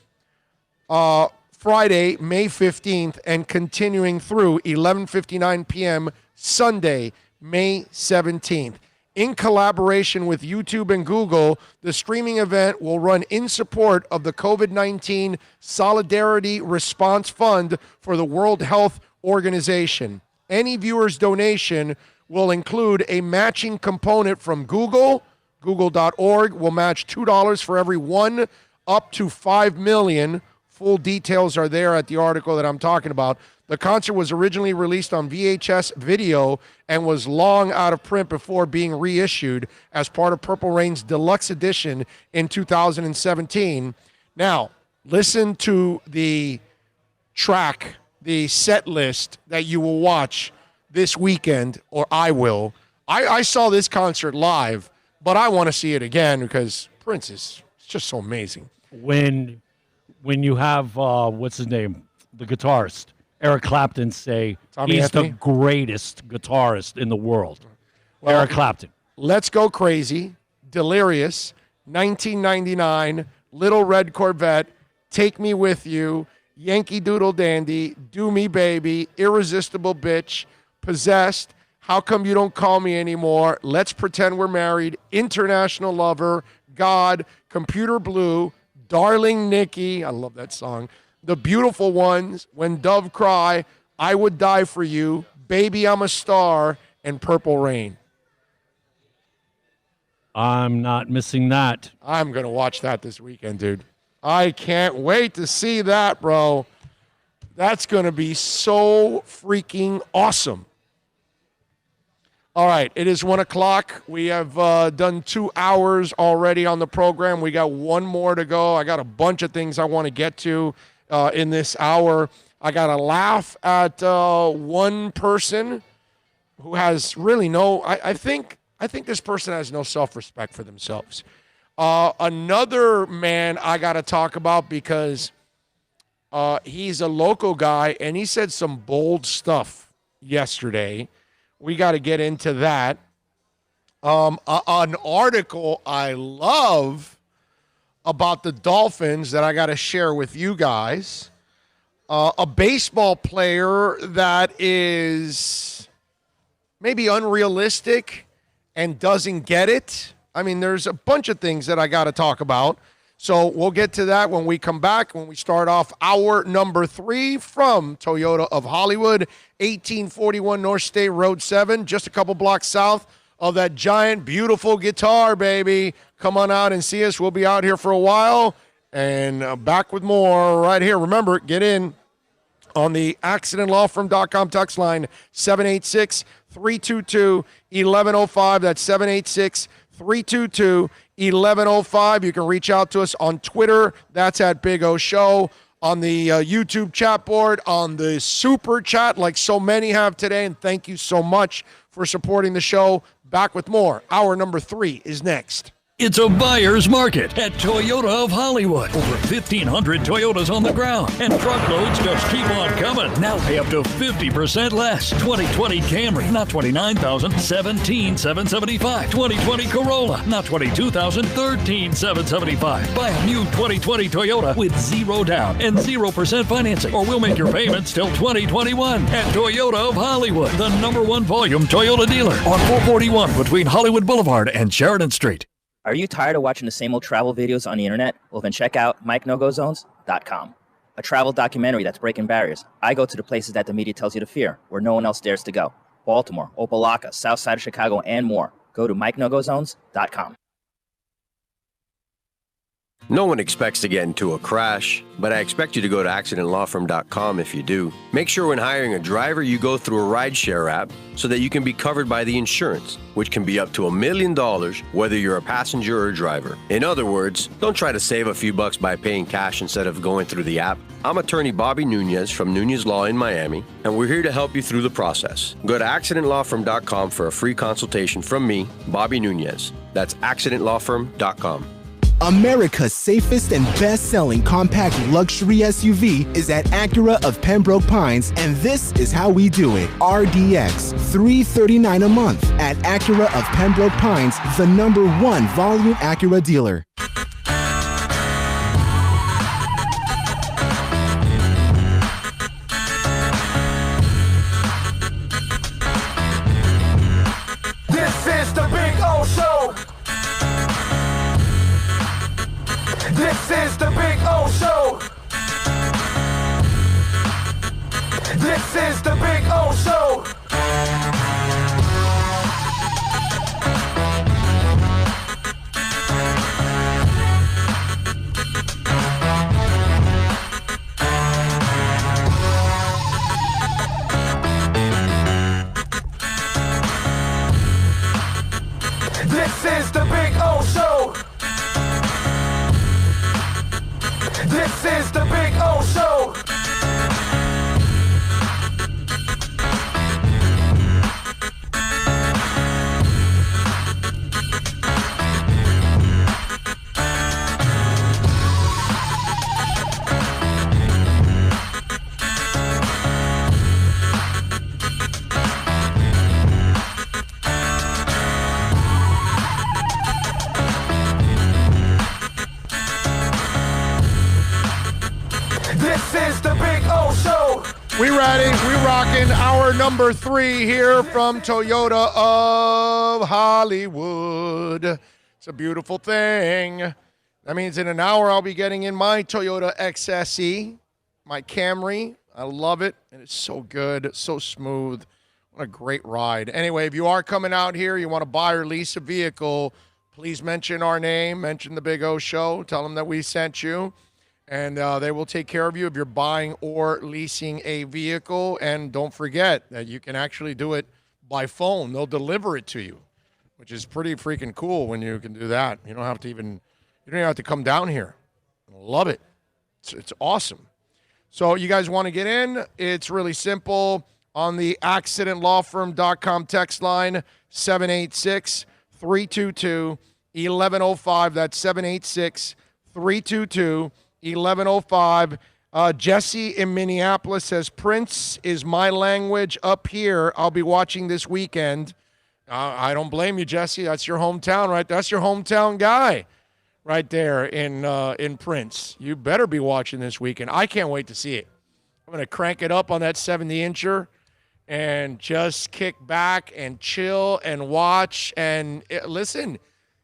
Friday, May 15th, and continuing through 11:59 p.m. Sunday, May 17th. In collaboration with YouTube and Google, the streaming event will run in support of the COVID-19 Solidarity Response Fund for the World Health Organization. Any viewer's donation will include a matching component from Google. Google.org will match $2 for every one, up to 5 million. Full details are there at the article that I'm talking about. The concert was originally released on VHS video and was long out of print before being reissued as part of Purple Rain's deluxe edition in 2017. Now, listen to the track, the set list that you will watch this weekend, or I will. I saw this concert live, but I want to see it again because Prince is just so amazing. When you have, what's his name, the guitarist, Eric Clapton, say Tommy he's Anthony? the greatest guitarist in the world. Well, Eric Clapton. Let's Go Crazy, Delirious, 1999, Little Red Corvette, Take Me With You, Yankee Doodle Dandy, Do Me Baby, Irresistible Bitch, Possessed, How Come You Don't Call Me Anymore, Let's Pretend We're Married, International Lover, God, Computer Blue, Darling Nikki, I love that song, The Beautiful Ones, When Dove Cry, I Would Die For You, Baby I'm a Star, and Purple Rain. I'm not missing that. I'm going to watch that this weekend, dude. I can't wait to see that, bro. That's going to be so freaking awesome. All right, it is 1 o'clock. We have done 2 hours already on the program. We got one more to go. I got a bunch of things I want to get to in this hour. I got to laugh at one person who has really I think this person has no self-respect for themselves. Another man I got to talk about because he's a local guy, and he said some bold stuff yesterday. We got to get into that. An article I love about the Dolphins that I got to share with you guys. A baseball player that is maybe unrealistic and doesn't get it. I mean, there's a bunch of things that I got to talk about. So we'll get to that when we come back, when we start off hour number 3 from Toyota of Hollywood, 1841 North State Road 7, just a couple blocks south of that giant, beautiful guitar, baby. Come on out and see us. We'll be out here for a while, and back with more right here. Remember, get in on the accidentlawfirm.com text line, 786-322-1105. That's 786-322-1105. You can reach out to us on Twitter. That's at Big O Show. On the YouTube chat board, on the super chat, like so many have today. And thank you so much for supporting the show. Back with more. Hour number 3 is next. It's a buyer's market at Toyota of Hollywood. Over 1,500 Toyotas on the ground, and truckloads just keep on coming. Now pay up to 50% less. 2020 Camry, not $29,000, $17,775. 2020 Corolla, not $22,000, $13,775. Buy a new 2020 Toyota with 0 down and 0% financing, or we'll make your payments till 2021. At Toyota of Hollywood, the #1 volume Toyota dealer on 441 between Hollywood Boulevard and Sheridan Street. Are you tired of watching the same old travel videos on the internet? Well, then check out MikeNoGoZones.com, a travel documentary that's breaking barriers. I go to the places that the media tells you to fear, where no one else dares to go. Baltimore, Opelika, South Side of Chicago, and more. Go to MikeNoGoZones.com. No one expects to get into a crash, but I expect you to go to accidentlawfirm.com if you do. Make sure when hiring a driver, you go through a rideshare app so that you can be covered by the insurance, which can be up to $1 million whether you're a passenger or a driver. In other words, don't try to save a few bucks by paying cash instead of going through the app. I'm attorney Bobby Nunez from Nunez Law in Miami, and we're here to help you through the process. Go to accidentlawfirm.com for a free consultation from me, Bobby Nunez. That's accidentlawfirm.com. America's safest and best-selling compact luxury SUV is at Acura of Pembroke Pines, and this is how we do it. RDX, $339 a month at Acura of Pembroke Pines, the #1 volume Acura dealer. This is the Big O Show. This is the Big O Show. This is the Big O Show. This is the Big O Show. This is the Big O Show. This is the Big O Show. We ready? We rocking hour number 3 here from Toyota of Hollywood. It's a beautiful thing. That means in an hour I'll be getting in my Toyota XSE, my Camry. I love it, and it's so good, so smooth. What a great ride. Anyway, if you are coming out here, you want to buy or lease a vehicle, please mention our name, mention the Big O Show, tell them that we sent you. And they will take care of you if you're buying or leasing a vehicle. And don't forget that you can actually do it by phone. They'll deliver it to you, which is pretty freaking cool when you can do that. You don't even have to come down here. I love it. It's awesome. So you guys want to get in? It's really simple. On the accidentlawfirm.com text line, 786-322-1105. That's 786-322-1105. 1105. Jesse in Minneapolis says, Prince is my language up here. I'll be watching this weekend. I don't blame you, Jesse. That's your hometown, right? That's your hometown guy right there in Prince. You better be watching this weekend. I can't wait to see it. I'm going to crank it up on that 70-incher and just kick back and chill and watch. And listen,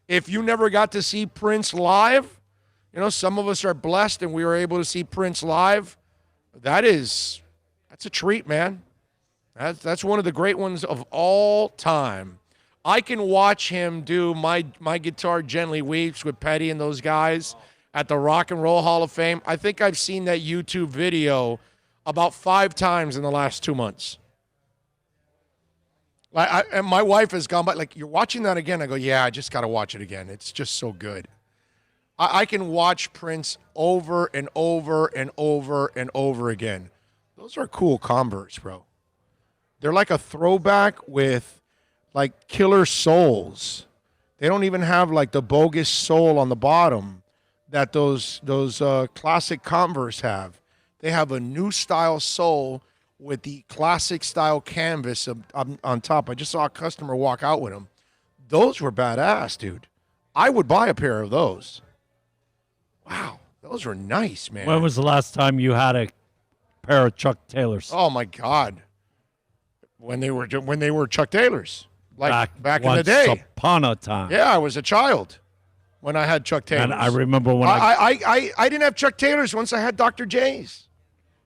if you never got to see Prince live, you know, some of us are blessed and we were able to see Prince live. That's a treat, man. That's one of the great ones of all time. I can watch him do My Guitar Gently Weeps with Petty and those guys at the Rock and Roll Hall of Fame. I think I've seen that YouTube video about 5 times in the last 2 months. And my wife has gone by, like, you're watching that again? I go, yeah, I just got to watch it again. It's just so good. I can watch Prince over and over and over and over again. Those are cool Converse, bro. They're like a throwback with like killer soles. They don't even have like the bogus sole on the bottom that those classic Converse have. They have a new style sole with the classic style canvas on top. I just saw a customer walk out with them. Those were badass, dude. I would buy a pair of those. Wow, those were nice, man. When was the last time you had a pair of Chuck Taylors? Oh my God, when they were Chuck Taylors, like back in the day. Once upon a time. Yeah, I was a child when I had Chuck Taylors. And I remember when I didn't have Chuck Taylors once I had Dr. J's.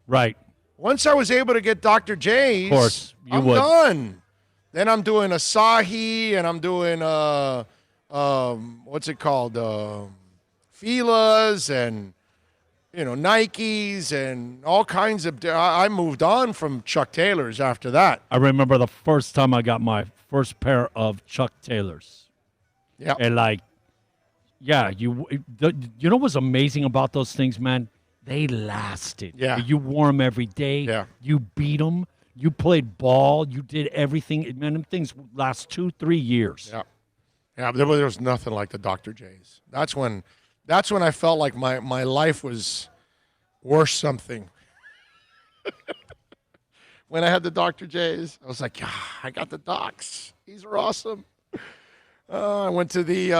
Right. Once I was able to get Dr. J's, of course, I'm done. Then I'm doing Asahi, and I'm doing what's it called, Fila's, and Nikes, and all kinds of. I moved on from Chuck Taylors after that. I remember the first time I got my first pair of Chuck Taylors. Yeah, and you know what's amazing about those things, man? They lasted. Yeah. You wore them every day. Yeah. You beat them. You played ball. You did everything. Man, them things last 2-3 years. Yeah. Yeah, there was nothing like the Dr. J's. That's when I felt like my life was worth something. When I had the Dr. J's, I was like, I got the Docs. These are awesome. I went to the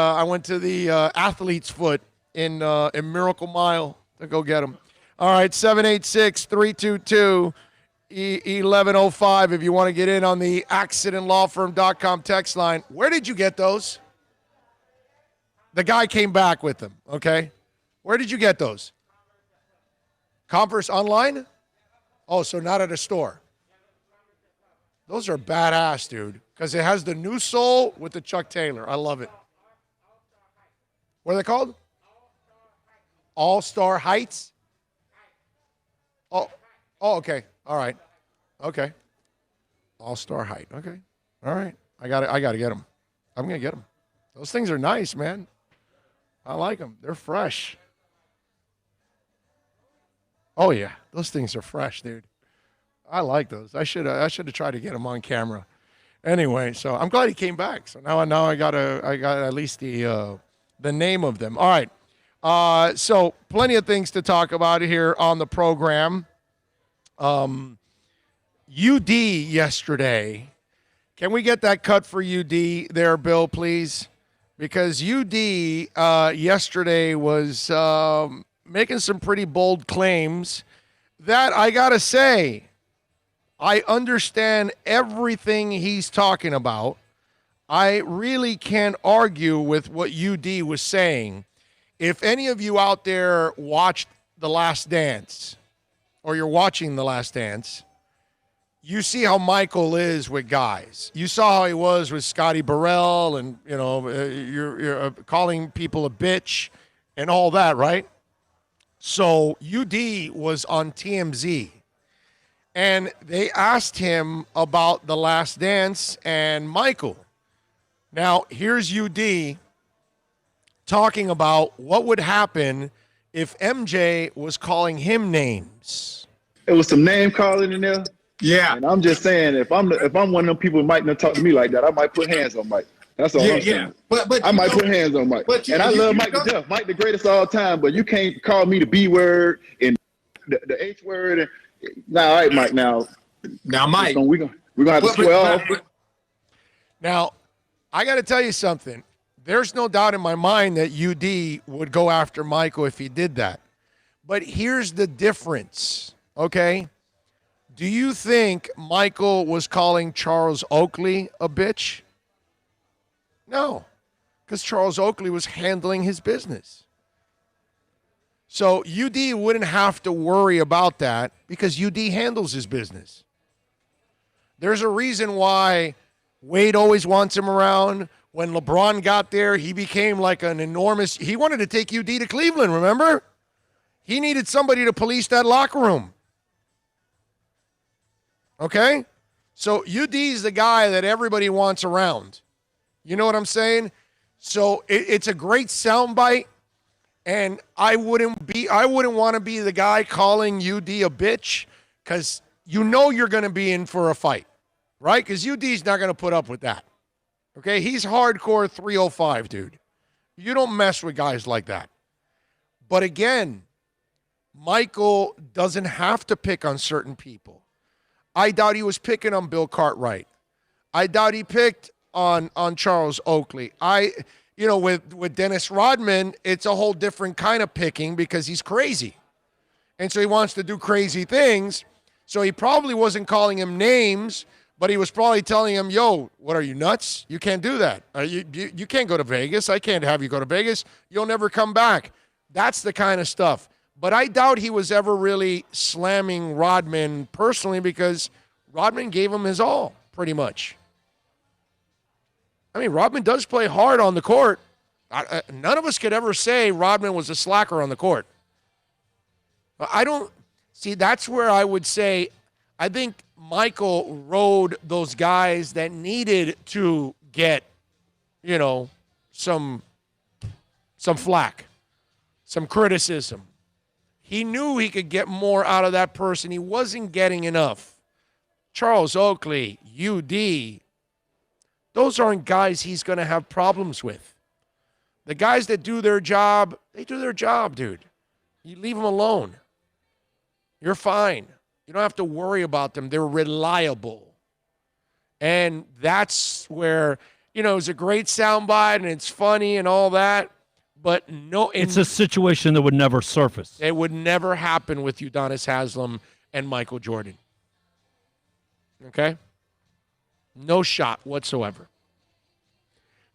Athlete's Foot in Miracle Mile to go get them. All right, 786-322-1105 if you want to get in on the accidentlawfirm.com text line. Where did you get those? The guy came back with them, okay? Where did you get those? Converse online? Oh, so not at a store. Those are badass, dude, because it has the new sole with the Chuck Taylor. I love it. What are they called? All-Star Heights? Oh, okay. All right. Okay. All-Star Height. Okay. All right. I got to get them. I'm going to get them. Those things are nice, man. I like them. They're fresh. Oh, yeah. Those things are fresh, dude. I like those. I should have tried to get them on camera. Anyway, so I'm glad he came back. So now I got at least the name of them. All right. So plenty of things to talk about here on the program. UD yesterday. Can we get that cut for UD there, Bill, please? Because UD yesterday was making some pretty bold claims that I got to say, I understand everything he's talking about. I really can't argue with what UD was saying. If any of you out there watched The Last Dance, or you're watching The Last Dance, you see how Michael is with guys. You saw how he was with Scotty Burrell, and you're calling people a bitch and all that, right? So UD was on TMZ, and they asked him about The Last Dance and Michael. Now, here's UD talking about what would happen if MJ was calling him names. It was some name calling in there. Yeah. And I'm just saying, if I'm one of them people who might not talk to me like that, I might put hands on Mike. That's all I'm saying. Yeah. But I might put hands on Mike. And I love Mike to death. Mike the greatest of all time, but you can't call me the B word and the H word. And now, all right, Mike. Now, Mike, we're gonna have to swear off. Now, I got to tell you something. There's no doubt in my mind that UD would go after Michael if he did that. But here's the difference, okay? Do you think Michael was calling Charles Oakley a bitch? No, because Charles Oakley was handling his business. So UD wouldn't have to worry about that because UD handles his business. There's a reason why Wade always wants him around. When LeBron got there, he became like an enormous – he wanted to take UD to Cleveland, remember? He needed somebody to police that locker room. Okay? So UD's the guy that everybody wants around. You know what I'm saying? So it's a great soundbite, and I wouldn't want to be the guy calling UD a bitch because you know you're going to be in for a fight, right? Because UD's not going to put up with that. Okay, he's hardcore 305, dude. You don't mess with guys like that. But again, Michael doesn't have to pick on certain people. I doubt he was picking on Bill Cartwright. I doubt he picked on Charles Oakley. With Dennis Rodman, it's a whole different kind of picking because he's crazy. And so he wants to do crazy things. So he probably wasn't calling him names, but he was probably telling him, yo, what are you, nuts? You can't do that. You can't go to Vegas. I can't have you go to Vegas. You'll never come back. That's the kind of stuff. But I doubt he was ever really slamming Rodman personally because Rodman gave him his all, pretty much. I mean, Rodman does play hard on the court. None of us could ever say Rodman was a slacker on the court. That's where I would say I think Michael rode those guys that needed to get, some flack, some criticism. He knew he could get more out of that person. He wasn't getting enough. Charles Oakley, UD, those aren't guys he's going to have problems with. The guys that do their job, they do their job, dude. You leave them alone. You're fine. You don't have to worry about them. They're reliable. And that's where, it's a great soundbite and it's funny and all that. But no, it's a situation that would never surface. It would never happen with Udonis Haslem and Michael Jordan. Okay? No shot whatsoever.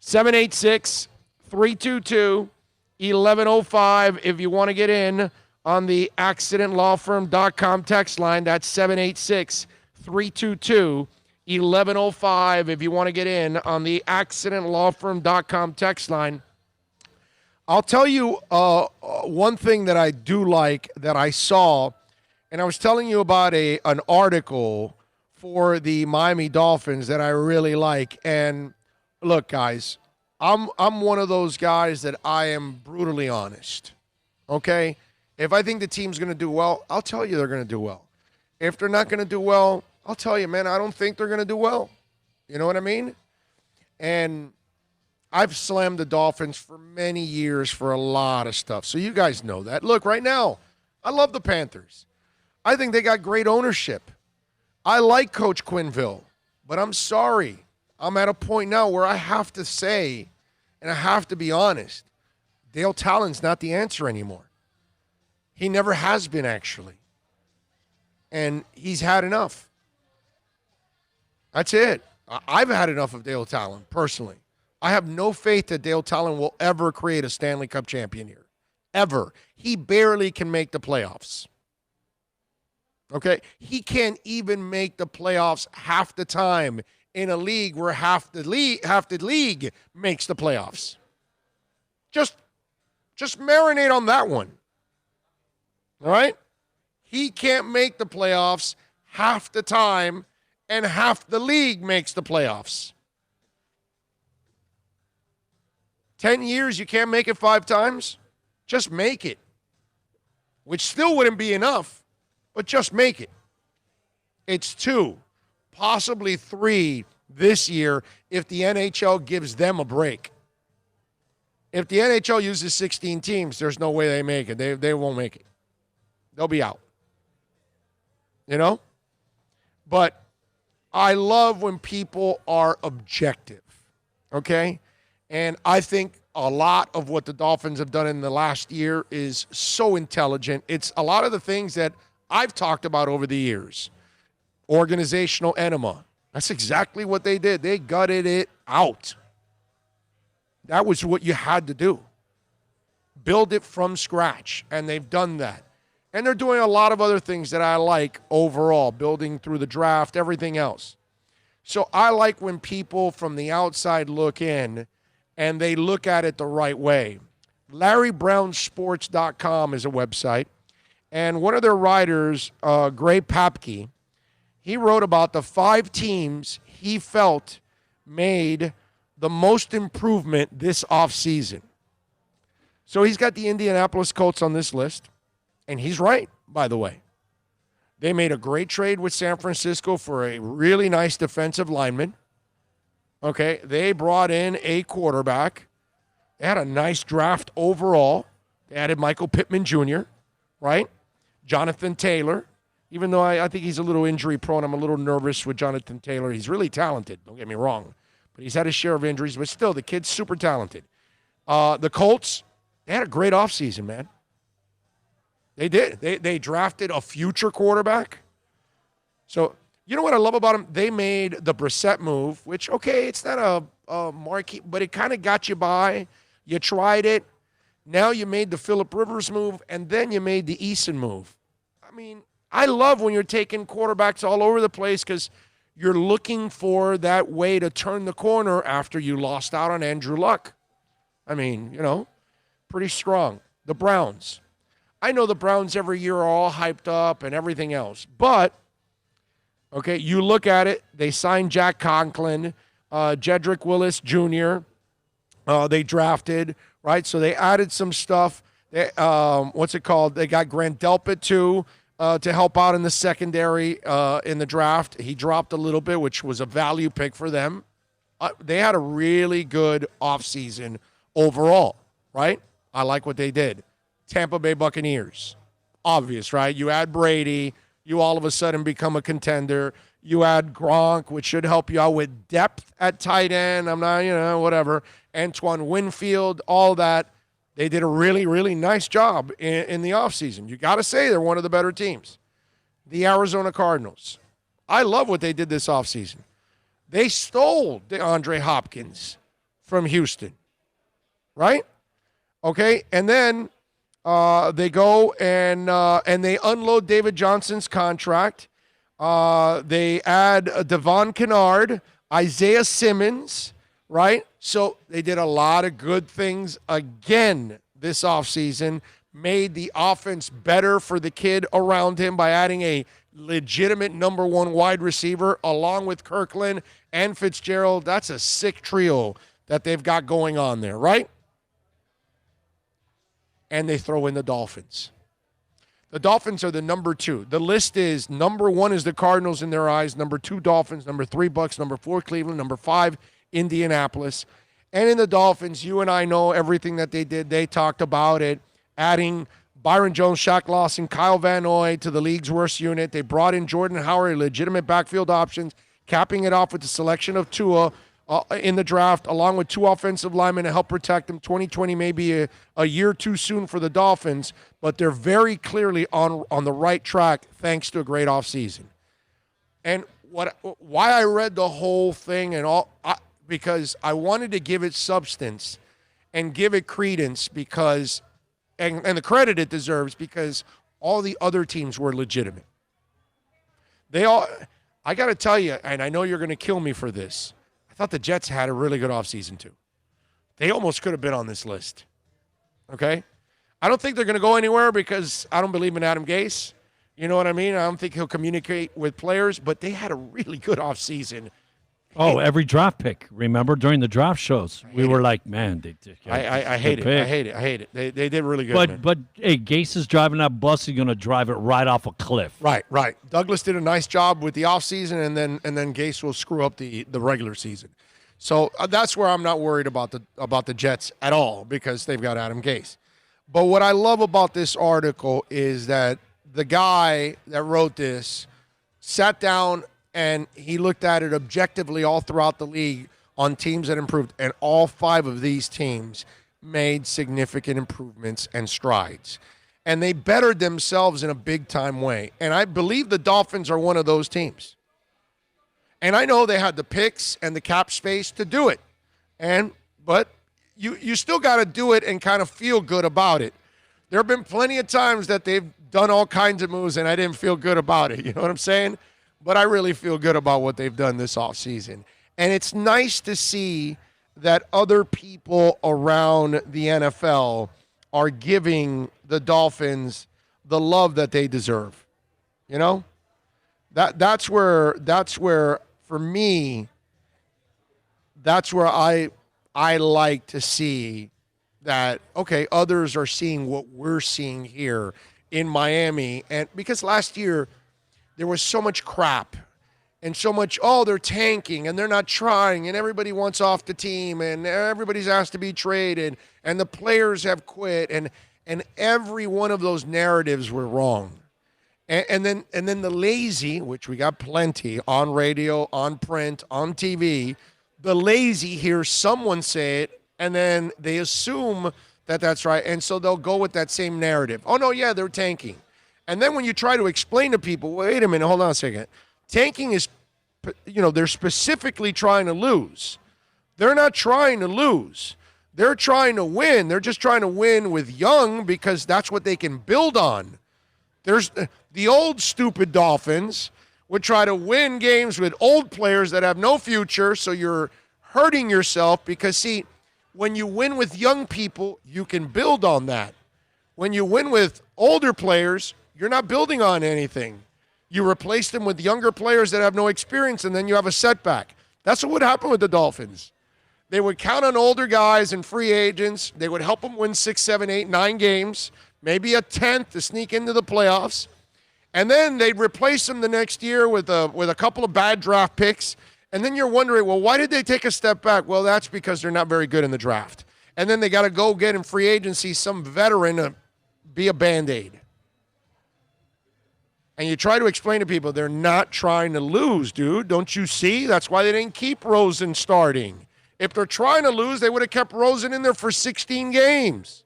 786-322-1105 if you want to get in on the accidentlawfirm.com text line. That's 786-322-1105 if you want to get in on the accidentlawfirm.com text line. I'll tell you one thing that I do like that I saw, and I was telling you about an article for the Miami Dolphins that I really like. And look, guys, I'm one of those guys that I am brutally honest. Okay? If I think the team's going to do well, I'll tell you they're going to do well. If they're not going to do well, I'll tell you, man, I don't think they're going to do well. You know what I mean? And I've slammed the Dolphins for many years for a lot of stuff. So you guys know that. Look, right now, I love the Panthers. I think they got great ownership. I like Coach Quinville, but I'm sorry. I'm at a point now where I have to say, and I have to be honest, Dale Talon's not the answer anymore. He never has been, actually. And he's had enough. That's it. I've had enough of Dale Talon, personally. I have no faith that Dale Talon will ever create a Stanley Cup champion here. Ever. He barely can make the playoffs. Okay? He can't even make the playoffs half the time in a league where half the league makes the playoffs. Just marinate on that one. All right? He can't make the playoffs half the time, and half the league makes the playoffs. 10 years, you can't make it 5 times? Just make it. Which still wouldn't be enough, but just make it. It's 2, possibly 3 this year if the NHL gives them a break. If the NHL uses 16 teams, there's no way they make it. They won't make it. They'll be out. You know? But I love when people are objective. Okay? And I think a lot of what the Dolphins have done in the last year is so intelligent. It's a lot of the things that I've talked about over the years. Organizational enema. That's exactly what they did. They gutted it out. That was what you had to do. Build it from scratch. And they've done that. And they're doing a lot of other things that I like overall, building through the draft, everything else. So I like when people from the outside look in and they look at it the right way. LarryBrownSports.com is a website. And one of their writers, Gray Papke, he wrote about the 5 teams he felt made the most improvement this offseason. So he's got the Indianapolis Colts on this list. And he's right, by the way. They made a great trade with San Francisco for a really nice defensive lineman. Okay, they brought in a quarterback. They had a nice draft overall. They added Michael Pittman Jr., right? Jonathan Taylor. Even though I think he's a little injury prone, I'm a little nervous with Jonathan Taylor. He's really talented, don't get me wrong. But he's had his share of injuries, but still, the kid's super talented. The Colts, they had a great offseason, man. They did. They drafted a future quarterback. So, you know what I love about them? They made the Brissett move, which, okay, it's not a marquee, but it kind of got you by. You tried it. Now you made the Phillip Rivers move, and then you made the Eason move. I mean, I love when you're taking quarterbacks all over the place because you're looking for that way to turn the corner after you lost out on Andrew Luck. I mean, pretty strong. The Browns. I know the Browns every year are all hyped up and everything else, but okay, you look at it. They signed Jack Conklin, Jedrick Willis Jr. They drafted, right? So they added some stuff. They, what's it called? They got Grant Delpit too to help out in the secondary in the draft. He dropped a little bit, which was a value pick for them. They had a really good offseason overall, right? I like what they did. Tampa Bay Buccaneers. Obvious, right? You add Brady, you all of a sudden become a contender. You add Gronk, which should help you out with depth at tight end. I'm not, whatever. Antoine Winfield, all that. They did a really, really nice job in the offseason. You got to say they're one of the better teams. The Arizona Cardinals. I love what they did this offseason. They stole DeAndre Hopkins from Houston, right? Okay, and then they go and they unload David Johnson's contract. They add Devon Kennard, Isaiah Simmons, right? So they did a lot of good things again this offseason, made the offense better for the kid around him by adding a legitimate number one wide receiver along with Kirkland and Fitzgerald. That's a sick trio that they've got going on there, right? And they throw in the Dolphins. The Dolphins are the number two. The list is number one is the Cardinals in their eyes, number two Dolphins, number three Bucks, number four Cleveland, number five Indianapolis. And in the Dolphins, you and I know everything that they did. They talked about it, adding Byron Jones, Shaq Lawson, Kyle Van Noy to the league's worst unit. They brought in Jordan Howard, legitimate backfield options, capping it off with the selection of Tua in the draft, along with two offensive linemen to help protect them. 2020 may be a year too soon for the Dolphins, but they're very clearly on the right track thanks to a great offseason. And why I read the whole thing because I wanted to give it substance and give it credence because, and the credit it deserves, because all the other teams were legitimate. I got to tell you, and I know you're going to kill me for this, I thought the Jets had a really good offseason too. They almost could have been on this list. Okay? I don't think they're going to go anywhere because I don't believe in Adam Gase. You know what I mean? I don't think he'll communicate with players, but they had a really good offseason. Oh, every draft pick. Remember during the draft shows, we were like, man, I hate it. I hate it. They did really good. But hey, Gase is driving that bus. He's going to drive it right off a cliff. Right. Douglas did a nice job with the offseason, and then Gase will screw up the regular season. So that's where I'm not worried about the Jets at all because they've got Adam Gase. But what I love about this article is that the guy that wrote this sat down and he looked at it objectively all throughout the league on teams that improved, and all five of these teams made significant improvements and strides. And they bettered themselves in a big-time way. And I believe the Dolphins are one of those teams. And I know they had the picks and the cap space to do it. But you still got to do it and kind of feel good about it. There have been plenty of times that they've done all kinds of moves, and I didn't feel good about it. You know what I'm saying? But I really feel good about what they've done this offseason. And it's nice to see that other people around the NFL are giving the Dolphins the love that they deserve. You know? That's where for me, that's where I like to see that, okay, others are seeing what we're seeing here in Miami. And because last year there was so much crap and so much, oh, they're tanking and they're not trying and everybody wants off the team and everybody's asked to be traded and the players have quit and every one of those narratives were wrong. And then the lazy, which we got plenty on radio, on print, on TV, the lazy hear someone say it and then they assume that that's right. And so they'll go with that same narrative. Oh, no, yeah, they're tanking. And then when you try to explain to people, wait a minute, hold on a second. Tanking is, they're specifically trying to lose. They're not trying to lose. They're trying to win. They're just trying to win with young because that's what they can build on. There's the old stupid Dolphins would try to win games with old players that have no future, so you're hurting yourself because, see, when you win with young people, you can build on that. When you win with older players, you're not building on anything. You replace them with younger players that have no experience, and then you have a setback. That's what would happen with the Dolphins. They would count on older guys and free agents. They would help them win 6, 7, 8, 9 games, maybe a 10th to sneak into the playoffs. And then they'd replace them the next year with a couple of bad draft picks. And then you're wondering, well, why did they take a step back? Well, that's because they're not very good in the draft. And then they got to go get in free agency some veteran to be a Band-Aid. And you try to explain to people, they're not trying to lose, dude. Don't you see? That's why they didn't keep Rosen starting. If they're trying to lose, they would have kept Rosen in there for 16 games.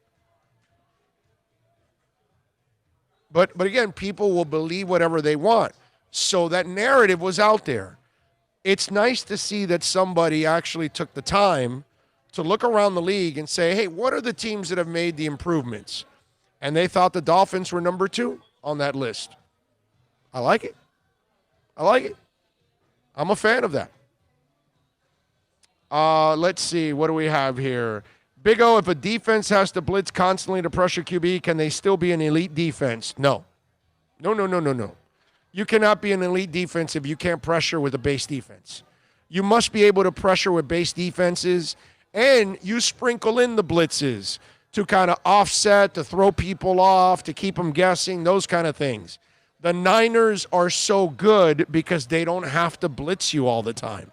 But again, people will believe whatever they want. So that narrative was out there. It's nice to see that somebody actually took the time to look around the league and say, hey, what are the teams that have made the improvements? And they thought the Dolphins were number 2 on that list. I like it. I like it. I'm a fan of that. Let's see. What do we have here? Big O, if a defense has to blitz constantly to pressure QB, can they still be an elite defense? No. No. You cannot be an elite defense if you can't pressure with a base defense. You must be able to pressure with base defenses, and you sprinkle in the blitzes to kind of offset, to throw people off, to keep them guessing, those kind of things. The Niners are so good because they don't have to blitz you all the time.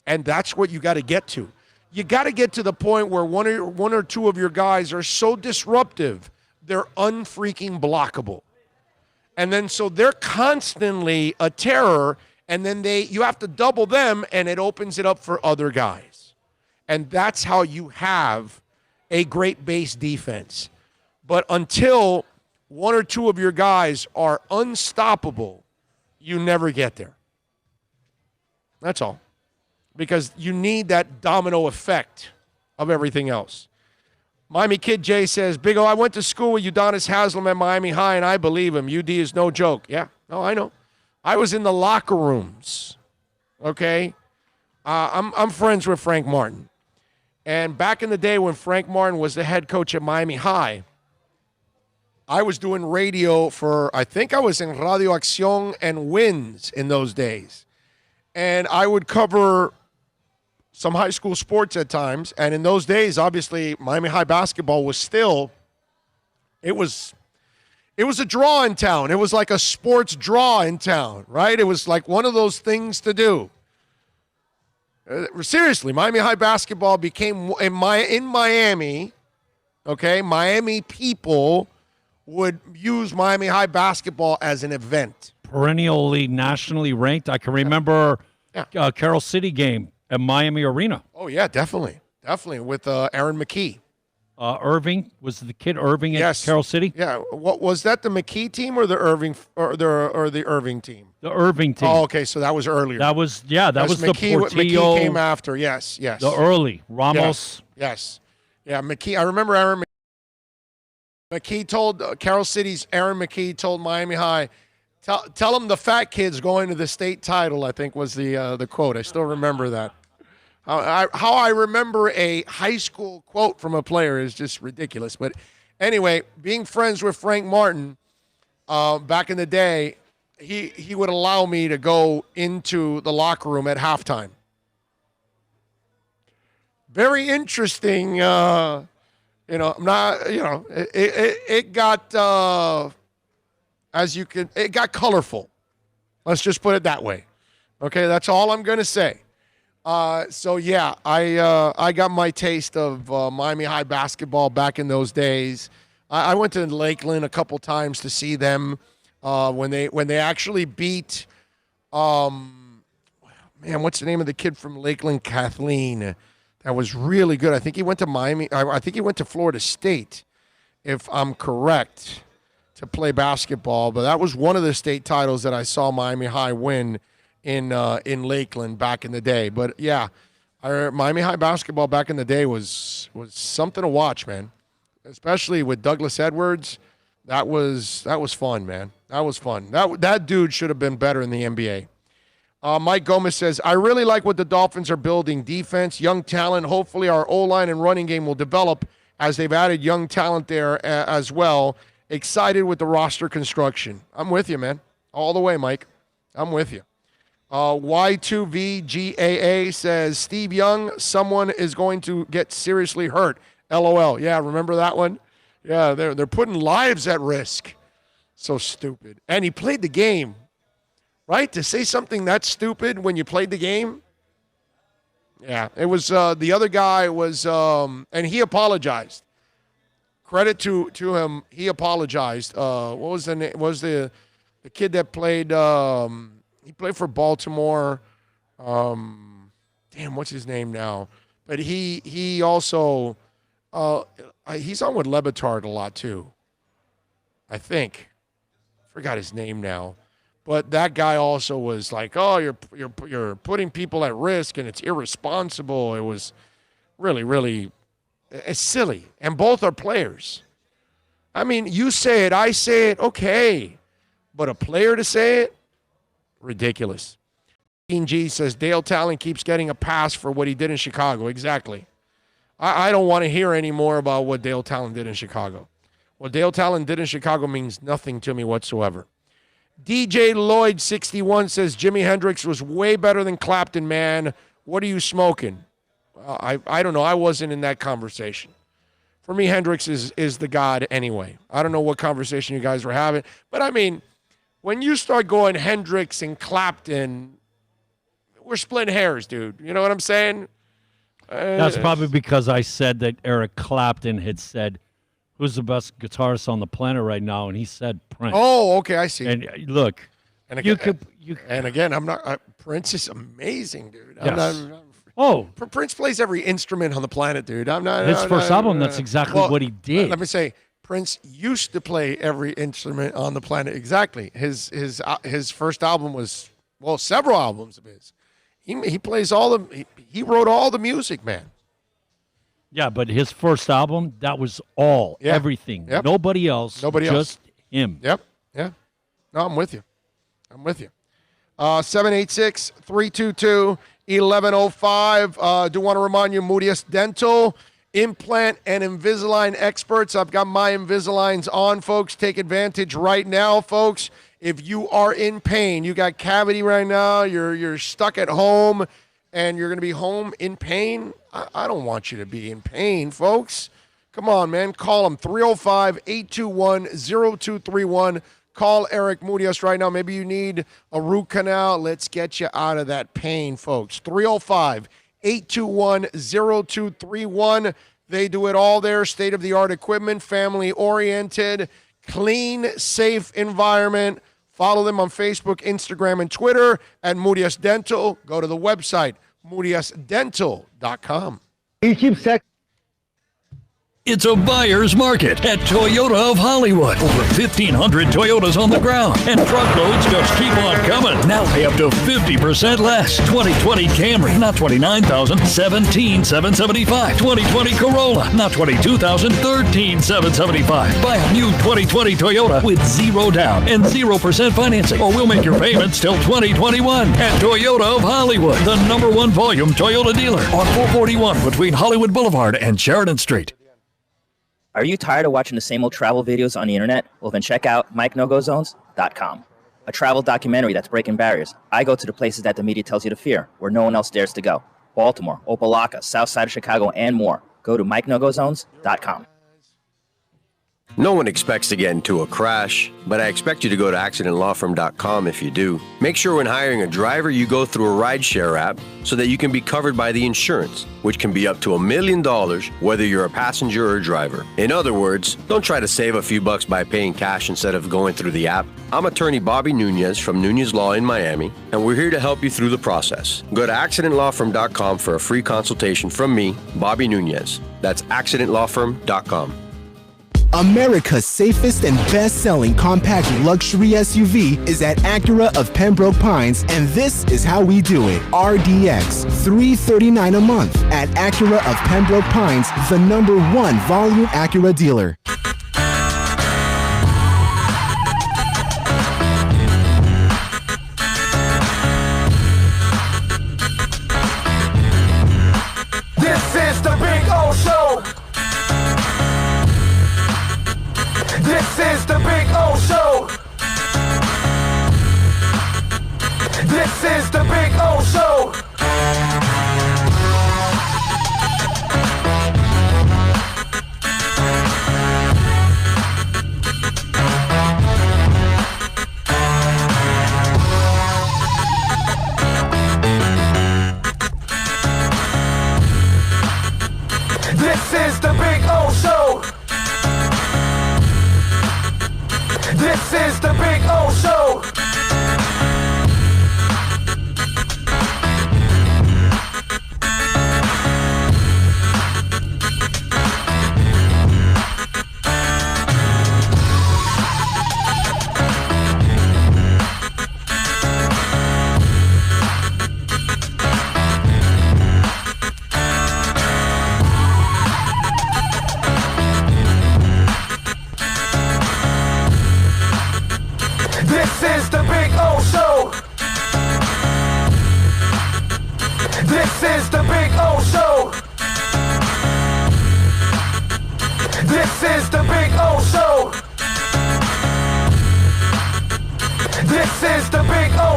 And that's what you got to get to. You got to get to the point where one or two of your guys are so disruptive, they're unfreaking blockable. And then so they're constantly a terror, and then you have to double them, and it opens it up for other guys. And that's how you have a great base defense. But until one or two of your guys are unstoppable, you never get there. That's all. Because you need that domino effect of everything else. Miami Kid Jay says, Big O, I went to school with Udonis Haslem at Miami High, and I believe him. UD is no joke. Yeah, no, I know. I was in the locker rooms, okay? I'm friends with Frank Martin. And back in the day when Frank Martin was the head coach at Miami High, I was doing radio I think I was in Radio Acción and Winds in those days. And I would cover some high school sports at times. And in those days, obviously, Miami High basketball was still, it was a draw in town. It was like a sports draw in town, right? It was like one of those things to do. Seriously, Miami High basketball became, in Miami, okay, Miami people would use Miami High basketball as an event. Perennially nationally ranked. I can remember Carroll City game at Miami Arena. Oh, yeah, definitely. Definitely, with Aaron McKee. Irving, was the kid Irving at Carroll City? Yeah. What was that, the McKee team or the Irving or the Irving team? The Irving team. Oh, okay, so that was earlier. That was the Portillo. McKee came after, yes. The early. Ramos. Yes. Yeah, McKee. I remember Aaron McKee told Carroll City's Aaron McKee told Miami High, tell them the fat kid's going to the state title, I think was the quote. I still remember that. How I remember a high school quote from a player is just ridiculous. But anyway, being friends with Frank Martin back in the day, he would allow me to go into the locker room at halftime. Very interesting. I'm not. It got it got colorful. Let's just put it that way. Okay, that's all I'm going to say. So yeah, I got my taste of Miami High basketball back in those days. I went to Lakeland a couple times to see them when they actually beat man, what's the name of the kid from Lakeland? Kathleen. That was really good. I think he went to Miami. I think he went to Florida State, if I'm correct, to play basketball. But that was one of the state titles that I saw Miami High win in Lakeland back in the day. But yeah, Miami High basketball back in the day was something to watch, man. Especially with Douglas Edwards. That was fun, man. That was fun. That dude should have been better in the NBA. Mike Gomez says, I really like what the Dolphins are building. Defense, young talent. Hopefully our O-line and running game will develop as they've added young talent there as well. Excited with the roster construction. I'm with you, man. All the way, Mike. I'm with you. Y2VGAA says, Steve Young, someone is going to get seriously hurt. LOL. Yeah, remember that one? Yeah, they're putting lives at risk. So stupid. And he played the game. Right? To say something that stupid when you played the game? Yeah. It was the other guy was and he apologized. Credit to him. He apologized. What was the name? Was the kid that played he played for Baltimore. Damn, what's his name now? But he also he's on with Le Batard a lot too. I think. Forgot his name now. But that guy also was like, "Oh, you're putting people at risk, and it's irresponsible." It was really, really it's silly. And both are players. I mean, you say it, I say it, okay. But a player to say it, ridiculous. King G says Dale Talon keeps getting a pass for what he did in Chicago. Exactly. I don't want to hear any more about what Dale Talon did in Chicago. What Dale Talon did in Chicago means nothing to me whatsoever. DJ Lloyd 61 says Jimi Hendrix was way better than Clapton, man. What are you smoking? I don't know. I wasn't in that conversation. For me, Hendrix is the god anyway. I don't know what conversation you guys were having. But, I mean, when you start going Hendrix and Clapton, we're splitting hairs, dude. You know what I'm saying? That's probably because I said that Eric Clapton had said, who's the best guitarist on the planet right now? And he said Prince. Oh, okay, I see. And look, and again, I'm not. Prince is amazing, dude. Yes. Prince plays every instrument on the planet, dude. His first album. That's exactly what he did. Let me say, Prince used to play every instrument on the planet. Exactly. His first album was several albums of his. He plays all the. He wrote all the music, man. Yeah, but his first album, that was everything. Yep. Nobody else. Just him. Yep. Yeah. No, I'm with you. 786-322-1105. Do want to remind you, Moody's Dental, implant and Invisalign experts. I've got my Invisaligns on, folks. Take advantage right now, folks. If you are in pain, you got cavity right now, you're stuck at home, and you're going to be home in pain, I don't want you to be in pain, folks. Come on, man. Call them, 305-821-0231. Call Eric Mudias right now. Maybe you need a root canal. Let's get you out of that pain, folks. 305-821-0231. They do it all there. State-of-the-art equipment, family-oriented, clean, safe environment. Follow them on Facebook, Instagram, and Twitter at Mudias Dental. Go to the website, mudiasdental.com. He keeps texting. It's a buyer's market at Toyota of Hollywood. Over 1,500 Toyotas on the ground, and truckloads just keep on coming. Now pay up to 50% less. 2020 Camry, not $29,000, $17,775. 2020 Corolla, not $22,000, $13,775. Buy a new 2020 Toyota with zero down and 0% financing, or we'll make your payments till 2021. At Toyota of Hollywood, the #1 volume Toyota dealer on 441 between Hollywood Boulevard and Sheridan Street. Are you tired of watching the same old travel videos on the internet? Well, then check out MikeNoGoZones.com, a travel documentary that's breaking barriers. I go to the places that the media tells you to fear, where no one else dares to go. Baltimore, Opelika, South Side of Chicago, and more. Go to MikeNoGoZones.com. No one expects to get into a crash, but I expect you to go to accidentlawfirm.com if you do. Make sure when hiring a driver, you go through a rideshare app so that you can be covered by the insurance, which can be up to $1 million whether you're a passenger or a driver. In other words, don't try to save a few bucks by paying cash instead of going through the app. I'm attorney Bobby Nunez from Nunez Law in Miami, and we're here to help you through the process. Go to accidentlawfirm.com for a free consultation from me, Bobby Nunez. That's accidentlawfirm.com. America's safest and best-selling compact luxury SUV is at Acura of Pembroke Pines, and this is how we do it. RDX, $339 a month at Acura of Pembroke Pines, the #1 volume Acura dealer. This is the Big O Show. This is the Big O Show. This is the Big O Show. This is the Big O Show. This is the Big O Show. This is the Big O Show. This is the Big O Show. This is the Big O Show. This is the Big O.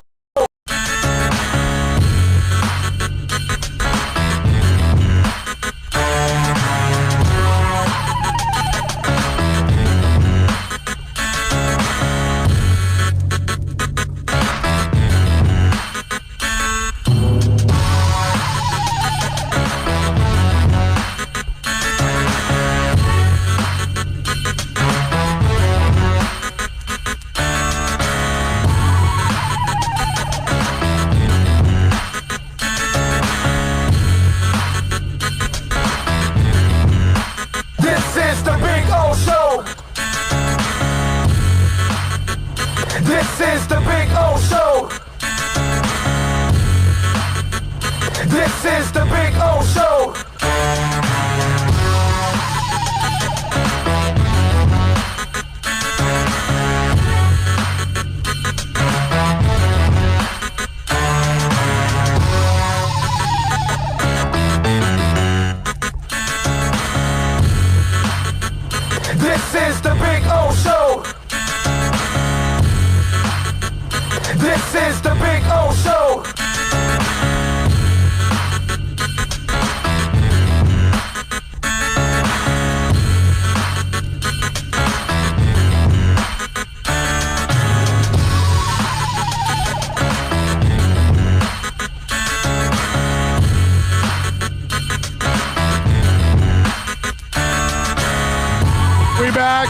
This is the Big O Show. This is the Big O Show. This is the Big O Show. This is the Big O Show. This is the Big O Show. We back.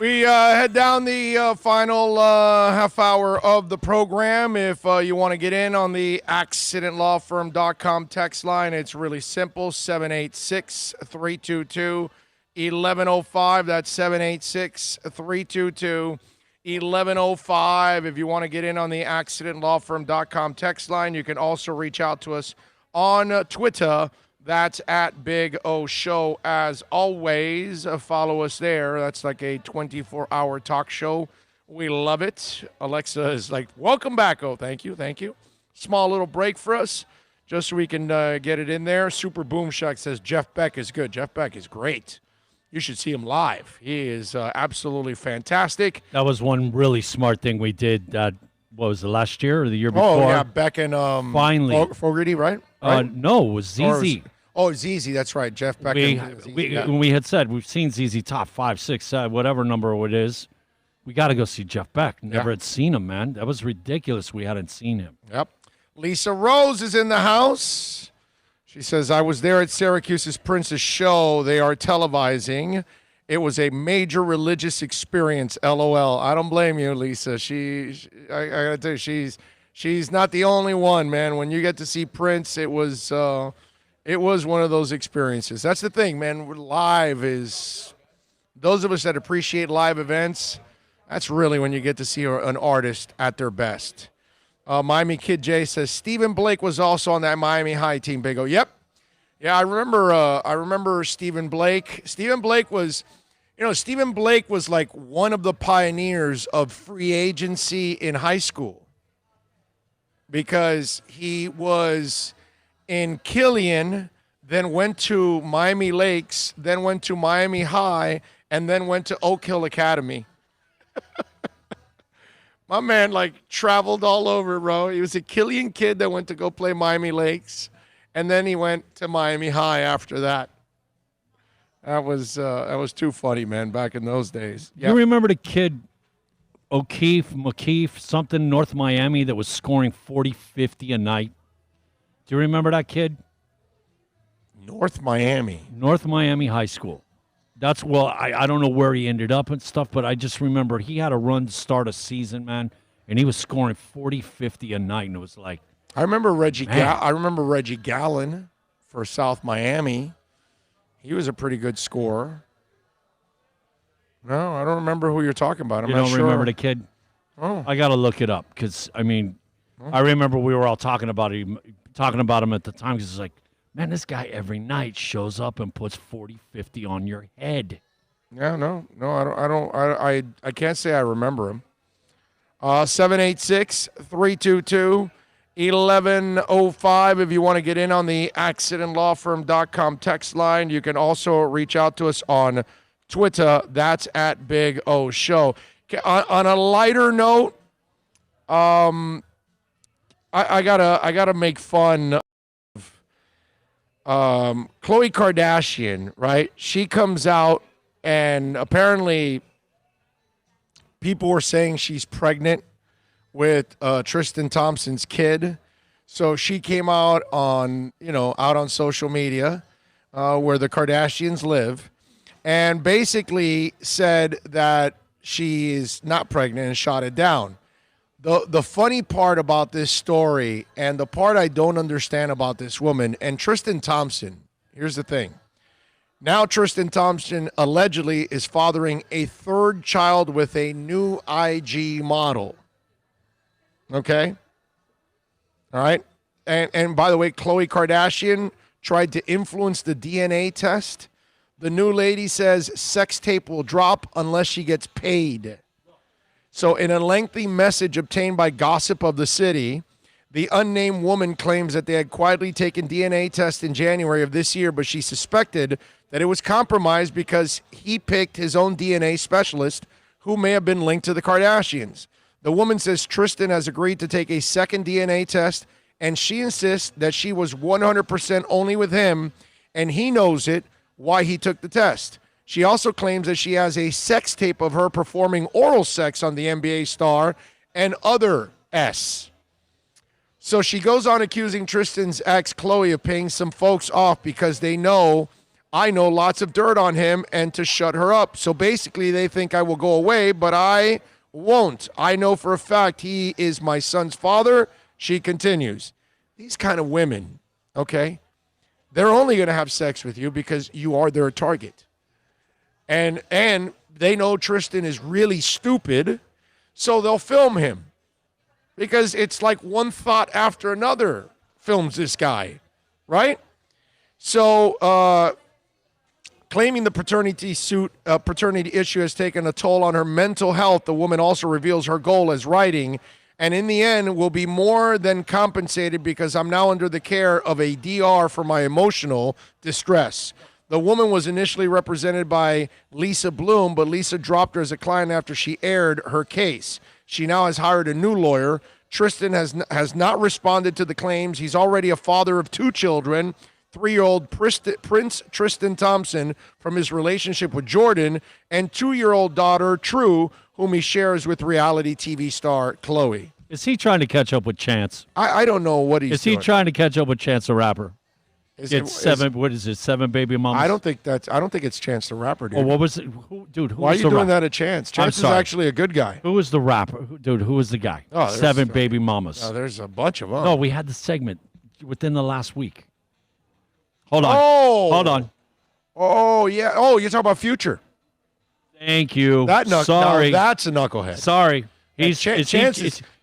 We head down the final half hour of the program. If you want to get in on the accidentlawfirm.com text line, it's really simple, 786-322-1105. That's 786-322-1105. If you want to get in on the accidentlawfirm.com text line, you can also reach out to us on Twitter. That's at Big O Show. As always, follow us there. That's like a 24-hour talk show. We love it. Alexa is like, welcome back. Oh, thank you. Thank you. Small little break for us just so we can get it in there. Super Boom Shack says Jeff Beck is good. Jeff Beck is great. You should see him live. He is absolutely fantastic. That was one really smart thing we did. What was it, last year or the year before? Oh, yeah, Beck and finally Fogarty, right? No, it was ZZ. Oh, ZZ, that's right. Jeff Beck. We had said we've seen ZZ top 5, 6, 7, whatever number it is. We got to go see Jeff Beck. Never had seen him, man. That was ridiculous. We hadn't seen him. Yep. Lisa Rose is in the house. She says, I was there at Syracuse's Prince's show. They are televising. It was a major religious experience. LOL. I don't blame you, Lisa. I gotta tell you, she's not the only one, man. When you get to see Prince, it was one of those experiences. That's the thing, man. Live is, those of us that appreciate live events, that's really when you get to see an artist at their best. Miami Kid J says Stephen Blake was also on that Miami High team. Big O. Yep. Yeah, I remember Stephen Blake. Stephen Blake was like one of the pioneers of free agency in high school because he was in Killian, then went to Miami Lakes, then went to Miami High, and then went to Oak Hill Academy. My man, like, traveled all over, bro. He was a Killian kid that went to go play Miami Lakes, and then he went to Miami High after that. That was too funny, man, back in those days. Yep. You remember the kid McKeefe, something, North Miami, that was scoring 40, 50 a night? Do you remember that kid? North Miami High School. That's, well, I don't know where he ended up and stuff, but I just remember he had a run to start a season, man, and he was scoring 40, 50 a night, and it was like, I remember Reggie Gallen for South Miami. He was a pretty good scorer. No, I don't remember who you're talking about. You don't remember the kid? Oh. I got to look it up because, I mean, I remember we were all talking about him at the time because it's like, man, this guy every night shows up and puts 40, 50 on your head. Yeah, no, I can't say I remember him. 786-322-1105 if you want to get in on the accidentlawfirm.com text line. You can also reach out to us on Twitter. That's at Big O Show. On a lighter note, I gotta make fun Khloe Kardashian, right? She comes out and apparently people were saying she's pregnant with Tristan Thompson's kid. So she came out on social media where the Kardashians live and basically said that she is not pregnant and shot it down. The funny part about this story and the part I don't understand about this woman and Tristan Thompson, here's the thing. Now Tristan Thompson allegedly is fathering a third child with a new IG model. Okay? All right? And by the way, Khloe Kardashian tried to influence the DNA test. The new lady says sex tape will drop unless she gets paid. So in a lengthy message obtained by Gossip of the City, the unnamed woman claims that they had quietly taken DNA tests in January of this year, but she suspected that it was compromised because he picked his own DNA specialist who may have been linked to the Kardashians. The woman says Tristan has agreed to take a second DNA test, and she insists that she was 100% only with him, and he knows it, why he took the test. She also claims that she has a sex tape of her performing oral sex on the NBA star and other S. So she goes on accusing Tristan's ex, Khloe, of paying some folks off because I know lots of dirt on him and to shut her up. So basically they think I will go away, but I won't. I know for a fact he is my son's father. She continues. These kind of women, okay, they're only going to have sex with you because you are their target. And they know Tristan is really stupid, so they'll film him. Because it's like one thought after another films this guy, right? So claiming the paternity issue has taken a toll on her mental health, the woman also reveals her goal as writing, and in the end will be more than compensated because I'm now under the care of a DR for my emotional distress. The woman was initially represented by Lisa Bloom, but Lisa dropped her as a client after she aired her case. She now has hired a new lawyer. Tristan has not responded to the claims. He's already a father of 2 children. 3-year-old Prince Tristan Thompson from his relationship with Jordan, and 2-year-old daughter True, whom he shares with reality TV star Chloe. Is he trying to catch up with Chance? I don't know what he's doing. Is he trying to catch up with Chance the Rapper? What is it? 7 baby mamas? I don't think it's Chance the Rapper, dude. Oh, what was it? Dude, why are you doing that to Chance? Chance is actually a good guy. Who was the rapper? Dude, who was the guy? Oh, 7 baby mamas. Oh, there's a bunch of them. No, we had the segment within the last week. Hold on. Hold on. Oh, yeah. Oh, you're talking about Future. Thank you. Sorry. No, that's a knucklehead. Sorry.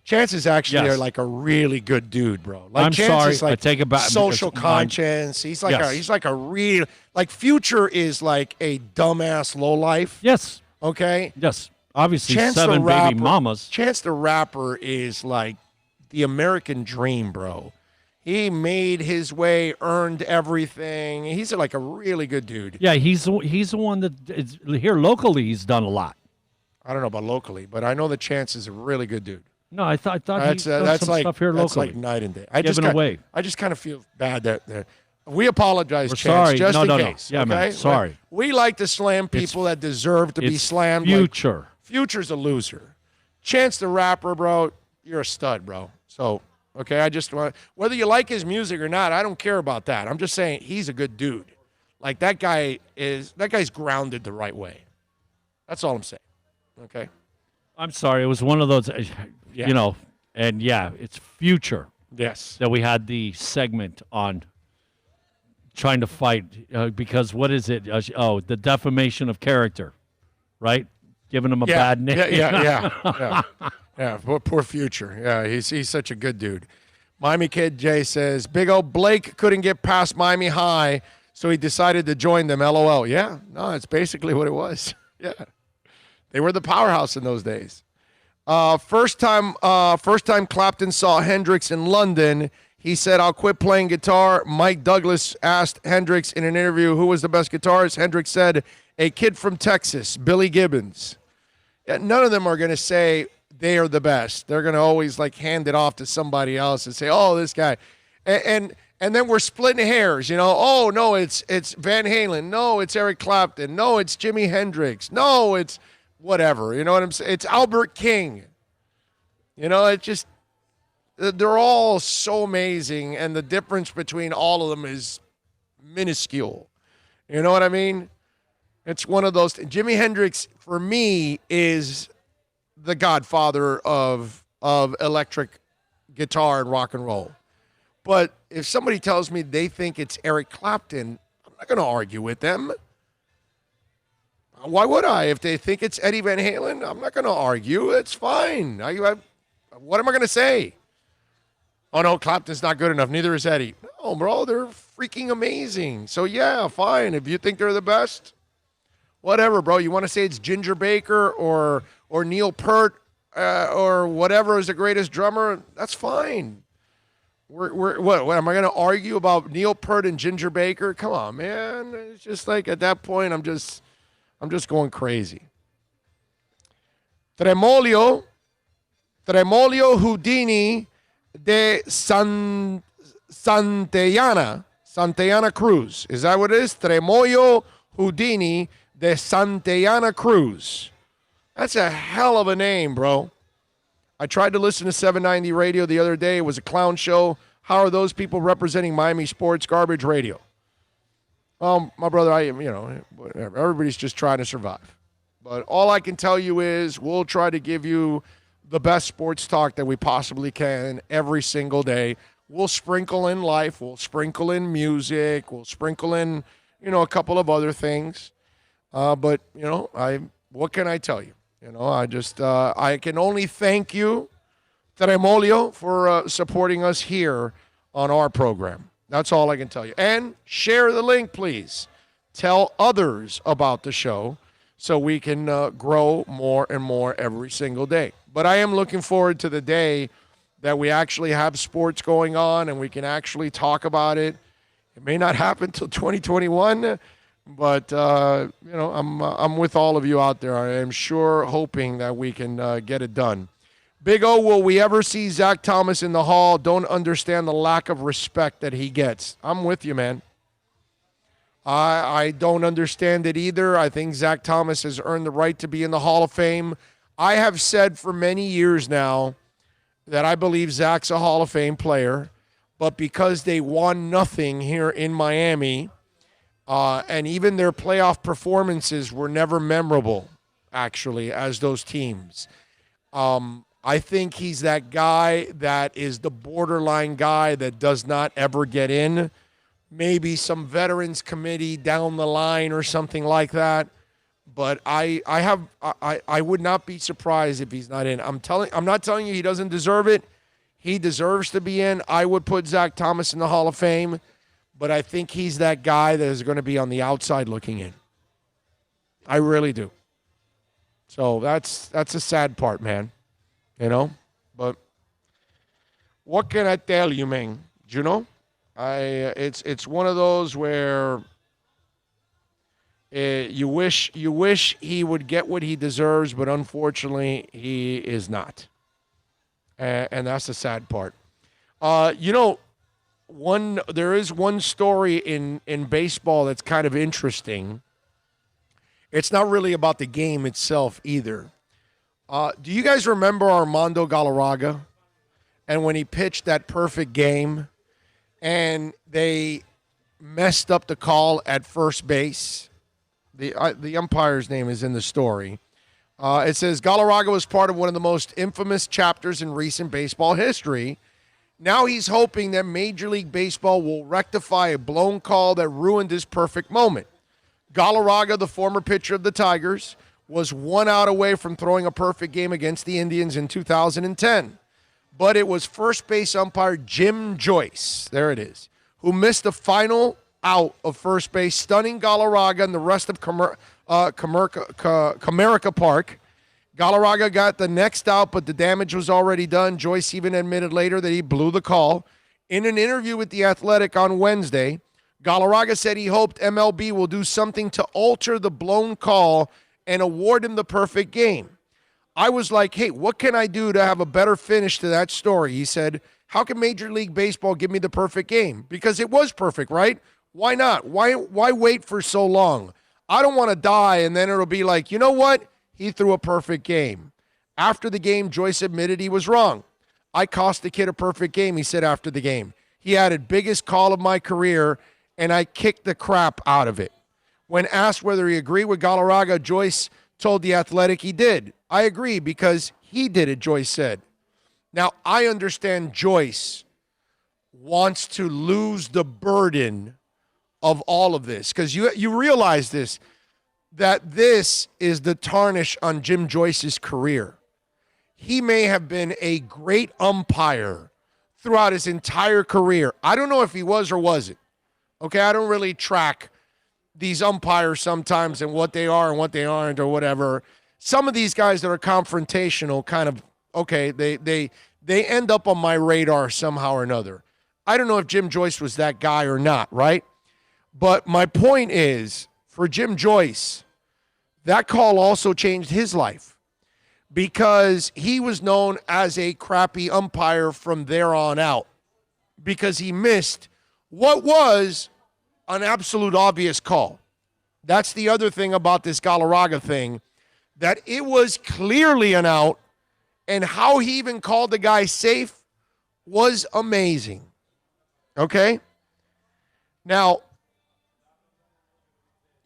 Chance is actually like a really good dude, bro. Like I'm Chance sorry. is like I take it back. Social conscience. He's like a real Future is like a dumbass lowlife. Yes. Okay. Yes. Obviously, Chance 7 baby mamas. Chance the Rapper is like the American dream, bro. He made his way, earned everything. He's like a really good dude. Yeah, he's the one that is, here locally he's done a lot. I don't know about locally, but I know that Chance is a really good dude. No, I thought he's done some stuff here locally. That's like night and day. I just kind of feel bad that we apologize, We're Chance, sorry. just No. in case. Yeah, okay? man, sorry. We like to slam people that deserve to be slammed. Future. Future's a loser. Chance the Rapper, bro, you're a stud, bro. So, okay, I just want, whether you like his music or not, I don't care about that. I'm just saying he's a good dude. Like that guy's grounded the right way. That's all I'm saying. Okay. I'm sorry. It was one of those, and it's Future. Yes. That we had the segment on trying to fight because what is it? The defamation of character, right? Giving him a bad name. Yeah. Poor Future. Yeah, he's such a good dude. Miami Kid Jay says, Big O Blake couldn't get past Miami High, so he decided to join them. LOL. Yeah, no, it's basically what it was. Yeah. They were the powerhouse in those days. First time Clapton saw Hendrix in London, he said, I'll quit playing guitar. Mike Douglas asked Hendrix in an interview who was the best guitarist. Hendrix said, a kid from Texas, Billy Gibbons. Yeah, none of them are going to say they are the best. They're going to always like hand it off to somebody else and say, oh, this guy. And then we're splitting hairs, Oh, no, it's Van Halen. No, it's Eric Clapton. No, it's Jimi Hendrix. No, it's whatever, you know what I'm saying? It's Albert King. It just, they're all so amazing, and the difference between all of them is minuscule. You know what I mean? It's one of those. Jimi Hendrix, for me, is the godfather of electric guitar and rock and roll. But if somebody tells me they think it's Eric Clapton, I'm not going to argue with them. Why would I? If they think it's Eddie Van Halen, I'm not going to argue. It's fine. What am I going to say? Oh, no, Clapton's not good enough. Neither is Eddie. No, bro, they're freaking amazing. So, yeah, fine. If you think they're the best, whatever, bro. You want to say it's Ginger Baker or Neil Peart or whatever is the greatest drummer, that's fine. What am I going to argue about Neil Peart and Ginger Baker? Come on, man. It's just like at that point, I'm just going crazy. Tremolio Houdini de Santillana Cruz. Is that what it is? Tremolio Houdini de Santillana Cruz. That's a hell of a name, bro. I tried to listen to 790 radio the other day. It was a clown show. How are those people representing Miami sports garbage radio? My brother, whatever. Everybody's just trying to survive. But all I can tell you is we'll try to give you the best sports talk that we possibly can every single day. We'll sprinkle in life. We'll sprinkle in music. We'll sprinkle in, a couple of other things. But what can I tell you? I can only thank you, Tremolio, for supporting us here on our program. That's all I can tell you. And share the link, please. Tell others about the show so we can grow more and more every single day. But I am looking forward to the day that we actually have sports going on and we can actually talk about it. It may not happen till 2021, but I'm with all of you out there. I am sure hoping that we can get it done. Big O, will we ever see Zach Thomas in the hall? Don't understand the lack of respect that he gets. I'm with you, man. I don't understand it either. I think Zach Thomas has earned the right to be in the Hall of Fame. I have said for many years now that I believe Zach's a Hall of Fame player, but because they won nothing here in Miami, and even their playoff performances were never memorable, actually, as those teams. I think he's that guy that is the borderline guy that does not ever get in. Maybe some veterans committee down the line or something like that. But I would not be surprised if he's not in. I'm not telling you he doesn't deserve it. He deserves to be in. I would put Zach Thomas in the Hall of Fame, but I think he's that guy that is going to be on the outside looking in. I really do. So that's a sad part, man. You know? But what can I tell you, man? You know? It's one of those where you wish he would get what he deserves, but unfortunately he is not, and that's the sad part. There is one story in baseball that's kind of interesting. It's not really about the game itself either. Do you guys remember Armando Galarraga and when he pitched that perfect game? And they messed up the call at first base. The umpire's name is in the story. It says, Galarraga was part of one of the most infamous chapters in recent baseball history. Now he's hoping that Major League Baseball will rectify a blown call that ruined his perfect moment. Galarraga, the former pitcher of the Tigers, was 1 out away from throwing a perfect game against the Indians in 2010. But it was first base umpire Jim Joyce, there it is, who missed the final out of first base, stunning Galarraga and the rest of Comerica Park. Galarraga got the next out, but the damage was already done. Joyce even admitted later that he blew the call. In an interview with The Athletic on Wednesday, Galarraga said he hoped MLB will do something to alter the blown call and award him the perfect game. I was like, hey, what can I do to have a better finish to that story? He said, how can Major League Baseball give me the perfect game? Because it was perfect, right? Why not? Why wait for so long? I don't want to die, and then it'll be like, you know what? He threw a perfect game. After the game, Joyce admitted he was wrong. I cost the kid a perfect game, he said after the game. He added, biggest call of my career, and I kicked the crap out of it. When asked whether he agreed with Galarraga, Joyce told The Athletic he did. I agree because he did it, Joyce said. Now, I understand Joyce wants to lose the burden of all of this because you realize this, that this is the tarnish on Jim Joyce's career. He may have been a great umpire throughout his entire career. I don't know if he was or wasn't. Okay, I don't really track these umpires sometimes and what they are and what they aren't or whatever. Some of these guys that are confrontational kind of, okay, they end up on my radar somehow or another. I don't know if Jim Joyce was that guy or not, right? But my point is, for Jim Joyce, that call also changed his life because he was known as a crappy umpire from there on out because he missed what was an absolute obvious call. That's the other thing about this Galarraga thing, that it was clearly an out, and how he even called the guy safe was amazing. Okay? Now,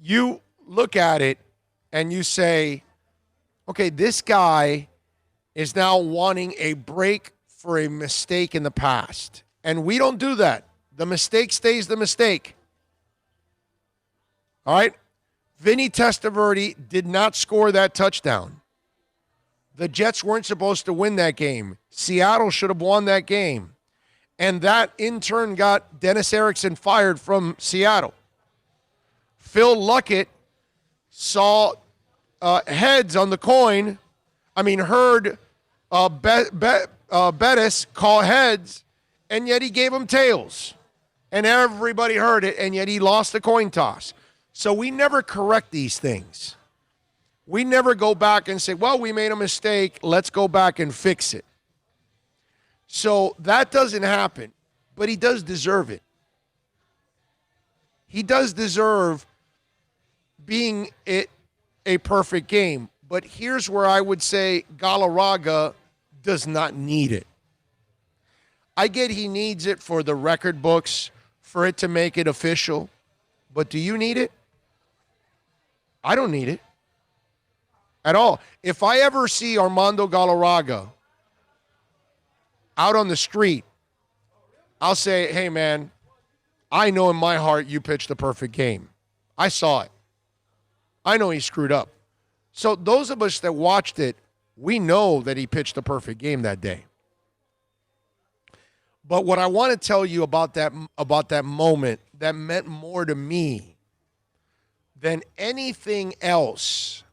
you look at it and you say, okay, this guy is now wanting a break for a mistake in the past. And we don't do that. The mistake stays the mistake. All right? Vinny Testaverde did not score that touchdown. The Jets weren't supposed to win that game. Seattle should have won that game. And that, in turn, got Dennis Erickson fired from Seattle. Phil Luckett saw heads on the coin. Heard Bettis call heads, and yet he gave him tails. And everybody heard it, and yet he lost the coin toss. So we never correct these things. We never go back and say, well, we made a mistake. Let's go back and fix it. So that doesn't happen, but he does deserve it. He does deserve being a perfect game. But here's where I would say Galarraga does not need it. I get he needs it for the record books, for it to make it official. But do you need it? I don't need it at all. If I ever see Armando Galarraga out on the street, I'll say, hey, man, I know in my heart you pitched the perfect game. I saw it. I know he screwed up. So those of us that watched it, we know that he pitched the perfect game that day. But what I want to tell you about that moment that meant more to me than anything else,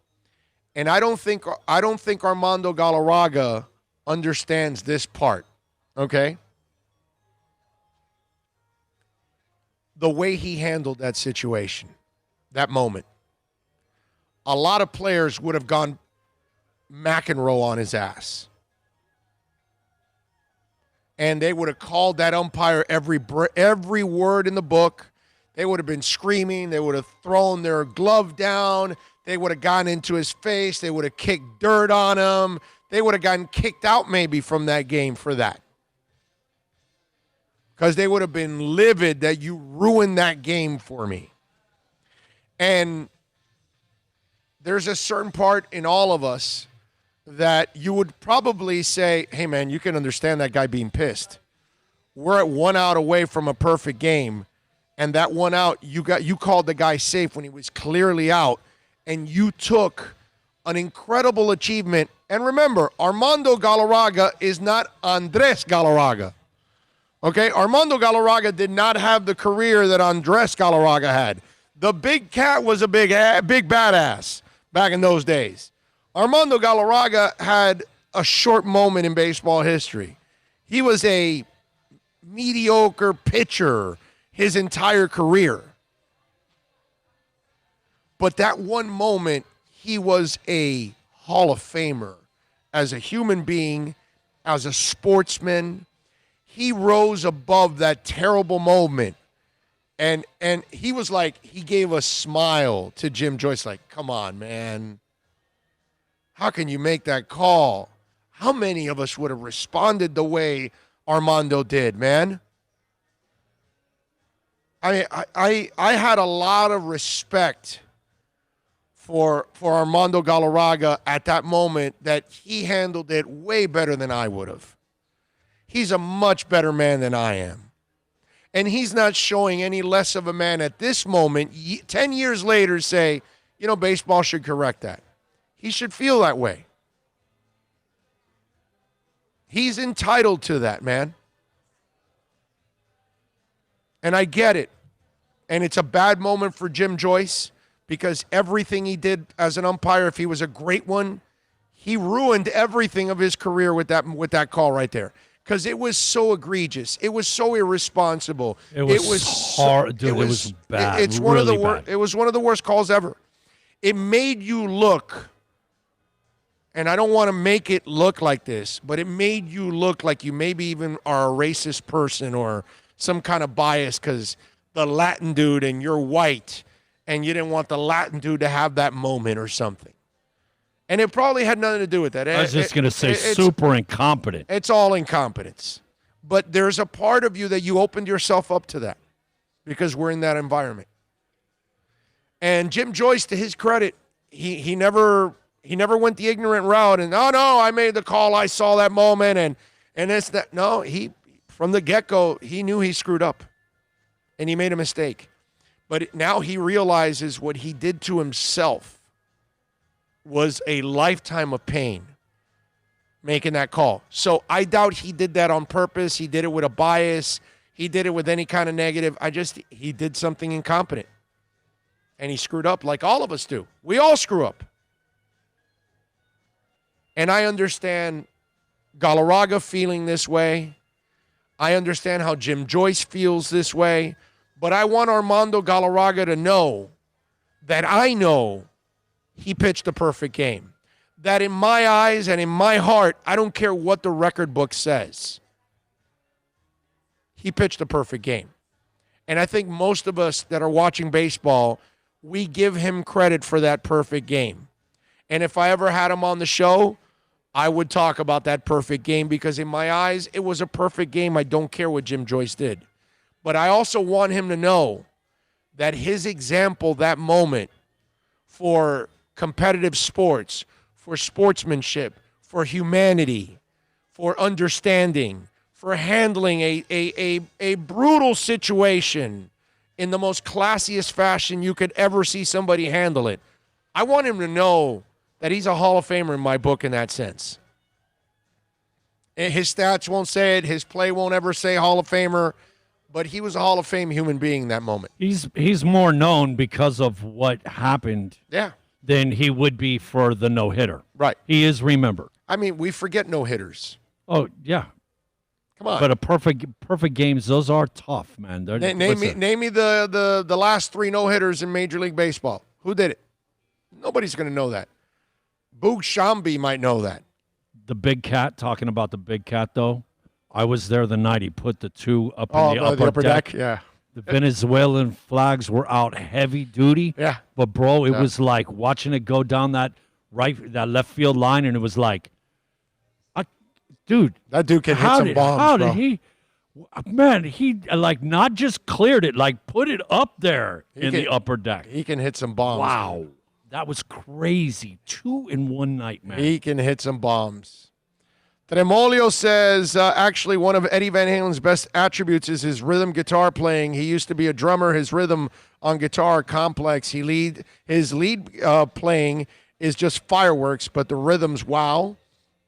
and I don't think Armando Galarraga understands this part, okay? The way he handled that situation, that moment. A lot of players would have gone McEnroe on his ass. And they would have called that umpire every word in the book. They would have been screaming. They would have thrown their glove down. They would have gone into his face. They would have kicked dirt on him. They would have gotten kicked out maybe from that game for that. Because they would have been livid that you ruined that game for me. And there's a certain part in all of us that you would probably say, hey, man, you can understand that guy being pissed. We're at 1 out away from a perfect game, and that 1 out, you called the guy safe when he was clearly out, and you took an incredible achievement. And remember, Armando Galarraga is not Andres Galarraga. Okay? Armando Galarraga did not have the career that Andres Galarraga had. The big cat was a big badass back in those days. Armando Galarraga had a short moment in baseball history. He was a mediocre pitcher his entire career. But that one moment, he was a Hall of Famer as a human being, as a sportsman. He rose above that terrible moment. And he was like, he gave a smile to Jim Joyce, like, come on, man. How can you make that call? How many of us would have responded the way Armando did, man? I had a lot of respect for Armando Galarraga at that moment, that he handled it way better than I would have. He's a much better man than I am. And he's not showing any less of a man at this moment, 10 years later, say, baseball should correct that. He should feel that way. He's entitled to that, man. And I get it. And it's a bad moment for Jim Joyce, because everything he did as an umpire, if he was a great one, he ruined everything of his career with that call right there. Because it was so egregious. It was so irresponsible. It was hard. Dude, it was bad. It's one of the worst. It was one of the worst calls ever. It made you look, and I don't want to make it look like this, but it made you look like you maybe even are a racist person or some kind of bias because the Latin dude and you're white and you didn't want the Latin dude to have that moment or something. And it probably had nothing to do with that. I was just going to say super incompetent. It's all incompetence. But there's a part of you that you opened yourself up to that because we're in that environment. And Jim Joyce, to his credit, he never went the ignorant route and, oh, no, I made the call. I saw that moment. And it's that. No, he from the get-go, he knew he screwed up. And he made a mistake. But now he realizes what he did to himself was a lifetime of pain making that call. So I doubt he did that on purpose. He did it with a bias. He did it with any kind of negative. He did something incompetent. And he screwed up like all of us do. We all screw up. And I understand Galarraga feeling this way. I understand how Jim Joyce feels this way. But I want Armando Galarraga to know that I know he pitched a perfect game. That in my eyes and in my heart, I don't care what the record book says. He pitched a perfect game. And I think most of us that are watching baseball, we give him credit for that perfect game. And if I ever had him on the show, I would talk about that perfect game because in my eyes, it was a perfect game. I don't care what Jim Joyce did. But I also want him to know that his example, that moment for competitive sports, for sportsmanship, for humanity, for understanding, for handling a brutal situation in the most classiest fashion you could ever see somebody handle it. I want him to know that he's a Hall of Famer in my book in that sense. His stats won't say it. His play won't ever say Hall of Famer. But he was a Hall of Fame human being in that moment. He's more known because of what happened than he would be for the no-hitter. Right. He is remembered. I mean, we forget no-hitters. Oh, yeah. Come on. But a perfect games, those are tough, man. Name me the last 3 no-hitters in Major League Baseball. Who did it? Nobody's going to know that. Boog Shambi might know that. The Big Cat, talking about the Big Cat, though, I was there the night he put the 2 up in the upper deck. Yeah. The Venezuelan flags were out heavy duty. Yeah. But, bro, it was like watching it go down that left field line, and it was like, dude. That dude can hit some bombs, How bro. did he? Man, he, like, not just cleared it, like, put it up there in the upper deck. He can hit some bombs. Wow. Man. That was crazy. 2 in one night, man. He can hit some bombs. Tremolio says, actually, one of Eddie Van Halen's best attributes is his rhythm guitar playing. He used to be a drummer. His rhythm on guitar complex. His lead playing is just fireworks, but the rhythms, wow.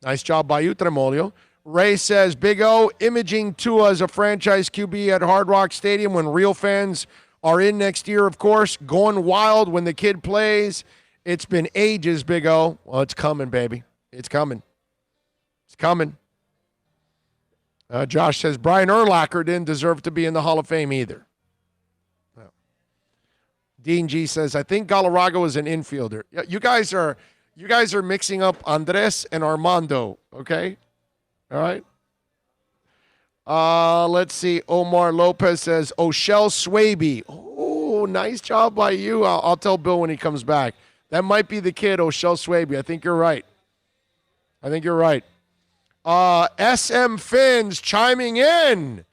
Nice job by you, Tremolio. Ray says, Big O, imaging Tua as a franchise QB at Hard Rock Stadium when real fans are in next year, of course, going wild when the kid plays. It's been ages, Big O. Well, it's coming, baby. It's coming. It's coming. Josh says Brian Urlacher didn't deserve to be in the Hall of Fame either. No. Dean G says, I think Galarraga is an infielder. You guys are mixing up Andres and Armando, okay? All right. Let's see. Omar Lopez says, O'Shell Swaby. Oh, nice job by you. I'll tell Bill when he comes back. That might be the kid, O'Shell Swaby. I think you're right. SM Fins chiming in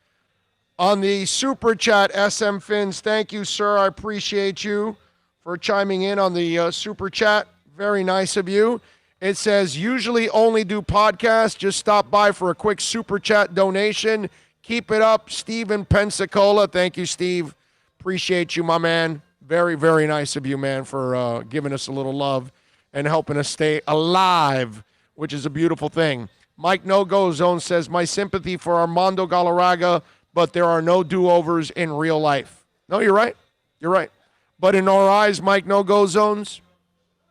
on the Super Chat. SM Fins, thank you, sir. I appreciate you for chiming in on the Super Chat. Very nice of you. It says, usually only do podcasts. Just stop by for a quick Super Chat donation. Keep it up, Steve in Pensacola. Thank you, Steve. Appreciate you, my man. Very, very nice of you, man, for giving us a little love and helping us stay alive, which is a beautiful thing. Mike No-Go Zone says, my sympathy for Armando Galarraga, but there are no do-overs in real life. No, you're right. You're right. But in our eyes, Mike No-Go Zones,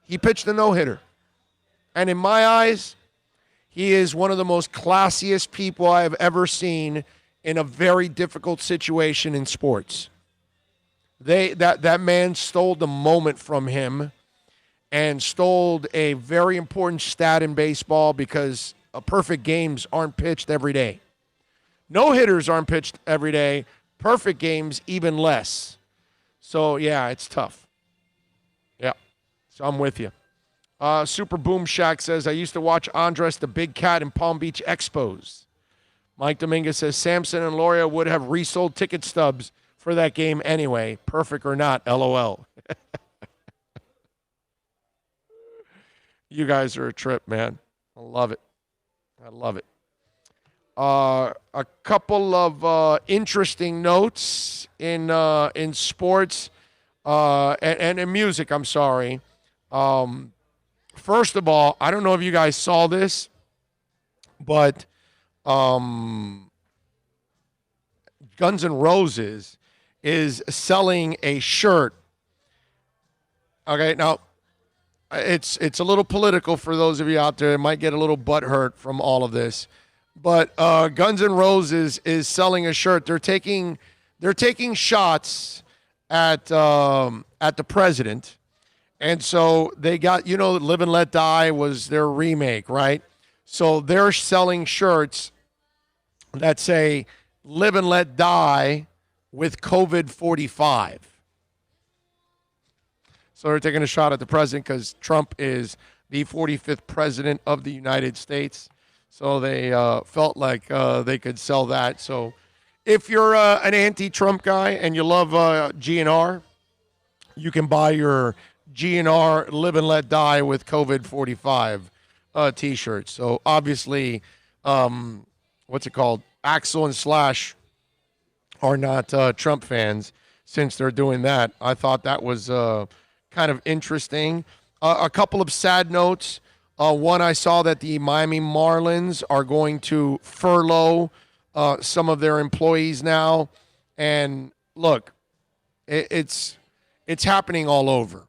he pitched a no-hitter. And in my eyes, he is one of the most classiest people I have ever seen in a very difficult situation in sports. That man stole the moment from him and stole a very important stat in baseball because perfect games aren't pitched every day. No-hitters aren't pitched every day. Perfect games, even less. So, yeah, it's tough. Yeah, so I'm with you. Super Boom Shack says, I used to watch Andres the Big Cat in Palm Beach Expos. Mike Dominguez says, Samson and Loria would have resold ticket stubs for that game anyway. Perfect or not, LOL. You guys are a trip, man. I love it. A couple of interesting notes in sports and in music, I'm sorry. First of all, I don't know if you guys saw this, but Guns N' Roses is selling a shirt. Okay, now it's a little political for those of you out there. It might get a little butthurt from all of this, but Guns N' Roses is selling a shirt. They're taking shots at the president. And so they got, Live and Let Die was their remake, right? So they're selling shirts that say Live and Let Die, with COVID 45. So they're taking a shot at the president because Trump is the 45th president of the United States. So they felt like they could sell that. So if you're an anti-Trump guy and you love GNR, you can buy your GNR Live and Let Die with COVID 45 T-shirts. So obviously, what's it called? Axel and Slash are not Trump fans since they're doing that. I thought that was kind of interesting. A couple of sad notes. One, I saw that the Miami Marlins are going to furlough some of their employees now. And look, it's happening all over.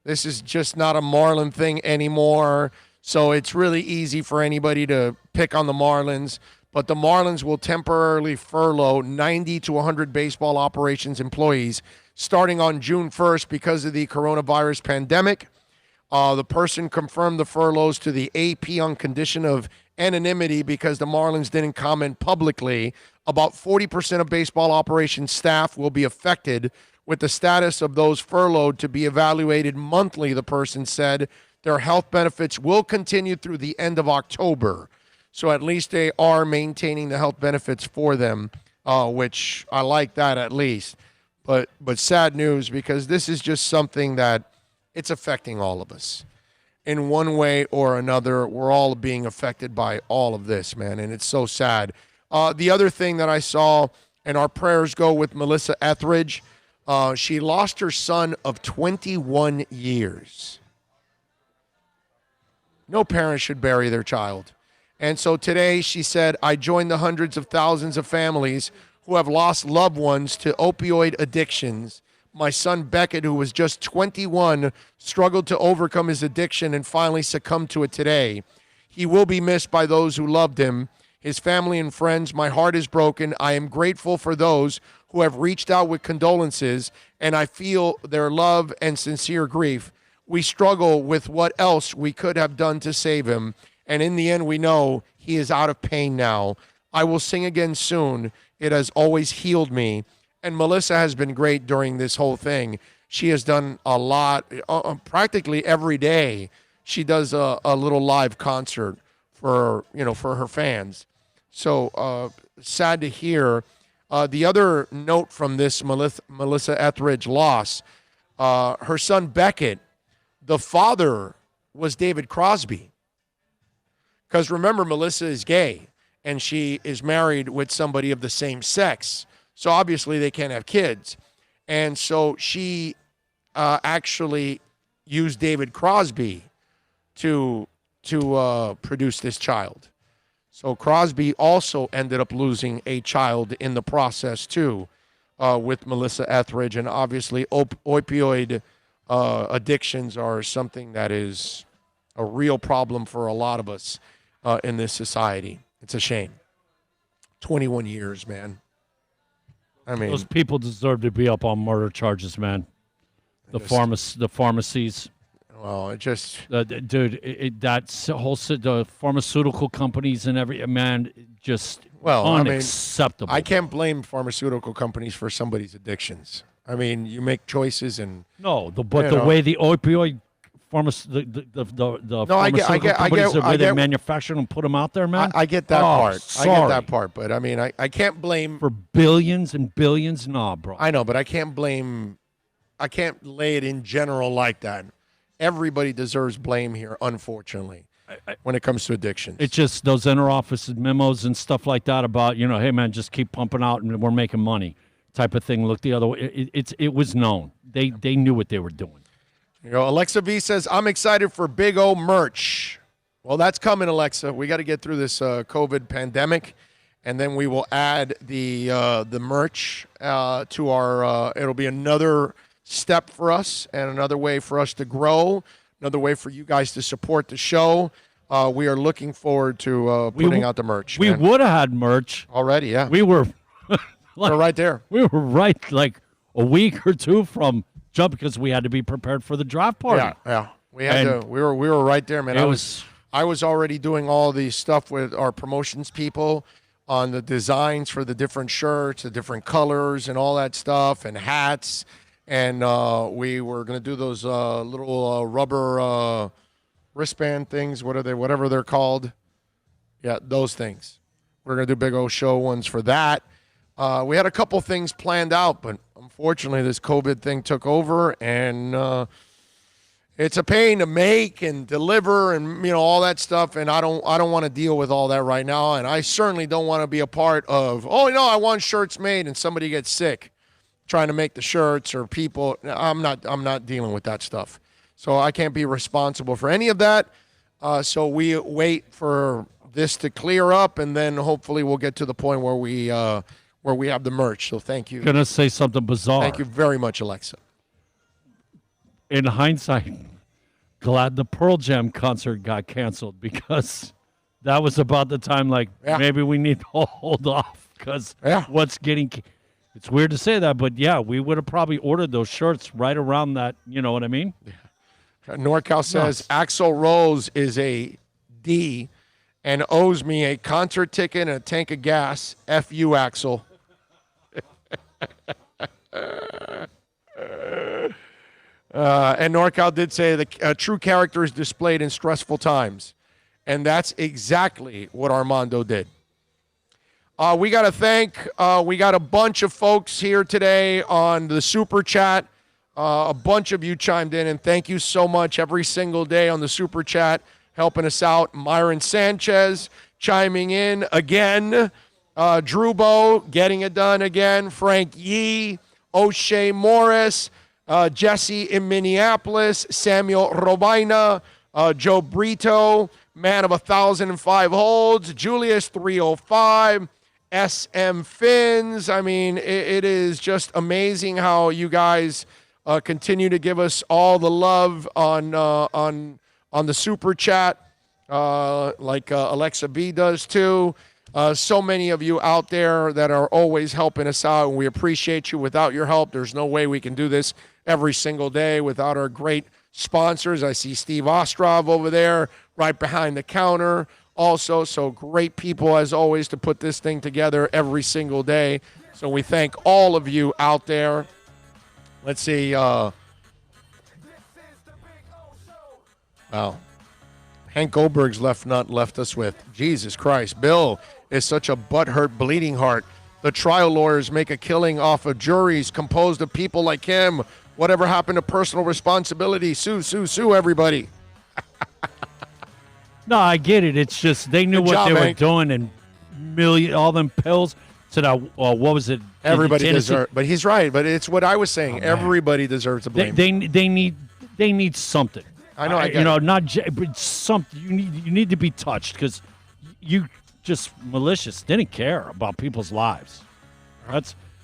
This is just not a Marlin thing anymore. So it's really easy for anybody to pick on the Marlins. But the Marlins will temporarily furlough 90 to 100 baseball operations employees starting on June 1st because of the coronavirus pandemic. The person confirmed the furloughs to the AP on condition of anonymity because the Marlins didn't comment publicly. About 40% of baseball operations staff will be affected, with the status of those furloughed to be evaluated monthly, the person said. Their health benefits will continue through the end of October. So at least they are maintaining the health benefits for them, which I like that at least. But sad news, because this is just something that it's affecting all of us. In one way or another, we're all being affected by all of this, man, and it's so sad. The other thing that I saw, and our prayers go with Melissa Etheridge, she lost her son of 21 years. No parent should bury their child. And so today she said, I join the hundreds of thousands of families who have lost loved ones to opioid addictions. My son Beckett, who was just 21, struggled to overcome his addiction and finally succumbed to it today. He will be missed by those who loved him, his family and friends. My heart is broken. I am grateful for those who have reached out with condolences, and I feel their love and sincere grief. We struggle with what else we could have done to save him, and in the end, we know he is out of pain now. I will sing again soon. It has always healed me. And Melissa has been great during this whole thing. She has done a lot, practically every day. She does a little live concert for her fans. So sad to hear. The other note from this Melissa Etheridge loss, her son Beckett, the father was David Crosby. Because remember, Melissa is gay, and she is married with somebody of the same sex. So obviously they can't have kids. And so she actually used David Crosby to produce this child. So Crosby also ended up losing a child in the process too, with Melissa Etheridge. And obviously opioid addictions are something that is a real problem for a lot of us in this society. It's a shame. 21 years, man. I mean, those people deserve to be up on murder charges, man. The pharmacies. Well, it just, dude, that's whole the pharmaceutical companies and just unacceptable. I can't blame pharmaceutical companies for somebody's addictions. I mean, you make choices and the way the opioid pharmaceutical companies, the way they manufacture them and put them out there, man. I get that part. Sorry. I get that part, but I mean, I can't blame for billions and billions. Nah, bro. I know, but I can't lay it in general like that. Everybody deserves blame here, unfortunately, when it comes to addictions. It's just those interoffice memos and stuff like that about, hey, man, just keep pumping out and we're making money type of thing. Look the other way. It was known. They knew what they were doing. Alexa V says, I'm excited for Big O merch. Well, that's coming, Alexa. We got to get through this COVID pandemic, and then we will add the merch to our it'll be another step for us and another way for us to grow, another way for you guys to support the show. We are looking forward to putting out the merch. We would have had merch already, yeah. We were we're right there. We were right like a week or two from jump because we had to be prepared for the draft party. Yeah. We were right there, man. I was already doing all the stuff with our promotions people. on the designs for the different shirts, the different colors and all that stuff, and hats. And we were going to do those little rubber wristband things. What are they? Whatever they're called. Yeah, those things. We're going to do big old show ones for that. We had a couple things planned out, but unfortunately this COVID thing took over, and it's a pain to make and deliver and, you know, all that stuff, and I don't want to deal with all that right now, and I certainly don't want to be a part of, oh, no, I want shirts made and somebody gets sick trying to make the shirts or people. I'm not dealing with that stuff. So I can't be responsible for any of that. So we wait for this to clear up, and then hopefully we'll get to the point where we have the merch. So thank you. Gonna say something bizarre. Thank you very much, Alexa. In hindsight, glad the Pearl Jam concert got canceled, because that was about the time, like, maybe we need to hold off, because what's getting – it's weird to say that, but, yeah, we would have probably ordered those shirts right around that, you know what I mean? Yeah. NorCal says Axl Rose is a D and owes me a concert ticket and a tank of gas. F you, Axl. And NorCal did say the true character is displayed in stressful times. And that's exactly what Armando did. We got to thank, we got a bunch of folks here today on the Super Chat. A bunch of you chimed in, and thank you so much every single day on the Super Chat, helping us out. Myron Sanchez chiming in again. Drubo getting it done again. Frank Yee, O'Shea Morris, Jesse in Minneapolis, Samuel Robina, Joe Brito, man of 1,005 holds, Julius 305, SM Fins. I mean, it is just amazing how you guys continue to give us all the love on the Super Chat, like Alexa B does too. So many of you out there that are always helping us out, and we appreciate you. Without your help, there's no way we can do this every single day without our great sponsors. I see Steve Ostrov over there right behind the counter also. So great people, as always, to put this thing together every single day. So we thank all of you out there. Let's see. Wow. Hank Goldberg's left nut left us with, Jesus Christ, Bill is such a butthurt bleeding heart. The trial lawyers make a killing off of juries composed of people like him. Whatever happened to personal responsibility? Sue, everybody. No, I get it. It's just they knew what they were doing, and all them pills. So now, what was it? Everybody deserves. But he's right. But it's what I was saying. Everybody deserves to blame. They need something. I know. But something. You need to be touched, because you just malicious didn't care about people's lives.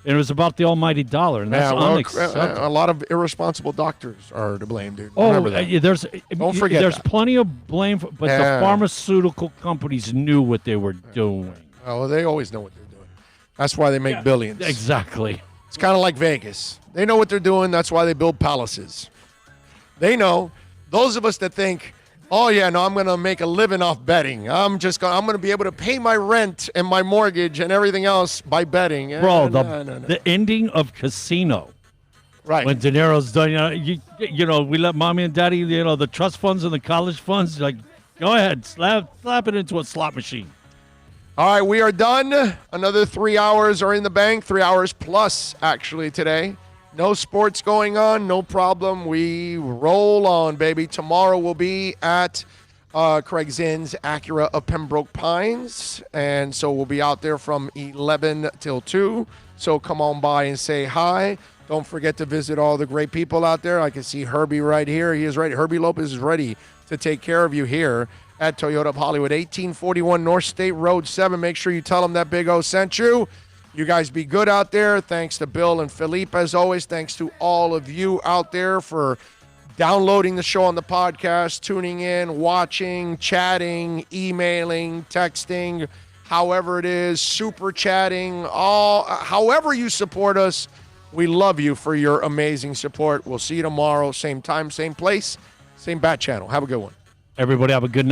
It was about the almighty dollar, and that's unacceptable. A lot of irresponsible doctors are to blame, dude. Oh, remember that. Don't forget there's plenty of blame, but the pharmaceutical companies knew what they were doing. Oh, they always know what they're doing. That's why they make billions. Exactly. It's kind of like Vegas. They know what they're doing. That's why they build palaces. They know. Those of us that think, oh, yeah, no, I'm going to make a living off betting. I'm going to be able to pay my rent and my mortgage and everything else by betting. Bro, the ending of Casino. Right. When De Niro's done, you know, we let mommy and daddy, the trust funds and the college funds, like, go ahead, slap it into a slot machine. All right, we are done. Another 3 hours are in the bank, 3 hours plus, actually, today. No sports going on, no problem. We roll on, baby. Tomorrow we'll be at Craig Zinn's Acura of Pembroke Pines, and so we'll be out there from 11 till 2. So come on by and say hi. Don't forget to visit all the great people out there. I can see Herbie right here. He is ready. Herbie Lopez is ready to take care of you here at Toyota of Hollywood, 1841 North State Road 7. Make sure you tell them that Big O sent you. You guys be good out there. Thanks to Bill and Philippe, as always. Thanks to all of you out there for downloading the show on the podcast, tuning in, watching, chatting, emailing, texting, however it is, super chatting, however you support us. We love you for your amazing support. We'll see you tomorrow, same time, same place, same bat channel. Have a good one. Everybody have a good night.